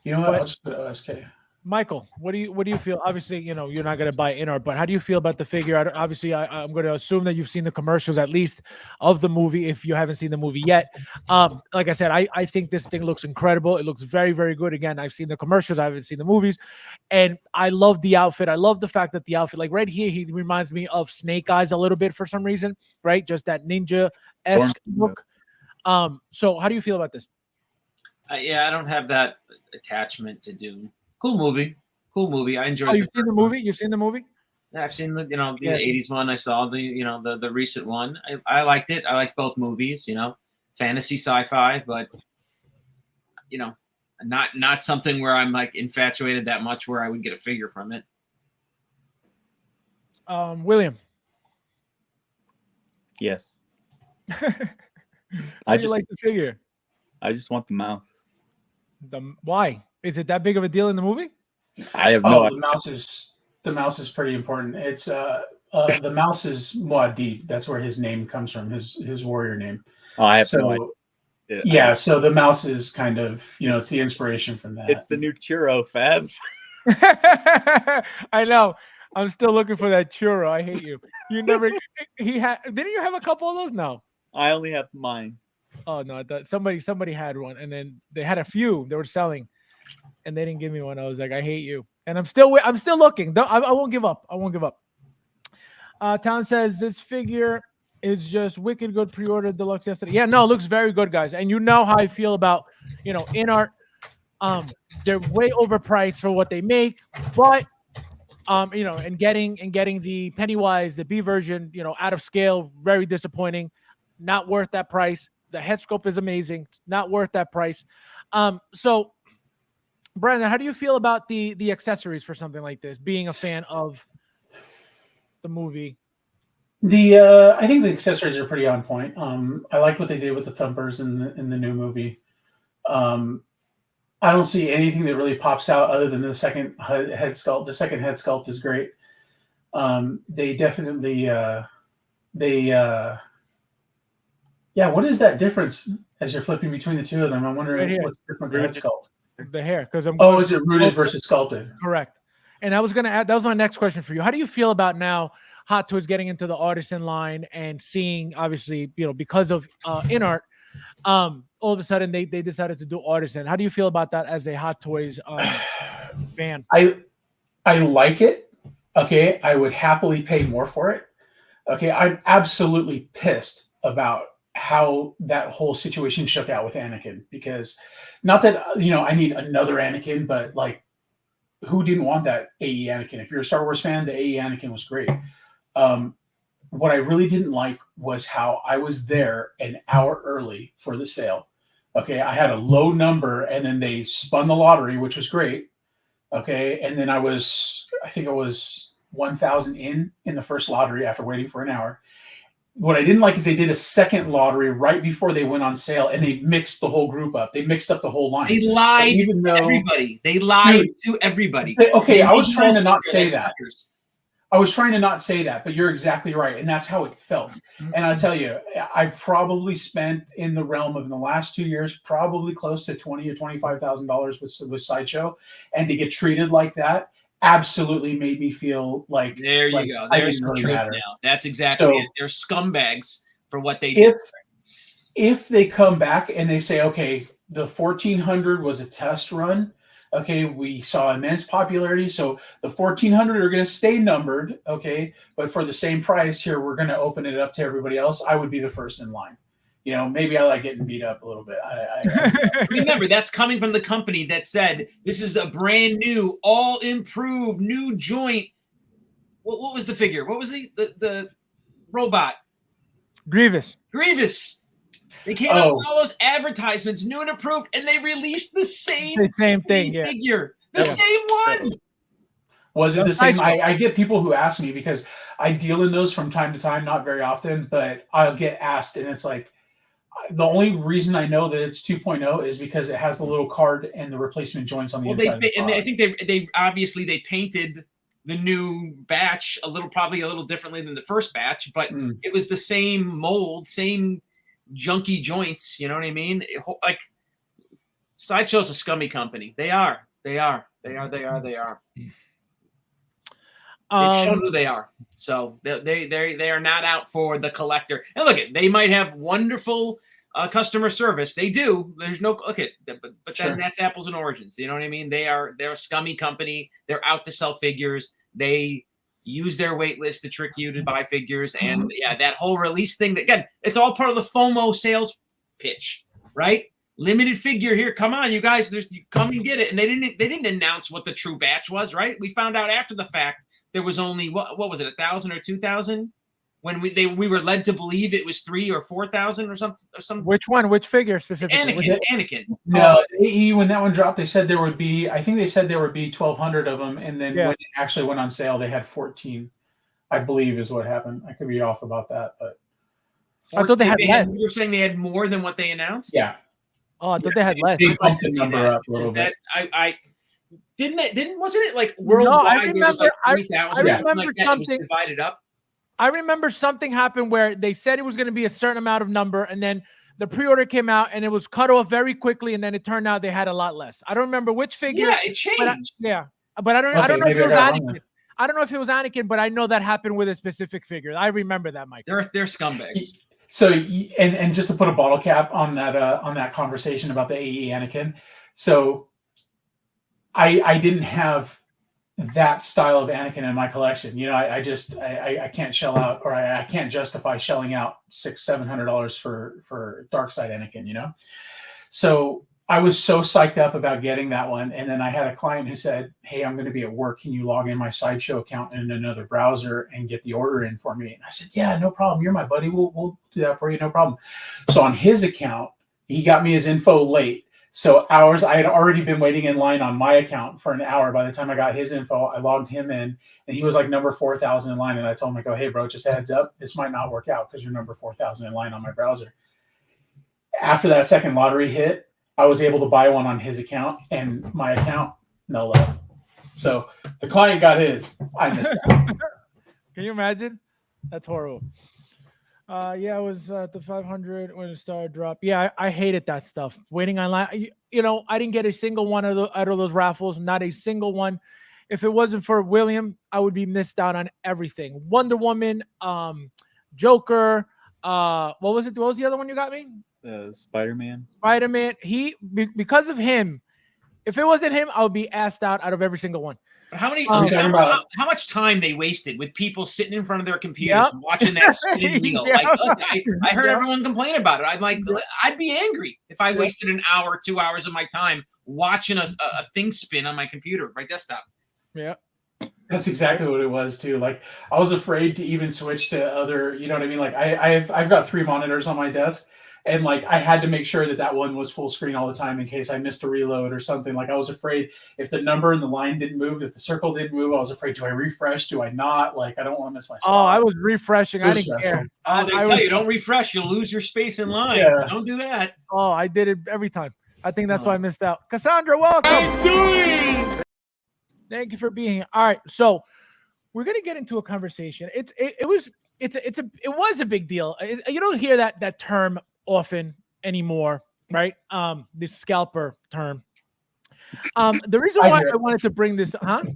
You know what? I'll just put OSK. Michael, what do you feel? Obviously, you're not going to buy InArt, but how do you feel about the figure? Obviously, I'm going to assume that you've seen the commercials at least of the movie if you haven't seen the movie yet. Like I said, I think this thing looks incredible. It looks very, very good. Again, I've seen the commercials. I haven't seen the movies. And I love the outfit. I love the fact that the outfit, like right here, he reminds me of Snake Eyes a little bit for some reason, right? Just that ninja-esque look. So how do you feel about this? Yeah, I don't have that attachment to Dune. Cool movie. I enjoyed it. Oh, you've seen the movie? You've seen the movie? Yeah, I've seen the 80s one. I saw the recent one. I liked it. I liked both movies, fantasy sci-fi, but not something where I'm like infatuated that much where I would get a figure from it. William. Yes. I just like the figure. I just want the mouth. Why? Is it that big of a deal in the movie? I have no idea. The mouse is pretty important. It's the mouse is Muad'Dib. That's where his name comes from, his warrior name. Oh, I have no idea. Yeah, so the mouse is kind of, it's the inspiration from that. It's the new churro, Fabs. I know. I'm still looking for that churro. I hate you. You never. Didn't you have a couple of those? No. I only have mine. Oh no! I thought somebody had one, and then they had a few they were selling, and they didn't give me one. I was like, I hate you, and I'm still looking. I won't give up. I won't give up. Town says this figure is just wicked good. Pre-ordered deluxe yesterday. Yeah, no, it looks very good, guys. And you know how I feel about InArt. They're way overpriced for what they make, but and getting the Pennywise, the B version, out of scale, very disappointing. Not worth that price. The head sculpt is amazing. Not worth that price. So, Brandon, how do you feel about the accessories for something like this? Being a fan of the movie, I think the accessories are pretty on point. I like what they did with the thumpers in the new movie. I don't see anything that really pops out other than the second head sculpt. The second head sculpt is great. They definitely what is that difference as you're flipping between the two of them? I'm wondering what's different with the head sculpt. The hair, because is it rooted versus sculpted? Correct. And I was going to add, that was my next question for you. How do you feel about now Hot Toys getting into the artisan line and seeing, obviously, because of InArt, all of a sudden they decided to do artisan. How do you feel about that as a Hot Toys fan? I like it. Okay. I would happily pay more for it. Okay. I'm absolutely pissed about how that whole situation shook out with Anakin, because not that, I need another Anakin, but like, who didn't want that AE Anakin? If you're a Star Wars fan, the AE Anakin was great. What I really didn't like was how I was there an hour early for the sale. Okay. I had a low number and then they spun the lottery, which was great. Okay. And then I think I was 1,000 in the first lottery after waiting for an hour. What I didn't like is they did a second lottery right before they went on sale, and they mixed the whole group up. They mixed up the whole line. They lied to everybody. They lied to everybody. I was trying to not say that. But you're exactly right. And that's how it felt. And I tell you, I've probably spent in the realm of, in the last 2 years, probably close to $20,000 or $25,000 with Sideshow. And to get treated like that absolutely made me feel like there you go. There's the truth now. That's exactly it. They're scumbags for what they did. if they come back and they say, okay, the 1400 was a test run. Okay, we saw immense popularity, so the 1400 are going to stay numbered. Okay, but for the same price here, we're going to open it up to everybody else. I would be the first in line. You know, maybe I like getting beat up a little bit. Remember, that's coming from the company that said this is a brand new, all improved, new joint. What was the figure? What was the robot? Grievous. They came out with all those advertisements, new and approved, and they released the same thing, figure. The same one. Was it the same? I get people who ask me because I deal in those from time to time, not very often, but I'll get asked, and it's like, the only reason I know that it's 2.0 is because it has the little card and the replacement joints on the inside. I think they obviously they painted the new batch probably a little differently than the first batch, but it was the same mold, same junky joints. You know what I mean? Like, Sideshow's a scummy company. They are. They've shown who they are. So they are not out for the collector. And look, they might have wonderful customer service. They do. There's no but then that's apples and oranges. You know what I mean? They're a scummy company. They're out to sell figures. They use their wait list to trick you to buy figures. And that whole release thing, again, it's all part of the FOMO sales pitch, right? Limited figure here. Come on, you guys, you come and get it. And they didn't announce what the true batch was, right? We found out after the fact there was only what was it, 1,000 or 2,000? When we were led to believe it was 3,000 or 4,000 or something. Which one? Which figure specifically? Anakin. No, AE, when that one dropped, they said there would be 1,200 of them, and then when it actually went on sale, they had 14. I believe is what happened. I could be off about that, but I thought they had less. You're saying they had more than what they announced? Yeah. Oh, I thought they had less. They bumped the number up a little bit. Wasn't it like worldwide? No, I remember. I remember something divided up. I remember something happened where they said it was going to be a certain amount of number, and then the pre-order came out, and it was cut off very quickly, and then it turned out they had a lot less. I don't remember which figure. Yeah, it changed. But I don't know if it was Anakin. I don't know if it was Anakin, but I know that happened with a specific figure. I remember that, Mike. They're scumbags. So, and just to put a bottle cap on that conversation about the AE Anakin, so I didn't have that style of Anakin in my collection. You know, I can't shell out, or I can't justify shelling out $600-700 for Dark Side Anakin, you know? So I was so psyched up about getting that one. And then I had a client who said, hey, I'm going to be at work. Can you log in my Sideshow account in another browser and get the order in for me? And I said, yeah, no problem. You're my buddy. We'll do that for you. No problem. So on his account, he got me his info late. So I had already been waiting in line on my account for an hour. By the time I got his info, I logged him in, and he was like number 4,000 in line. And I told him, I go, hey, bro, just a heads up. This might not work out because you're number 4,000 in line on my browser. After that second lottery hit, I was able to buy one on his account, and my account, no love. So the client got his. I missed out. Can you imagine? That's horrible. I was at the 500 when it started drop. Yeah, I hated that stuff. Waiting online. You know, I didn't get a single one out of those raffles. Not a single one. If it wasn't for William, I would be missed out on everything. Wonder Woman, Joker. What was it? What was the other one you got me? Spider-Man. Because of him. If it wasn't him, I would be asked out of every single one. How much time they wasted with people sitting in front of their computers watching that spinning wheel? Like, I heard everyone complain about it. I'm like, I'd be angry if I wasted an hour, 2 hours of my time watching a thing spin on my computer, my desktop. Yeah. That's exactly what it was too. Like, I was afraid to even switch to other, you know what I mean? Like I've got 3 monitors on my desk. And like, I had to make sure that one was full screen all the time in case I missed a reload or something. Like, I was afraid if the number and the line didn't move, if the circle didn't move, I was afraid, do I refresh? Do I not? Like, I don't want to miss my spot. Oh, I was refreshing. I didn't care. Oh, they tell you, don't refresh. You'll lose your space in line. Yeah. Don't do that. Oh, I did it every time. I think that's why I missed out. Cassandra, welcome. Thank you for being here. All right. So we're going to get into a conversation. It was a big deal. You don't hear that term often anymore, right? This scalper term. The reason why I wanted to bring this, I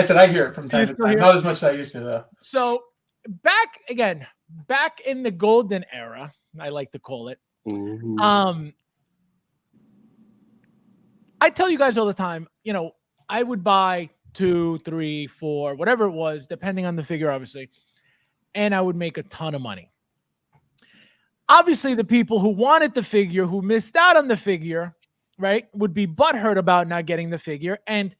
said I hear it from time to time. Not as much as I used to, though. So back in the golden era, I like to call it, Mhm. I tell you guys all the time, you know, I would buy 2, 3, 4, whatever it was, depending on the figure, obviously, and I would make a ton of money. Obviously, the people who wanted the figure, who missed out on the figure, right, would be butthurt about not getting the figure. And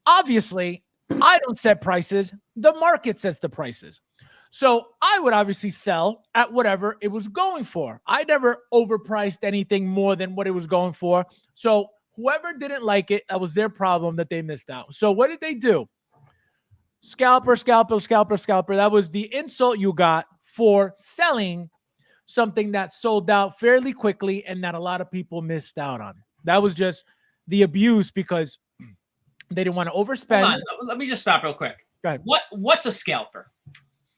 obviously, I don't set prices. The market sets the prices. So I would obviously sell at whatever it was going for. I never overpriced anything more than what it was going for. So whoever didn't like it, that was their problem that they missed out. So what did they do? Scalper, scalper, scalper, scalper. That was the insult you got for selling something that sold out fairly quickly and that a lot of people missed out on. That was just the abuse because they didn't want to overspend. Hold on. Let me just stop real quick. Go ahead. What's a scalper?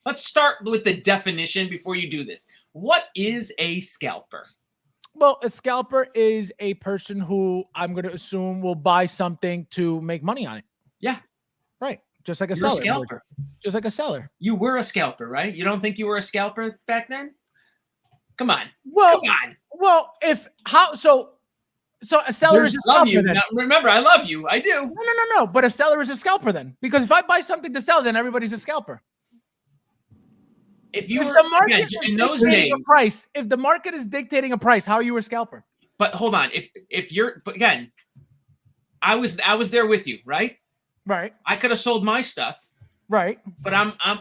Let's start with the definition before you do this. What is a scalper? Well, a scalper is a person who I'm going to assume will buy something to make money on it. Yeah. Right. Just like a You're seller. a scalper. Just like a seller. You were a scalper, right? You don't think you were a scalper back then? Come on. Well, Come on. well, so a seller is a love scalper you. then. Now, remember, I love you. I do. No. But a seller is a scalper then. Because if I buy something to sell, then everybody's a scalper. If you If were the market again, is in those dictating days, a price, if the market is dictating a price, how are you a scalper? but hold on. If you're, but again, I was there with you, right? Right. I could have sold my stuff, Right. but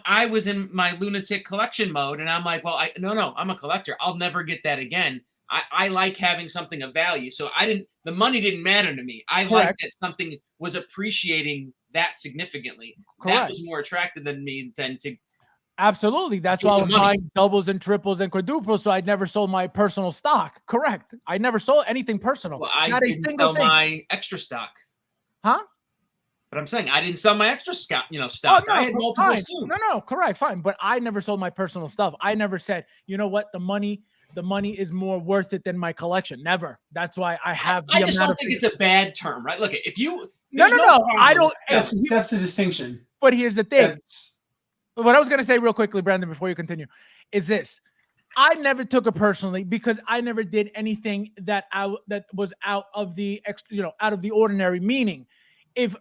I was in my lunatic collection mode, and I'm like, well, I'm a collector. I'll never get that again. I like having something of value, so the money didn't matter to me. I liked that something was appreciating that significantly. Correct. That was more attractive than to. Absolutely. That's why I was buying doubles and triples and quadruples, so I never sold my personal stock. Correct. I never sold anything personal. Well, I Not a didn't single sell thing. my extra stock. Huh? But I'm saying I didn't sell my extra stock. Oh, Stock. no, I had multiple fine. too. No, correct, fine. But I never sold my personal stuff. I never said, you know what, the money is more worth it than my collection. Never. That's why I have. I just don't think it's a bad term, right? Look, if you No. I don't. That's the distinction. But here's the thing. That's, What I was going to say real quickly, Brandon, before you continue, is this. I never took it personally because I never did anything that was out of the ordinary. Meaning, if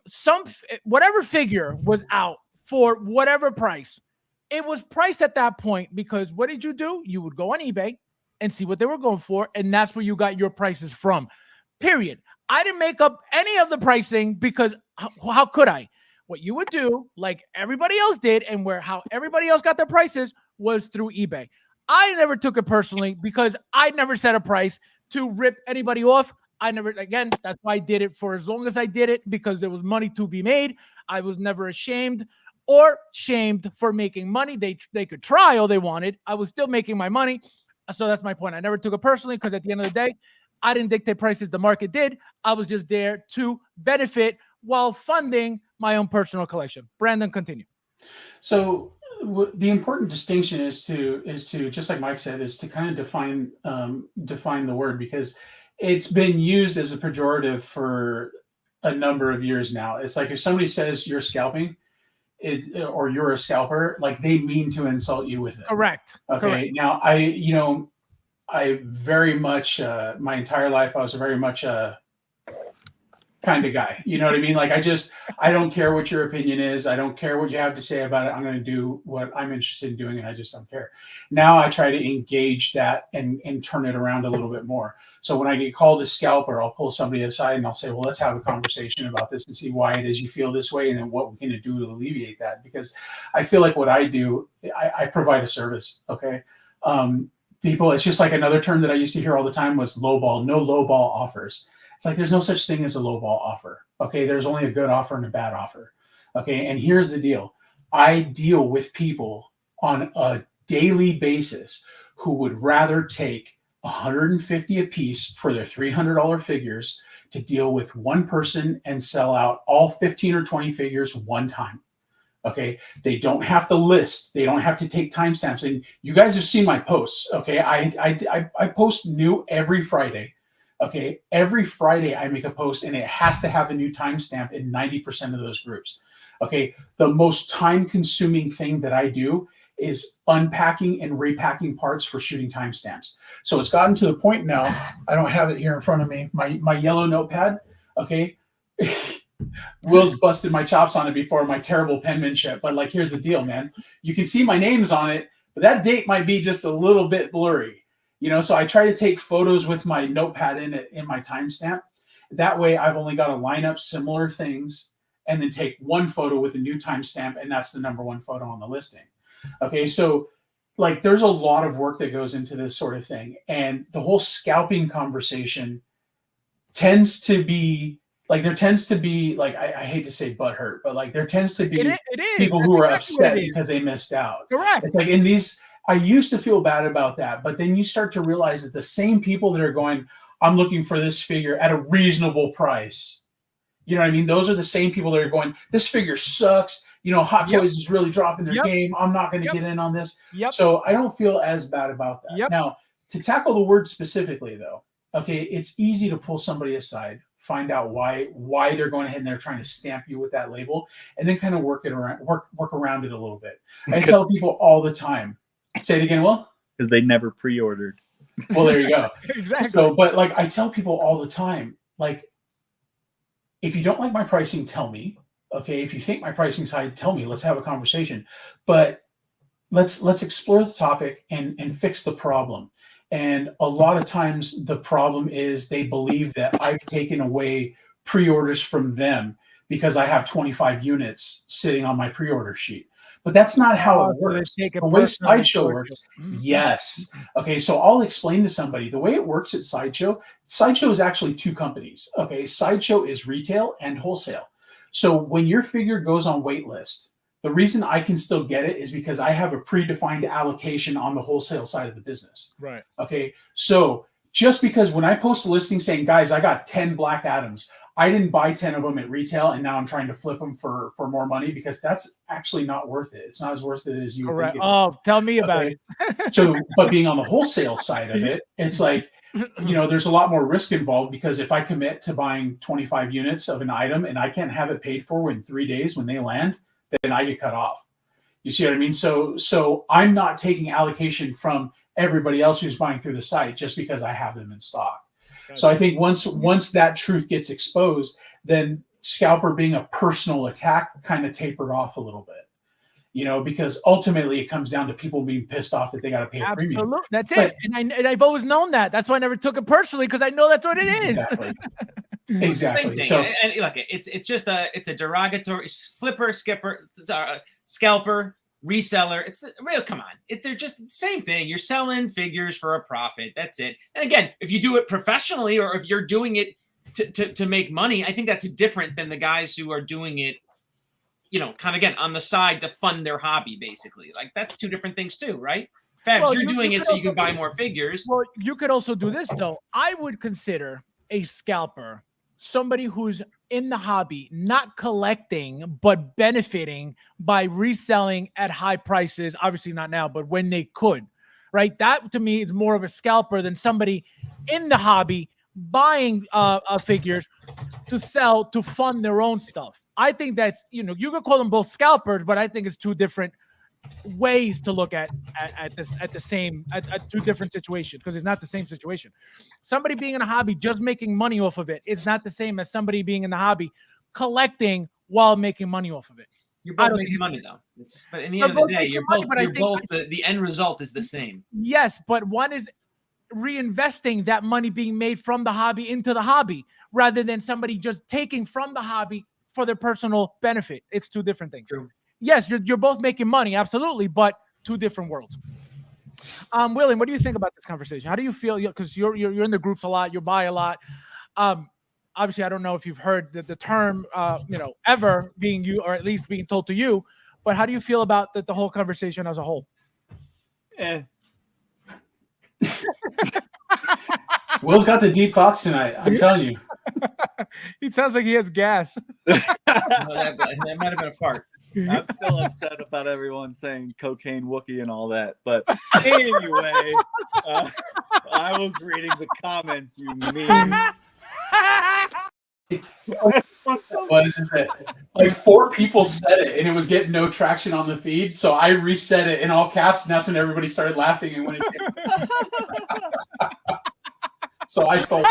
whatever figure was out for whatever price, it was priced at that point because what did you do? You would go on eBay and see what they were going for, and that's where you got your prices from. Period. I didn't make up any of the pricing because how could I? What you would do, like everybody else did, and how everybody else got their prices was through eBay. I never took it personally because I never set a price to rip anybody off. That's why I did it for as long as I did it, because there was money to be made. I was never ashamed or shamed for making money. They could try all they wanted. I was still making my money. So that's my point. I never took it personally because at the end of the day, I didn't dictate prices. The market did. I was just there to benefit while funding my own personal collection. Brandon, continue. so the important distinction is to just like Mike said, is to kind of define the word, because it's been used as a pejorative for a number of years now. It's like if somebody says you're scalping or you're a scalper, like they mean to insult you with it. Correct. Okay. Correct. Now I very much my entire life I was very much a kind of guy. You know what I mean? Like I don't care what your opinion is. I don't care what you have to say about it. I'm going to do what I'm interested in doing, and I just don't care. Now I try to engage that and turn it around a little bit more. So when I get called a scalper, I'll pull somebody aside and I'll say, well, let's have a conversation about this and see why it is you feel this way, and then what we can do to alleviate that. Because I feel like what I do, I provide a service. Okay. People, it's just like another term that I used to hear all the time was lowball, no lowball offers. It's like there's no such thing as a lowball offer. Okay, there's only a good offer and a bad offer. Okay, and here's the deal. I deal with people on a daily basis who would rather take $150 a piece for their $300 figures to deal with one person and sell out all 15 or 20 figures one time. Okay, they don't have to list. They don't have to take timestamps. And you guys have seen my posts. Okay, I post new every Friday. Okay, every Friday I make a post and it has to have a new timestamp in 90% of those groups. Okay, the most time-consuming thing that I do is unpacking and repacking parts for shooting timestamps. So it's gotten to the point now, I don't have it here in front of me, my yellow notepad, okay? Will's busted my chops on it before, my terrible penmanship, but like, here's the deal, man. You can see my names on it, but that date might be just a little bit blurry, you know? So I try to take photos with my notepad in my timestamp. That way I've only got to line up similar things and then take one photo with a new timestamp, and that's the number one photo on the listing. Okay, so like there's a lot of work that goes into this sort of thing. And the whole scalping conversation tends to be like, there tends to be like, I hate to say butthurt, but like there tends to be It is. people That's who are exactly what upset it is. because they missed out. Correct. It's like in these, I used to feel bad about that, but then you start to realize that the same people that are going, I'm looking for this figure at a reasonable price. You know what I mean? Those are the same people that are going, this figure sucks. You know, Hot Toys is really dropping their game. I'm not going to get in on this. So I don't feel as bad about that. Now, to tackle the word specifically, though, okay, it's easy to pull somebody aside, find out why they're going ahead and they're trying to stamp you with that label, and then kind of work around it a little bit. I tell people all the time. Say it again, Will? Because they never pre-ordered. Well, there you go. Exactly. So, but like I tell people all the time, like, if you don't like my pricing, tell me. Okay, if you think my pricing's high, tell me. Let's have a conversation. But let's explore the topic and fix the problem. And a lot of times the problem is they believe that I've taken away pre-orders from them because I have 25 units sitting on my pre-order sheet. But that's not how it works. The way Sideshow works, yes. Okay, so I'll explain to somebody. The way it works at Sideshow is actually two companies. Okay, Sideshow is retail and wholesale. So when your figure goes on wait list, the reason I can still get it is because I have a predefined allocation on the wholesale side of the business. Right. Okay, so just because when I post a listing saying, guys, I got 10 Black Adams, I didn't buy 10 of them at retail, and now I'm trying to flip them for more money, because that's actually not worth it. It's not as worth it as you think it is. Oh, tell me about it. So, but being on the wholesale side of it, it's like, you know, there's a lot more risk involved, because if I commit to buying 25 units of an item and I can't have it paid for in 3 days when they land, then I get cut off. You see what I mean? So I'm not taking allocation from everybody else who's buying through the site just because I have them in stock. So I think once that truth gets exposed, then scalper being a personal attack kind of tapered off a little bit, you know, because ultimately it comes down to people being pissed off that they got to pay a premium. Absolutely, that's it. And I've always known that. That's why I never took it personally, because I know that's what it is. Exactly. Exactly. So and look, it's just a derogatory flipper, skipper, scalper, reseller. It's real. Come on, they're just the same thing. You're selling figures for a profit. That's it. And again, if you do it professionally, or if you're doing it to make money, I think that's different than the guys who are doing it, you know, kind of again on the side to fund their hobby, basically. Like, that's two different things too, right? Fabs, Well, you're doing it so you can buy more figures. Well, you could also do this though. I would consider a scalper somebody who's in the hobby, not collecting, but benefiting by reselling at high prices. Obviously not now, but when they could, right? That to me is more of a scalper than somebody in the hobby buying figures to sell to fund their own stuff. I think that's, you know, you could call them both scalpers, but I think it's two different ways to look at two different situations, because it's not the same situation. Somebody being in a hobby just making money off of it is not the same as somebody being in the hobby collecting while making money off of it. You're both making money though. But in the end of the day, the end result is the same. Yes, but one is reinvesting that money being made from the hobby into the hobby, rather than somebody just taking from the hobby for their personal benefit. It's two different things. True. Yes, you're both making money, absolutely, but two different worlds. William, what do you think about this conversation? How do you feel? Because you're in the groups a lot, you buy a lot. Obviously, I don't know if you've heard the term, ever being you, or at least being told to you. But how do you feel about the whole conversation as a whole? Will's got the deep thoughts tonight. I'm telling you. He sounds like he has gas. That might have been a fart. I'm still upset about everyone saying cocaine Wookiee and all that. But anyway, I was reading the comments, you mean. was is that like 4 people said it and it was getting no traction on the feed, so I reset it in all caps, and that's when everybody started laughing. And when it so I stole.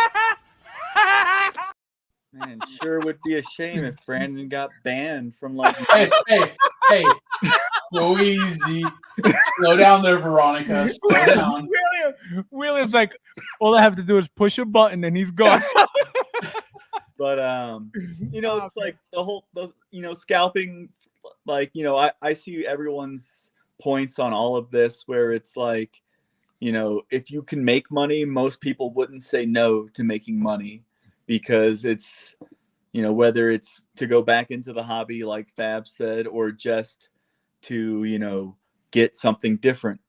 Man, sure would be a shame if Brandon got banned from like. Hey, go easy, slow down there, Veronica. Slow down. William's like, all I have to do is push a button and he's gone. But it's like scalping. Like, I see everyone's points on all of this, where it's like, if you can make money, most people wouldn't say no to making money, because it's, whether it's to go back into the hobby, like Fab said, or just to, get something different.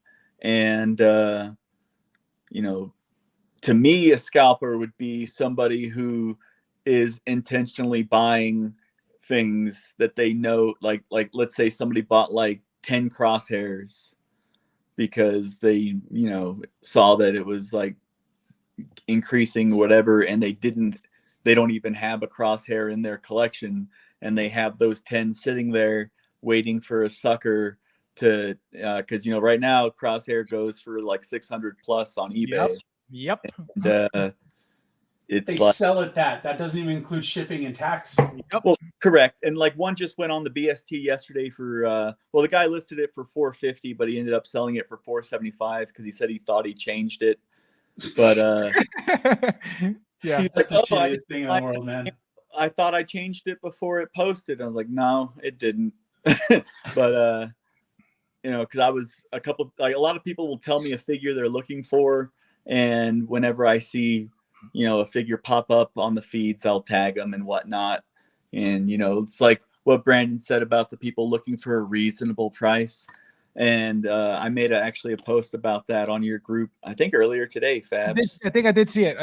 And, to me, a scalper would be somebody who is intentionally buying things that they know, like let's say somebody bought like 10 crosshairs because they, saw that it was like increasing whatever, and they don't even have a crosshair in their collection, and they have those 10 sitting there waiting for a sucker to, because right now crosshair goes for like 600 plus on eBay. Yep. And, They sell it that doesn't even include shipping and tax. Yep. Well, correct. And like one just went on the BST yesterday for the guy listed it for $450, but he ended up selling it for $475 because he said he thought he changed it. But yeah, that's the shittiest thing in the world, man. I thought I changed it before it posted. I was like, no, it didn't. But because I was a lot of people will tell me a figure they're looking for, and whenever I see a figure pop up on the feeds, I'll tag them and whatnot. And it's like what Brandon said about the people looking for a reasonable price. And I made actually a post about that on your group, I think earlier today, Fabs. I think I did see it.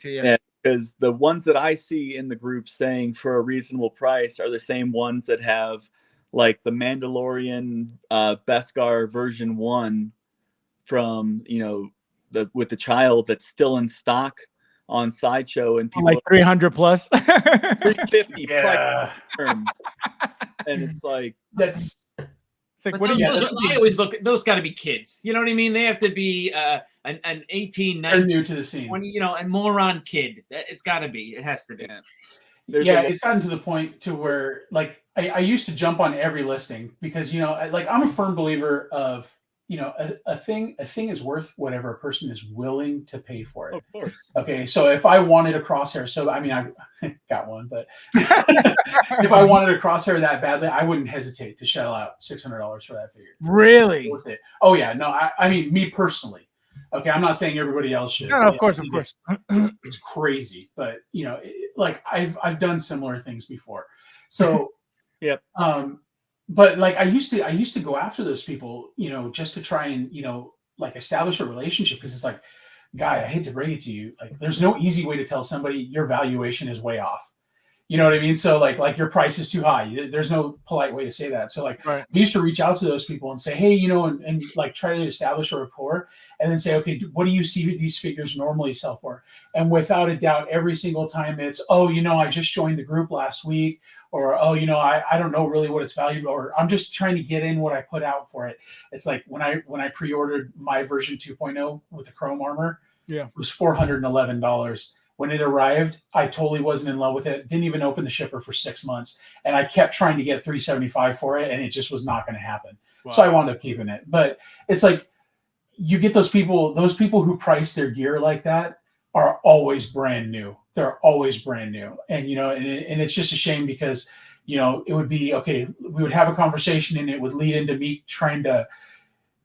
Yeah, because the ones that I see in the group saying for a reasonable price are the same ones that have like the Mandalorian Beskar version 1 from with the child that's still in stock on Sideshow, and people like 300 plus 350 yeah. and it's like That's it's like, But what do those, you those, I always look at those. Got to be kids. You know what I mean? They have to be an 18, they're 19, new to the scene. 20, a moron kid. It's got to be. It has to be. Yeah, it's gotten to the point to where like I used to jump on every listing because like I'm a firm believer of a thing is worth whatever a person is willing to pay for it. Of course. Okay, so if I wanted a crosshair, so I mean I got one, but if I wanted a crosshair that badly, I wouldn't hesitate to shell out $600 for that figure. Really? Worth it. Oh yeah, no, I mean me personally. Okay, I'm not saying everybody else should. No, of course. It's crazy, but like I've done similar things before. So, yep. But like I used to go after those people, just to try and like establish a relationship, because it's like, guy, I hate to break it to you, like there's no easy way to tell somebody your valuation is way off. You know what I mean? So like your price is too high. There's no polite way to say that. So like right. We used to reach out to those people and say, hey, and like try to establish a rapport, and then say, okay, what do you see these figures normally sell for? And without a doubt, every single time it's, I just joined the group last week, or, I don't know really what it's valued, or I'm just trying to get in what I put out for it. It's like when I pre-ordered my version 2.0 with the chrome armor, yeah, it was $411. When it arrived, I totally wasn't in love with it. Didn't even open the shipper for 6 months. And I kept trying to get $375 for it, and it just was not going to happen. Wow. So I wound up keeping it. But it's like you get those people who price their gear like that are always brand new. They're always brand new. And, and it's just a shame because, it would be, okay, we would have a conversation and it would lead into me trying to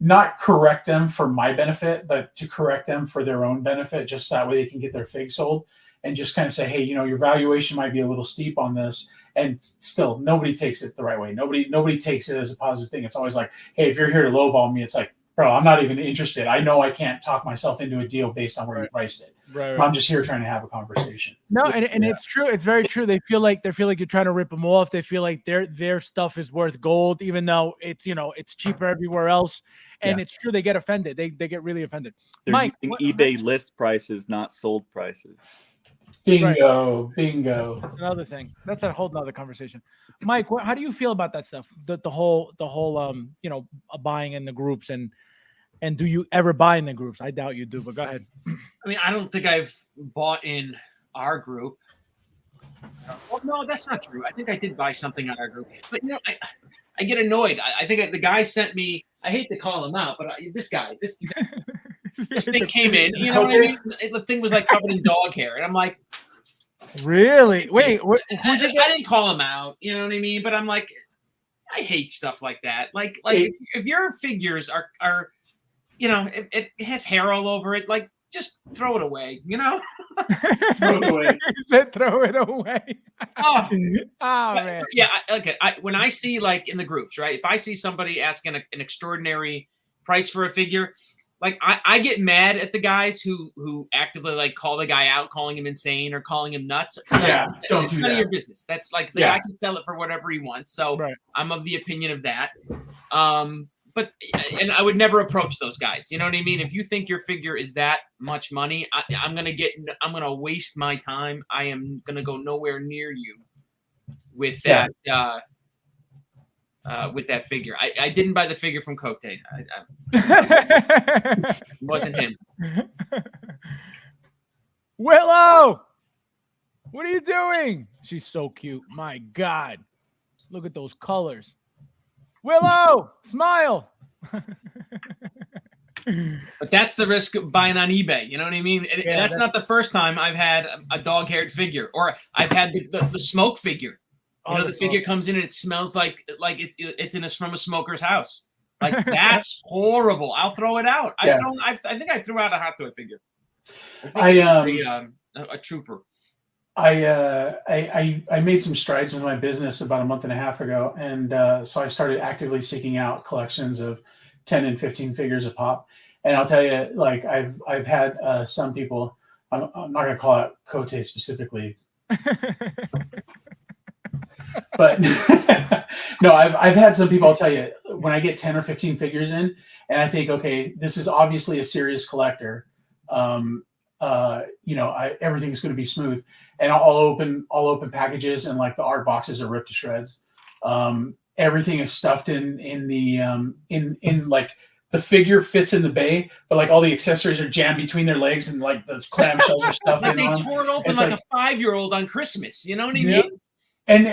not correct them for my benefit, but to correct them for their own benefit, just that way they can get their fig sold, and just kind of say, hey, your valuation might be a little steep on this. And still, nobody takes it the right way. Nobody takes it as a positive thing. It's always like, hey, if you're here to lowball me, it's like, bro, I'm not even interested. I know I can't talk myself into a deal based on where you priced it. Right. I'm just here trying to have a conversation. No, and it's true. It's very true. They feel like you're trying to rip them off. They feel like their stuff is worth gold, even though it's it's cheaper everywhere else. And it's true. They get offended. They get really offended. They're Mike, using eBay list prices, not sold prices. Bingo, bingo. That's another thing. That's a whole nother conversation. Mike, how do you feel about that stuff? The whole buying in the groups and do you ever buy in the groups? I doubt you do, but go ahead. I mean, I don't think I've bought in our group. Well, no, that's not true. I think I did buy something on our group, but I get annoyed. I think the guy sent me. I hate to call him out, but this thing came in. You know what I mean? The thing was like covered in dog hair, and I'm like, really? Wait, I didn't call him out. You know what I mean? But I'm like, I hate stuff like that. Like if your figures are it has hair all over it, like just throw it away. Throw it away. He said throw it away. Oh man. Yeah. When I see like in the groups, right? If I see somebody asking an extraordinary price for a figure, like I get mad at the guys who actively like call the guy out, calling him insane or calling him nuts. Yeah, don't do none that. of your business. That's like the guy can sell it for whatever he wants. So I'm of the opinion of that. But I would never approach those guys. You know what I mean? If you think your figure is that much money, I'm gonna waste my time. I am gonna go nowhere near you with that. With that figure, I didn't buy the figure from Cote. It wasn't him. Willow, what are you doing? She's so cute. My God, look at those colors. Willow, smile. But that's the risk of buying on eBay. You know what I mean? That's not the first time I've had a dog-haired figure, or I've had the smoke figure. The figure comes in and it smells like it's from a smoker's house. Like that's horrible. I'll throw it out. I think I threw out a Hot Toy figure. A trooper. I made some strides with my business about a month and a half ago, and so I started actively seeking out collections of 10 and 15 figures a pop. And I'll tell you, like I've had some people. I'm not going to call out Cote specifically. But no, I've had some people. I'll tell you, when I get 10 or 15 figures in, and I think, okay, this is obviously a serious collector. Everything's going to be smooth, and I'll open packages, and like the art boxes are ripped to shreds. Everything is stuffed in like the figure fits in the bay, but like all the accessories are jammed between their legs, and like the clamshells are stuffed in. They tore it open like a 5-year-old on Christmas. You know what I mean? Yeah. And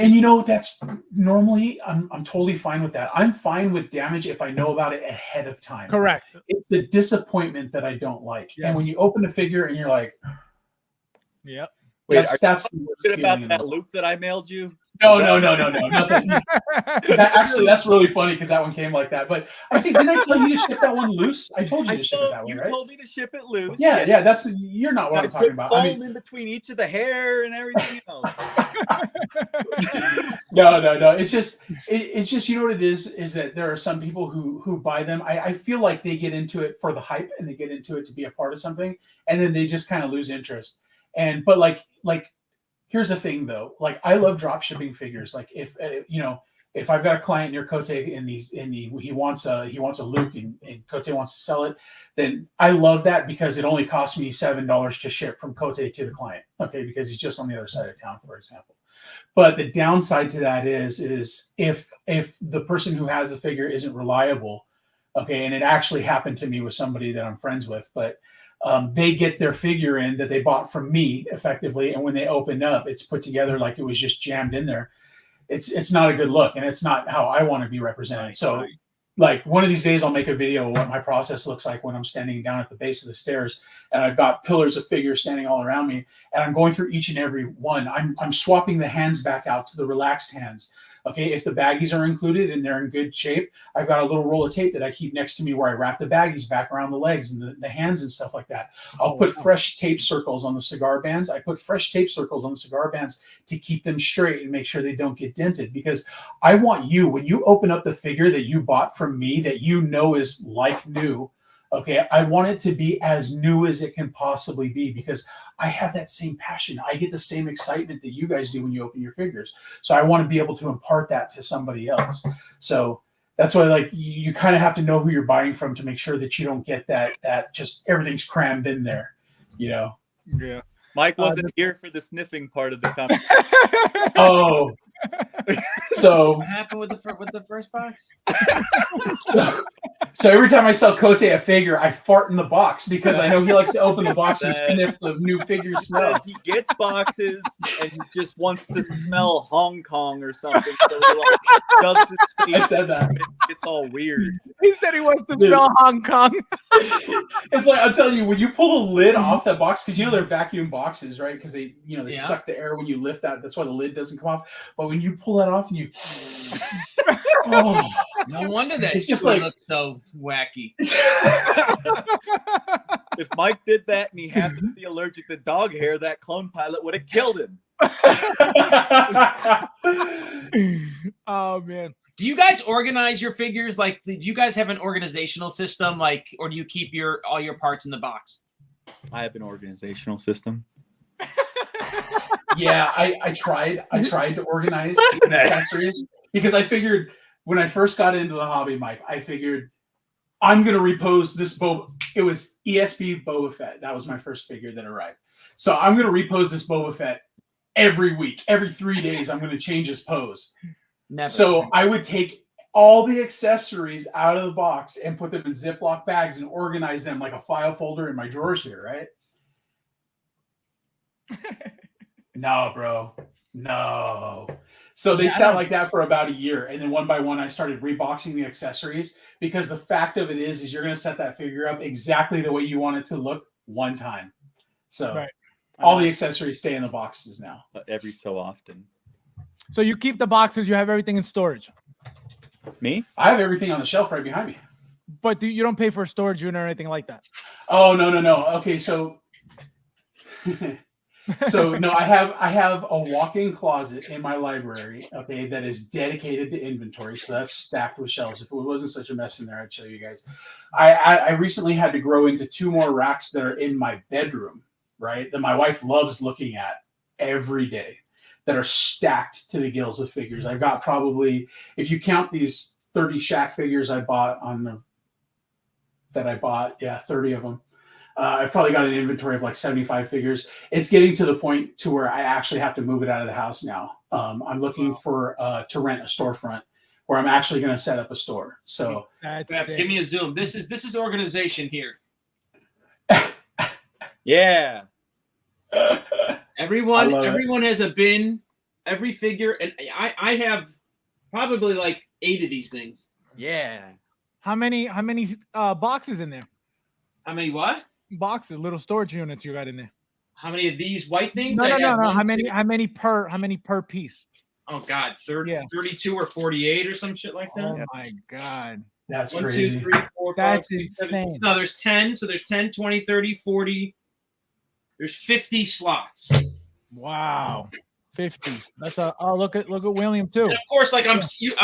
that's normally I'm totally fine with that. I'm fine with damage if I know about it ahead of time. Correct. It's the disappointment that I don't like. Yes. And when you open a figure and you're like, yep. Wait, that's good about that loop that I mailed you? No, nothing. Actually, that's really funny because that one came like that. But I think, didn't I tell you to ship that one loose? I told you to ship it that way, right? You told me to ship it loose. Yeah, you're not what I'm talking about. Foam in between each of the hair and everything else. No. It's just you know what it is that there are some people who buy them. I feel like they get into it for the hype and they get into it to be a part of something, and then they just kind of lose interest. But like here's the thing though, like I love drop shipping figures. Like if I've got a client near Cote and he wants a Luke and Cote wants to sell it, then I love that because it only costs me $7 to ship from Cote to the client. Okay, because he's just on the other side of town, for example. But the downside to that is if the person who has the figure isn't reliable, okay, and it actually happened to me with somebody that I'm friends with, but they get their figure in that they bought from me effectively, and when they open up, it's put together like it was just jammed in there. It's not a good look, and it's not how I want to be represented. So, like one of these days, I'll make a video of what my process looks like when I'm standing down at the base of the stairs, and I've got pillars of figures standing all around me, and I'm going through each and every one. I'm swapping the hands back out to the relaxed hands. Okay, if the baggies are included and they're in good shape, I've got a little roll of tape that I keep next to me where I wrap the baggies back around the legs and the hands and stuff like that. I'll put fresh tape circles on the cigar bands. I put fresh tape circles on the cigar bands to keep them straight and make sure they don't get dented, because I want you, when you open up the figure that you bought from me that you know is like new, okay, I want it to be as new as it can possibly be, because I have that same passion. I get the same excitement that you guys do when you open your figures. So I want to be able to impart that to somebody else. So that's why, like, you kind of have to know who you're buying from to make sure that you don't get that just everything's crammed in there, you know? Yeah. Mike wasn't here for the sniffing part of the conversation. Oh, so What happened with the first box? so every time I sell Cote a figure, I fart in the box because I know he likes to open the box and sniff the new figure smell. He gets boxes and he just wants to smell Hong Kong or something. So he like does his face. I said that. It's all weird. He said he wants to smell Hong Kong. It's like, I'll tell you, when you pull the lid off that box, because they're vacuum boxes, right? Because they suck the air when you lift that. That's why the lid doesn't come off. But when you pull that off and you, No wonder that it's just toy like looks so wacky. If Mike did that and he happened to be allergic to dog hair, that clone pilot would have killed him. Oh man. Do you guys organize your figures? Like, do you guys have an organizational system, like, or do you keep all your parts in the box? I have an organizational system. Yeah, I tried to organize the accessories because I figured when I first got into the hobby, Mike, I figured I'm gonna repose this it was ESB Boba Fett. That was my first figure that arrived. So I'm gonna repose this Boba Fett every week. Every 3 days, I'm gonna change his pose. Never. So I would take all the accessories out of the box and put them in Ziploc bags and organize them like a file folder in my drawers here, right? No, bro. No. So they sat like that for about a year. And then one by one, I started reboxing the accessories because the fact of it is you're going to set that figure up exactly the way you want it to look one time. So all the accessories stay in the boxes now. Every so often. So you keep the boxes, you have everything in storage. Me? I have everything on the shelf right behind me. But you don't pay for a storage unit or anything like that. Oh, no. Okay, so no, I have a walk-in closet in my library, okay, that is dedicated to inventory. So that's stacked with shelves. If it wasn't such a mess in there, I'd show you guys. I recently had to grow into 2 more racks that are in my bedroom, right? That my wife loves looking at every day, that are stacked to the gills with figures. I've got probably, if you count these 30 Shaq figures I bought 30 of them. I've probably got an inventory of like 75 figures. It's getting to the point to where I actually have to move it out of the house now. I'm looking for to rent a storefront where I'm actually going to set up a store. So give me a zoom. This is organization here. Yeah. Everyone has a bin. Every figure, and I have probably like 8 of these things. Yeah. How many boxes in there? How many what? Boxes, little storage units you got in there. How many of these white things? No. How many per piece? Oh God, 32 or 48 or some shit like that. Oh my God. That's 1, crazy. 2, 3, 4, 5, That's 6, 7. insane. No, there's 10. So there's 10, 20, 30, 40. There's 50 slots. Wow. 50. That's look at William too. And of course, like I'm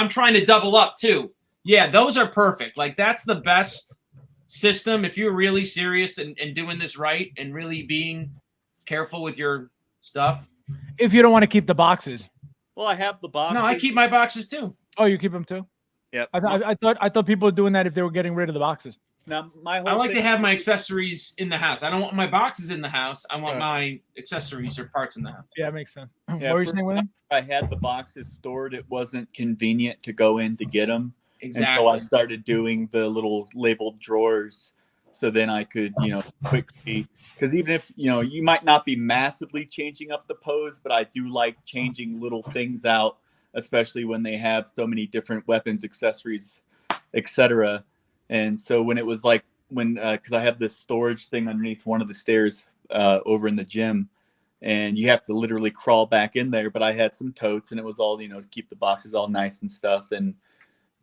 trying to double up too. Yeah, those are perfect. Like that's the best system if you're really serious and doing this right and really being careful with your stuff. If you don't want to keep the boxes. Well, I have the boxes. No, I keep my boxes too. Oh, you keep them too? Yep. I thought people were doing that if they were getting rid of the boxes. Now, I like to have my accessories in the house. I don't want my boxes in the house. I want my accessories or parts in the house. Yeah, that makes sense. Yeah, what were you saying, William? I had the boxes stored. It wasn't convenient to go in to get them. Exactly. And so I started doing the little labeled drawers. So then I could, quickly, because even if, you might not be massively changing up the pose, but I do like changing little things out, especially when they have so many different weapons, accessories, etc. And so when it was like because I have this storage thing underneath one of the stairs over in the gym, and you have to literally crawl back in there. But I had some totes, and it was all to keep the boxes all nice and stuff. And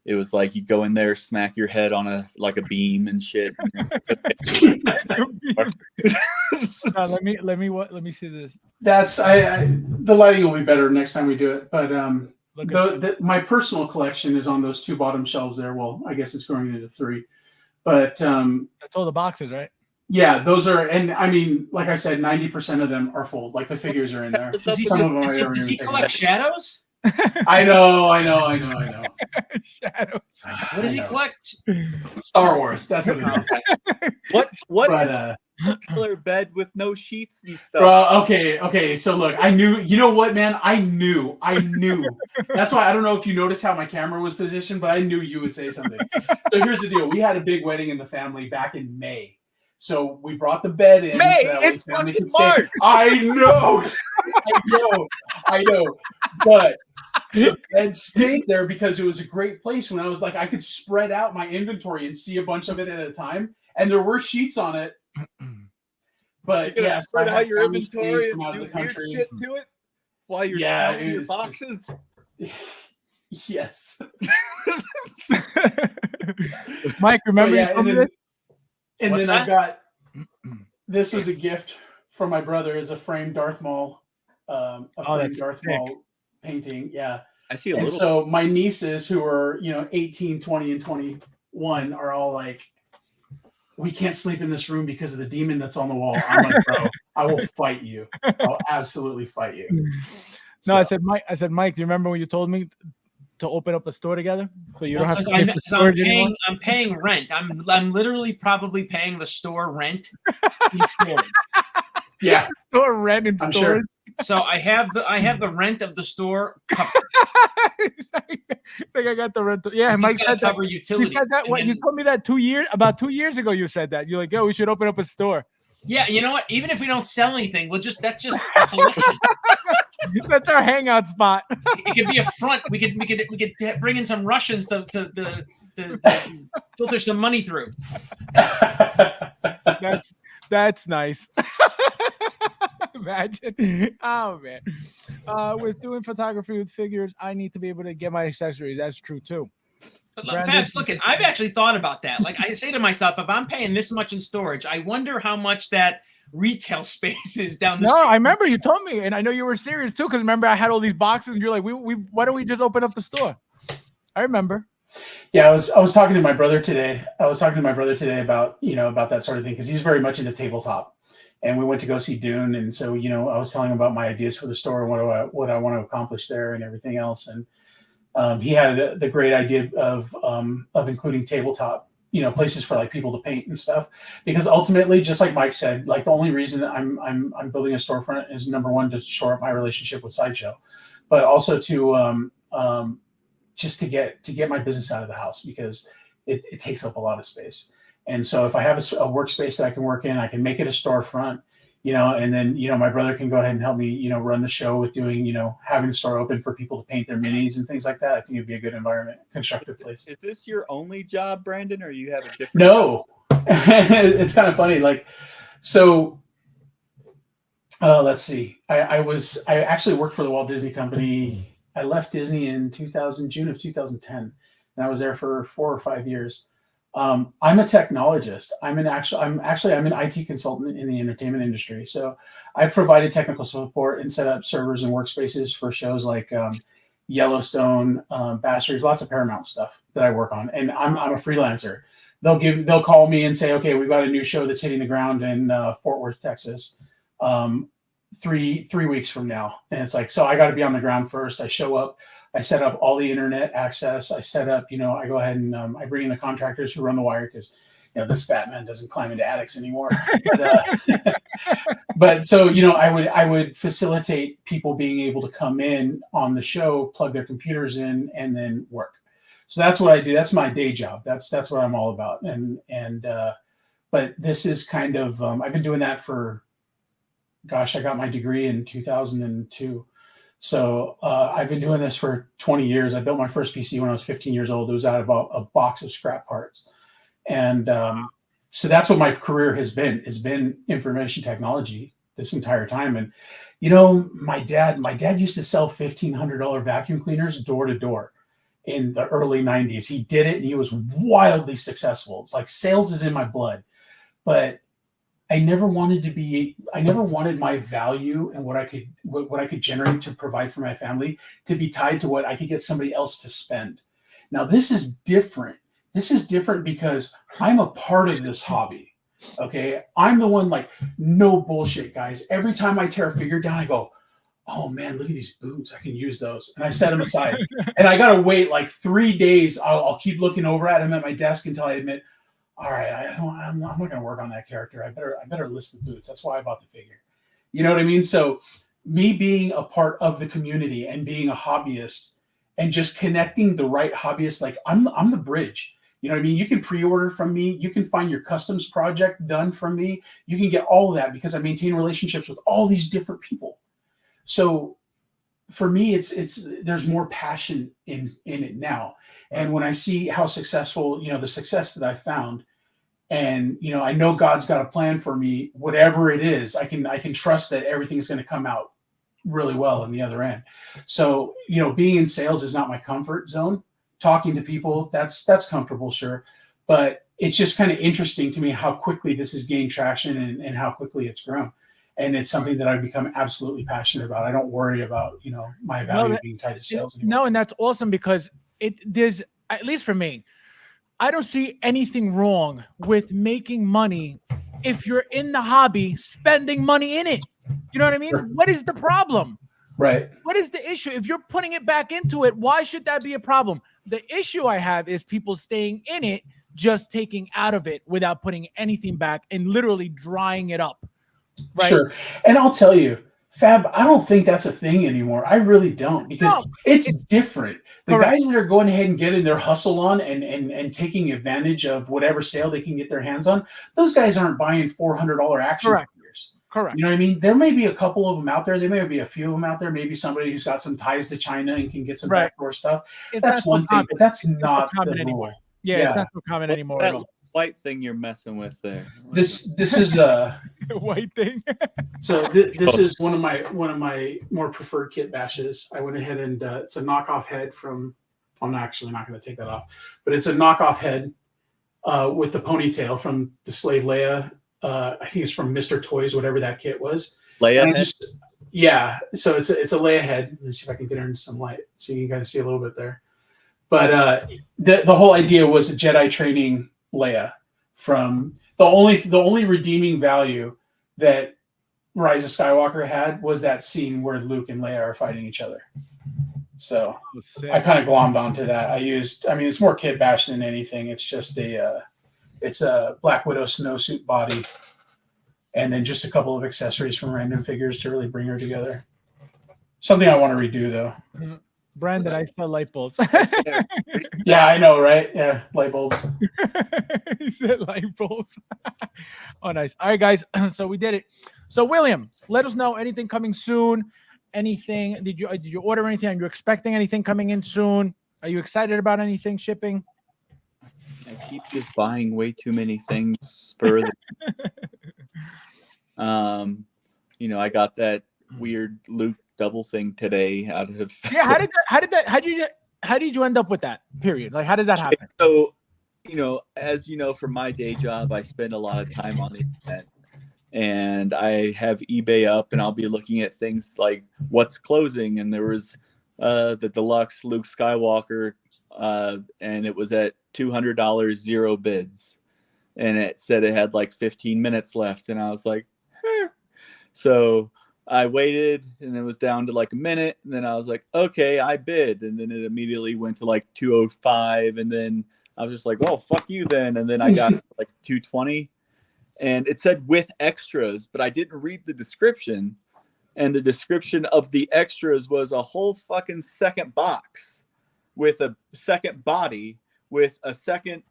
it was like you go in there, smack your head on a beam and shit. Let me see this. That's the lighting will be better next time we do it. But my personal collection is on those 2 bottom shelves there. Well, I guess it's growing into 3. But that's all the boxes, right? Yeah, those are, and I mean, like I said, 90% of them are full. Like the figures are in there. Does he collect shadows? I know. Shadows. What does he collect? Star Wars. That's what it is. What killer bed with no sheets and stuff. Bro, okay. So look, I knew. You know what, man? I knew. That's why I don't know if you noticed how my camera was positioned, but I knew you would say something. So here's the deal: we had a big wedding in the family back in May. So we brought the bed in. May, so it's fucking March. I know. But the bed stayed there because it was a great place. When I was like, I could spread out my inventory and see a bunch of it at a time, and there were sheets on it. But yeah, spread out your inventory and do weird shit to it while you're selling your boxes. Yes. Mike, remember you told me this? And then I got this was a gift from my brother as a framed Darth Maul, Darth Maul painting. Yeah, I see a and little. So my nieces, who are 18, 20, and 21, are all like, "We can't sleep in this room because of the demon that's on the wall." I'm like, "Bro, I will fight you. I'll absolutely fight you." No, I said, Mike, do you remember when you told me to open up a store together? So you don't have to pay for storage anymore? I'm paying rent. I'm literally probably paying the store rent. Yeah. Store rent and I'm storage. sure. So I have the rent of the store covered. It's like I got the rental. Yeah, Mike said cover that. Utilities. You said that. What, you told me that about 2 years ago. You said that. You're like, yo, we should open up a store. Yeah, you know what? Even if we don't sell anything, that's just a collection. That's our hangout spot. It could be a front. We could bring in some Russians to filter some money through. That's nice. Imagine. Oh man. With doing photography with figures, I need to be able to get my accessories. That's true too. But look, Fabs, I've actually thought about that. Like I say to myself, if I'm paying this much in storage, I wonder how much that retail space is down the street. I remember you told me, and I know you were serious too, because remember I had all these boxes, and you're like, why don't we just open up the store? I remember. Yeah, I was talking to my brother today. about about that sort of thing, because he's very much into tabletop. And we went to go see Dune, and so I was telling him about my ideas for the store and what I want to accomplish there and everything else. And he had the great idea of including tabletop, places for like people to paint and stuff. Because ultimately, just like Mike said, like the only reason I'm building a storefront is, number one, to shore up my relationship with Sideshow, but also to just to get my business out of the house, because it takes up a lot of space. And so if I have a workspace that I can work in, I can make it a storefront, and then, my brother can go ahead and help me, run the show with doing, having the store open for people to paint their minis and things like that. I think it'd be a good environment, constructive place. Is this your only job, Brandon, or you have a different No. It's kind of funny. Like, so let's see. I actually worked for the Walt Disney Company. I left Disney in June of 2010, and I was there for 4 or 5 years. I'm a technologist. I'm an IT consultant in the entertainment industry. So I've provided technical support and set up servers and workspaces for shows like Yellowstone, Bass Reeves, lots of Paramount stuff that I work on. And I'm a freelancer. They'll call me and say, okay, we've got a new show that's hitting the ground in Fort Worth, Texas, 3 weeks from now. And it's like, so I got to be on the ground first. I show up. I set up all the internet access. I set up, I go ahead and I bring in the contractors who run the wire, because, this fat man doesn't climb into attics anymore. But so, I would facilitate people being able to come in on the show, plug their computers in, and then work. So that's what I do. That's my day job. That's what I'm all about. But this is kind of, I've been doing that for, I got my degree in 2002. So I've been doing this for 20 years. I built my first PC when I was 15 years old. It was out of a box of scrap parts. And so that's what my career has been information technology this entire time. And, my dad used to sell $1,500 vacuum cleaners door to door in the early 90s. He did it, and he was wildly successful. It's like sales is in my blood. But I never wanted my value and what I could generate to provide for my family to be tied to what I could get somebody else to spend. Now, this is different. This is different because I'm a part of this hobby. Okay. I'm the one, like, no bullshit, guys. Every time I tear a figure down, I go, oh man, look at these boots. I can use those. And I set them aside. And I got to wait like 3 days. I'll keep looking over at them at my desk until I admit, all right, I'm not going to work on that character. I better list the boots. That's why I bought the figure. You know what I mean? So me being a part of the community and being a hobbyist and just connecting the right hobbyists, like I'm the bridge. You know what I mean? You can pre-order from me. You can find your customs project done from me. You can get all of that because I maintain relationships with all these different people. So for me, it's there's more passion in it now. And when I see how successful, the success that I found, and I know God's got a plan for me, whatever it is, I can trust that everything's going to come out really well on the other end. So, being in sales is not my comfort zone. Talking to people, that's comfortable, sure. But it's just kind of interesting to me how quickly this has gained traction and how quickly it's grown. And it's something that I've become absolutely passionate about. I don't worry about, my value being tied to sales anymore. No, and that's awesome because there's, at least for me, I don't see anything wrong with making money if you're in the hobby, spending money in it. You know what I mean? What is the problem? Right. What is the issue? If you're putting it back into it, why should that be a problem? The issue I have is people staying in it, just taking out of it without putting anything back and literally drying it up. Right? Sure. And I'll tell you, Fab, I don't think that's a thing anymore. I really don't, because it's different. The guys that are going ahead and getting their hustle on and taking advantage of whatever sale they can get their hands on, those guys aren't buying $400 action figures. Correct. You know what I mean? There may be a couple of them out there. There may be a few of them out there. Maybe somebody who's got some ties to China and can get some backdoor stuff. That's one thing, but that's not the rule. Anymore. Yeah, it's not so common anymore at all. White thing you're messing with there. This is a white thing. So this is one of my more preferred kit bashes. I went ahead and it's a knockoff head from. I'm actually not going to take that off, but it's a knockoff head with the ponytail from the Slave Leia. I think it's from Mr. Toys, whatever that kit was. Leia head? Yeah. So it's a Leia head. Let me see if I can get her into some light so you can kind of see a little bit there. But the whole idea was a Jedi training Leia. From the only redeeming value that Rise of Skywalker had was that scene where Luke and Leia are fighting each other. So I kind of glommed onto that. It's more kit bash than anything. It's just it's a Black Widow snowsuit body, and then just a couple of accessories from Random Figures to really bring her together. Something I want to redo though. Brandon, I sell light bulbs. Yeah, I know, right? Yeah, light bulbs. He said light bulbs. Oh, nice. All right, guys. So we did it. So William, let us know anything coming soon. Anything? Did you order anything? Are you expecting anything coming in soon? Are you excited about anything shipping? I keep just buying way too many things for I got that weird Luke double thing today out of how did you end up with that period? Like, how did that happen? So, as you know, for my day job, I spend a lot of time on the internet, and I have eBay up, and I'll be looking at things like what's closing, and there was the deluxe Luke Skywalker, and it was at $200, 0 bids, and it said it had like 15 minutes left, and I was like, So I waited, and it was down to like a minute, and then I was like, okay, I bid, and then it immediately went to like 205, and then I was just like, well, fuck you then, and then I got like 220, and it said with extras, but I didn't read the description, and the description of the extras was a whole fucking second box with a second body with a second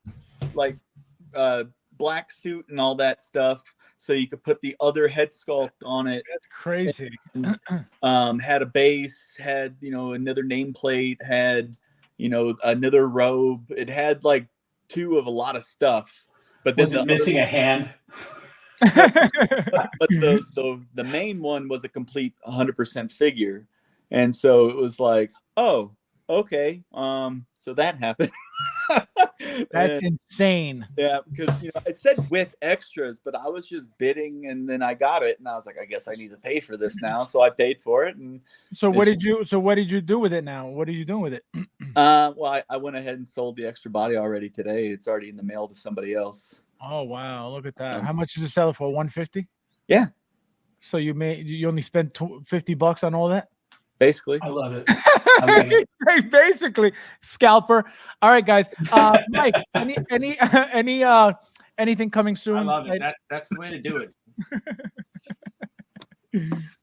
black suit and all that stuff, so you could put the other head sculpt on it. That's crazy. And, had a base, had another nameplate, had another robe. It had like 2 of a lot of stuff, but was it missing a hand? but the main one was a complete 100% figure, and so it was like, oh, okay, so that happened. That's insane. Yeah, because it said with extras, but I was just bidding, and then I got it, and I was like, I guess I need to pay for this now, so I paid for it. And so what did you do with it now? What are you doing with it? Well, I went ahead and sold the extra body already today. It's already in the mail to somebody else. Oh wow, look at that. How much did you sell it for? 150? Yeah. So you only spent $50 on all that? Basically. I love it. Basically, scalper. All right, guys. Mike, any Anything coming soon? I love it. That's the way to do it.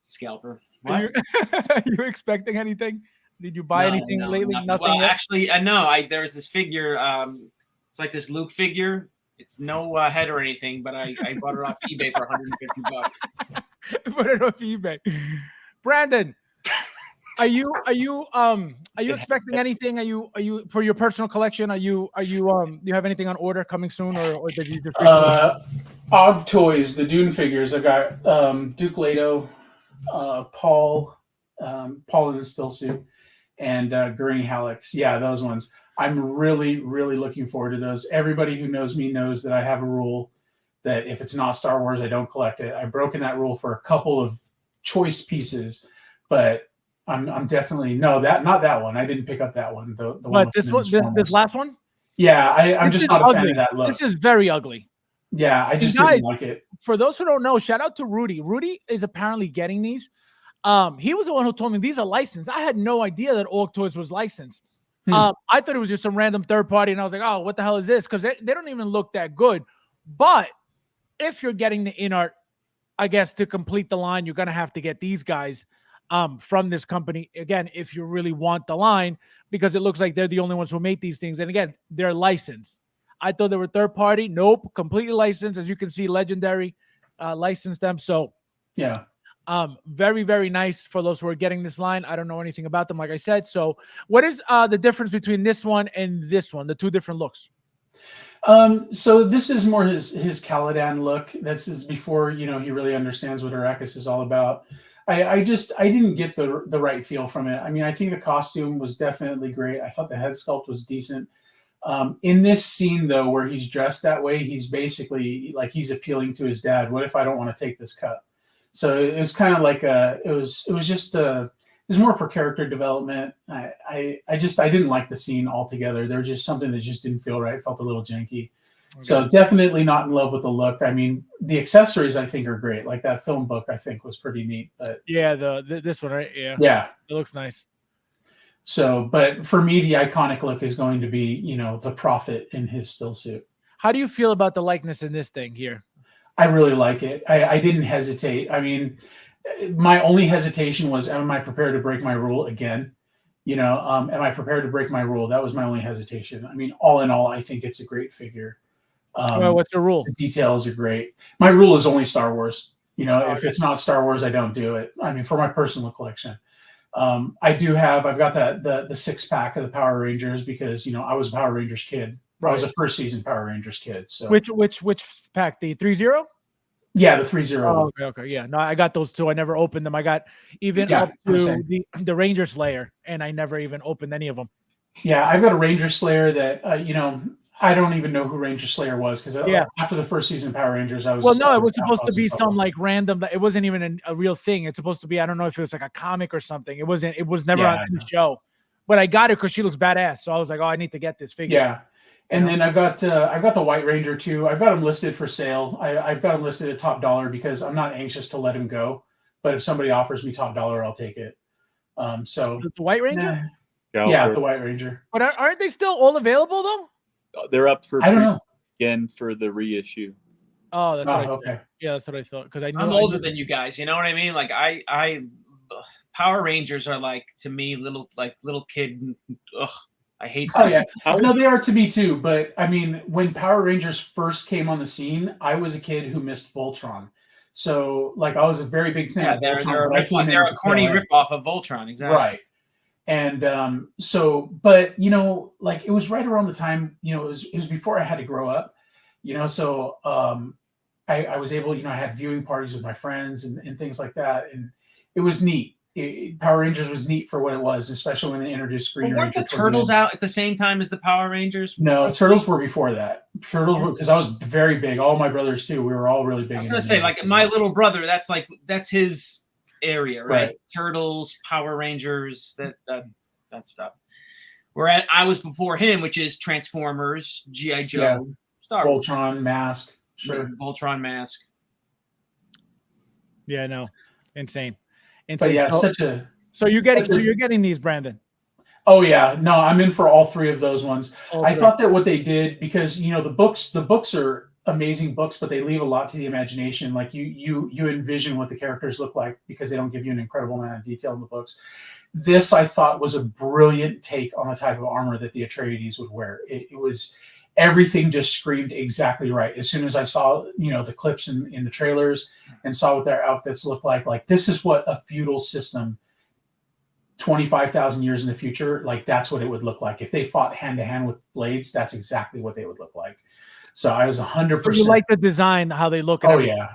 Scalper. Are What? you expecting anything? Did you buy anything lately? Nothing. Nothing Well, yet? actually, no. There's this figure. It's like this Luke figure. It's no head or anything, but I bought it off eBay for $150. Put it off eBay. Brandon, are you expecting anything? Are you for your personal collection? Do you have anything on order coming soon, or did you just Og Toys, the Dune figures. I got Duke Leto, Paul in the still suit, and Gurney Halleck's. Yeah, those ones. I'm really, really looking forward to those. Everybody who knows me knows that I have a rule that if it's not Star Wars, I don't collect it. I've broken that rule for a couple of choice pieces, but I'm definitely not that one. I didn't pick up that one. The one this last one? Yeah, I'm just not a fan of that look. This is very ugly. Yeah, I just didn't like it. For those who don't know, shout out to Rudy. Rudy is apparently getting these. He was the one who told me these are licensed. I had no idea that Og Toys was licensed. I thought it was just some random third party, and I was like, oh, what the hell is this? Because they don't even look that good. But if you're getting the in-art, I guess, to complete the line, you're going to have to get these guys from this company. Again, if you really want the line, because it looks like they're the only ones who make these things. And again, they're licensed. I thought they were third party. Nope, completely licensed. As you can see, Legendary licensed them. So yeah. Very, very nice for those who are getting this line. I don't know anything about them, like I said. So what is the difference between this one and this one, the two different looks? So this is more his Caladan look. This is before, he really understands what Arrakis is all about. I didn't get the right feel from it. I mean, I think the costume was definitely great. I thought the head sculpt was decent. In this scene, though, where he's dressed that way, he's basically like he's appealing to his dad. What if I don't want to take this cut? So it was kind of like it was more for character development. I didn't like the scene altogether. There was just something that just didn't feel right. It felt a little janky. Okay. So definitely not in love with the look. I mean, the accessories I think are great. Like that film book I think was pretty neat. But yeah, this one, right? Yeah, it looks nice. So, but for me, the iconic look is going to be, the Prophet in his still suit. How do you feel about the likeness in this thing here? I really like it. I didn't hesitate. I mean, my only hesitation was, am I prepared to break my rule again? Am I prepared to break my rule? That was my only hesitation. I mean, all in all, I think it's a great figure. Well, what's your rule? The details are great. My rule is only Star Wars. If it's not Star Wars, I don't do it. I mean, for my personal collection. I've got the 6-pack of the Power Rangers because, I was a Power Rangers kid. Right. I was a first season Power Rangers kid. So which pack? The 3-0? Yeah, the 3-0. Oh, okay. Yeah. No, I got those two. I never opened them. I got even up to the Ranger Slayer, and I never even opened any of them. Yeah, I've got a Ranger Slayer that I don't even know who Ranger Slayer was because after the first season of Power Rangers, I was. Well, no, it was supposed to be some like random. It wasn't even a real thing. It's supposed to be. I don't know if it was like a comic or something. It wasn't. It was never on the show. But I got it because she looks badass. So I was like, oh, I need to get this figure. Yeah. And then I've got the White Ranger too. I've got him listed for sale. I've got him listed at top dollar because I'm not anxious to let him go. But if somebody offers me top dollar, I'll take it. So the White Ranger. Yeah, the White Ranger. But aren't they still all available though? They're up for I don't know again for the reissue. Oh, that's what okay. Yeah, that's what I thought because I'm older than you guys. You know what I mean? Like I Power Rangers are like to me little kid. Ugh. I hate that. Oh, yeah. No, they are to me too. But I mean, when Power Rangers first came on the scene, I was a kid who missed Voltron. So, like, I was a very big fan of Voltron. They're a corny ripoff of Voltron, exactly. Right. And but like it was right around the time, it was before I had to grow up, so I was able, I had viewing parties with my friends and things like that, and it was neat. Power Rangers was neat for what it was, especially when they introduced Green Ranger. Weren't the Turtles out at the same time as the Power Rangers? No, Turtles were before that. Turtles were because I was very big. All my brothers too. We were all really big. I was gonna say, like my little brother, that's his area, right? Turtles, Power Rangers, that stuff. Where I was before him, which is Transformers, G.I. Joe, Star Wars. Voltron, Mask, sure, Voltron, Mask. Yeah, no, insane. But yeah, so you're getting these, Brandon. Oh yeah, no, I'm in for all three of those ones. I thought that what they did because the books are amazing books, but they leave a lot to the imagination. Like you envision what the characters look like because they don't give you an incredible amount of detail in the books. This I thought was a brilliant take on the type of armor that the Atreides would wear. It was everything just screamed exactly right. As soon as I saw, the clips in the trailers and saw what their outfits looked like this is what a feudal system 25,000 years in the future, like that's what it would look like. If they fought hand to hand with blades, that's exactly what they would look like. So I was 100%. You like the design, how they look. Oh yeah,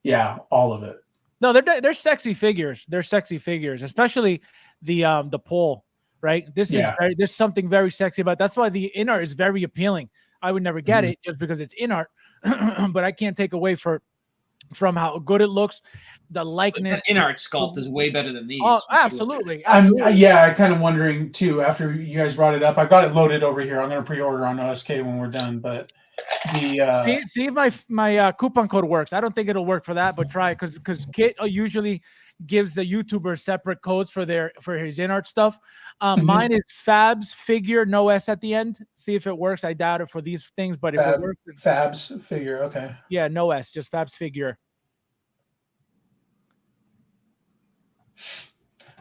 yeah, all of it. No, they're sexy figures. They're sexy figures, especially the pole. Right. There's something very sexy about it. That's why the in art is very appealing. I would never get it just because it's in art, but I can't take away from how good it looks. The likeness in art sculpt is way better than these. Oh, absolutely. I'm kind of wondering too. After you guys brought it up, I got it loaded over here. I'm going to pre-order on OSK when we're done. But see if my coupon code works. I don't think it'll work for that, but try it because Kit usually gives the YouTubers separate codes for his in art stuff. Mine is FabsFigure, no S at the end. See if it works. I doubt it for these things, but if it works, FabsFigure. Okay. Yeah, no S, just FabsFigure.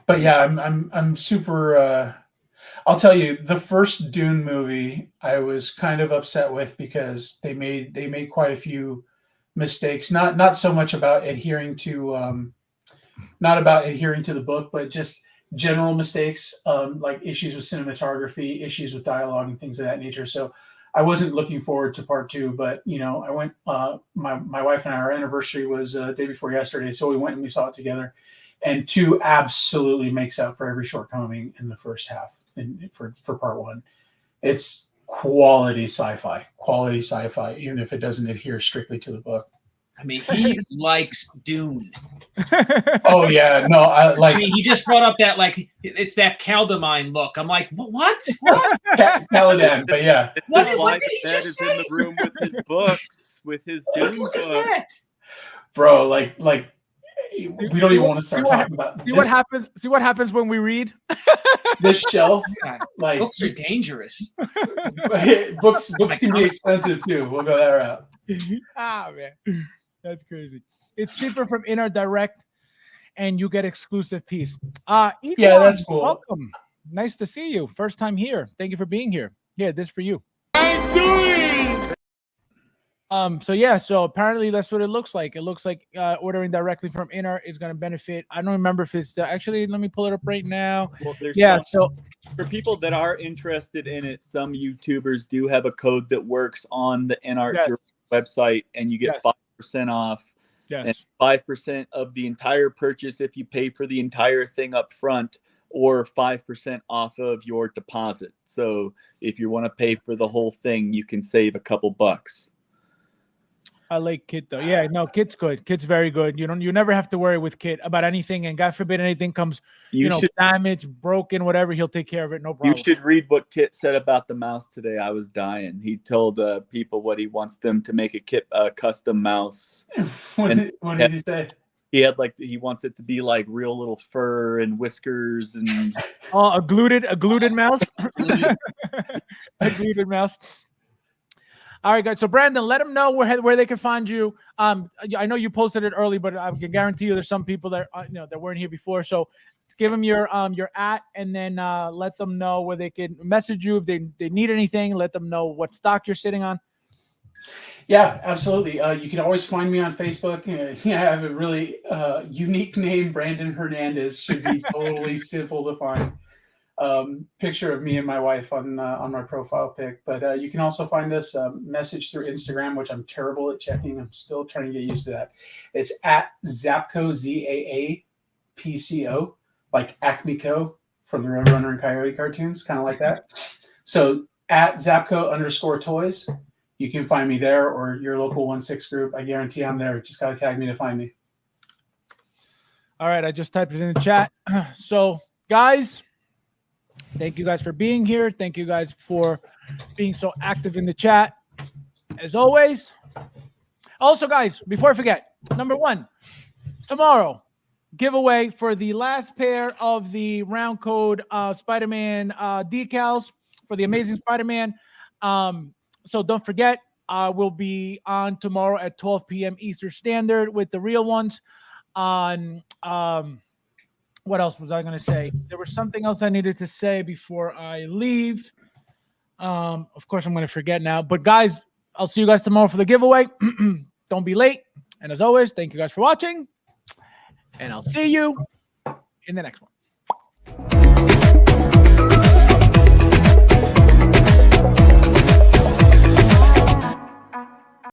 But yeah, I'm super. I'll tell you, the first Dune movie I was kind of upset with because they made quite a few mistakes. Not so much about adhering to the book, but just general mistakes, like issues with cinematography, issues with dialogue, and things of that nature. So I wasn't looking forward to part 2, but I went. My wife and I, our anniversary was day before yesterday, so we went and we saw it together. And 2 absolutely makes up for every shortcoming in the first half. And for part 1, it's quality sci-fi, even if it doesn't adhere strictly to the book. I mean, he likes Dune. Oh yeah, no, I mean, he just brought up that it's that Caldemine look. I'm like, what? Caladan, but yeah. What did he just say? In the room with his books, with his Dune What is books. that? Bro, like we don't even want to start talking about this. See what happens when we read this shelf. God, like books are dangerous. books can be expensive too. We'll go that route. Man, that's crazy. It's cheaper from Inner Direct, and you get exclusive piece. Yeah, that's cool. Welcome. Nice to see you. First time here. Thank you for being here. Yeah, this for you. I'm doing. So apparently that's what it looks like. It looks like ordering directly from Inner is going to benefit. I don't remember if it's actually, let me pull it up right now. Well, so for people that are interested in it, some YouTubers do have a code that works on the NR website, and you get 5% off. Yes. And 5% of the entire purchase if you pay for the entire thing up front, or 5% off of your deposit. So if you want to pay for the whole thing, you can save a couple bucks. I like Kit though. Yeah, no, Kit's good. Kit's very good. You never have to worry with Kit about anything, and God forbid anything comes, damaged, broken, whatever, he'll take care of it. No problem. You should read what Kit said about the mouse today. I was dying. He told people what he wants them to make a custom mouse. What did he say? He had he wants it to be like real little fur and whiskers and a gluted mouse. A gluted mouse. All right, guys. So Brandon, let them know where they can find you. I know you posted it early, but I can guarantee you there's some people that that weren't here before. So give them your @ and then let them know where they can message you if they need anything. Let them know what stock you're sitting on. Yeah, absolutely. You can always find me on Facebook. I have a really unique name, Brandon Hernandez. Should be totally simple to find. Picture of me and my wife on my profile pic. But you can also find us message through Instagram, which I'm terrible at checking. I'm still trying to get used to that. It's at Zapco, ZAAPCO, like Acme Co from the Roadrunner and Coyote cartoons, kind of like that. So at Zapco_toys. You can find me there, or your local 1-6 group. I guarantee I'm there. Just got to tag me to find me. All right. I just typed it in the chat. So, guys, thank you guys for being here. Thank you guys for being so active in the chat. As always. Also, guys, before I forget, number 1, tomorrow, giveaway for the last pair of the round code Spider-Man decals for the Amazing Spider-Man. So don't forget, will be on tomorrow at 12 p.m. Eastern Standard with the real ones on what else was I going to say? There was something else I needed to say before I leave. Of course, I'm going to forget now. But guys, I'll see you guys tomorrow for the giveaway. Don't be late. And as always, thank you guys for watching. And I'll see you in the next one.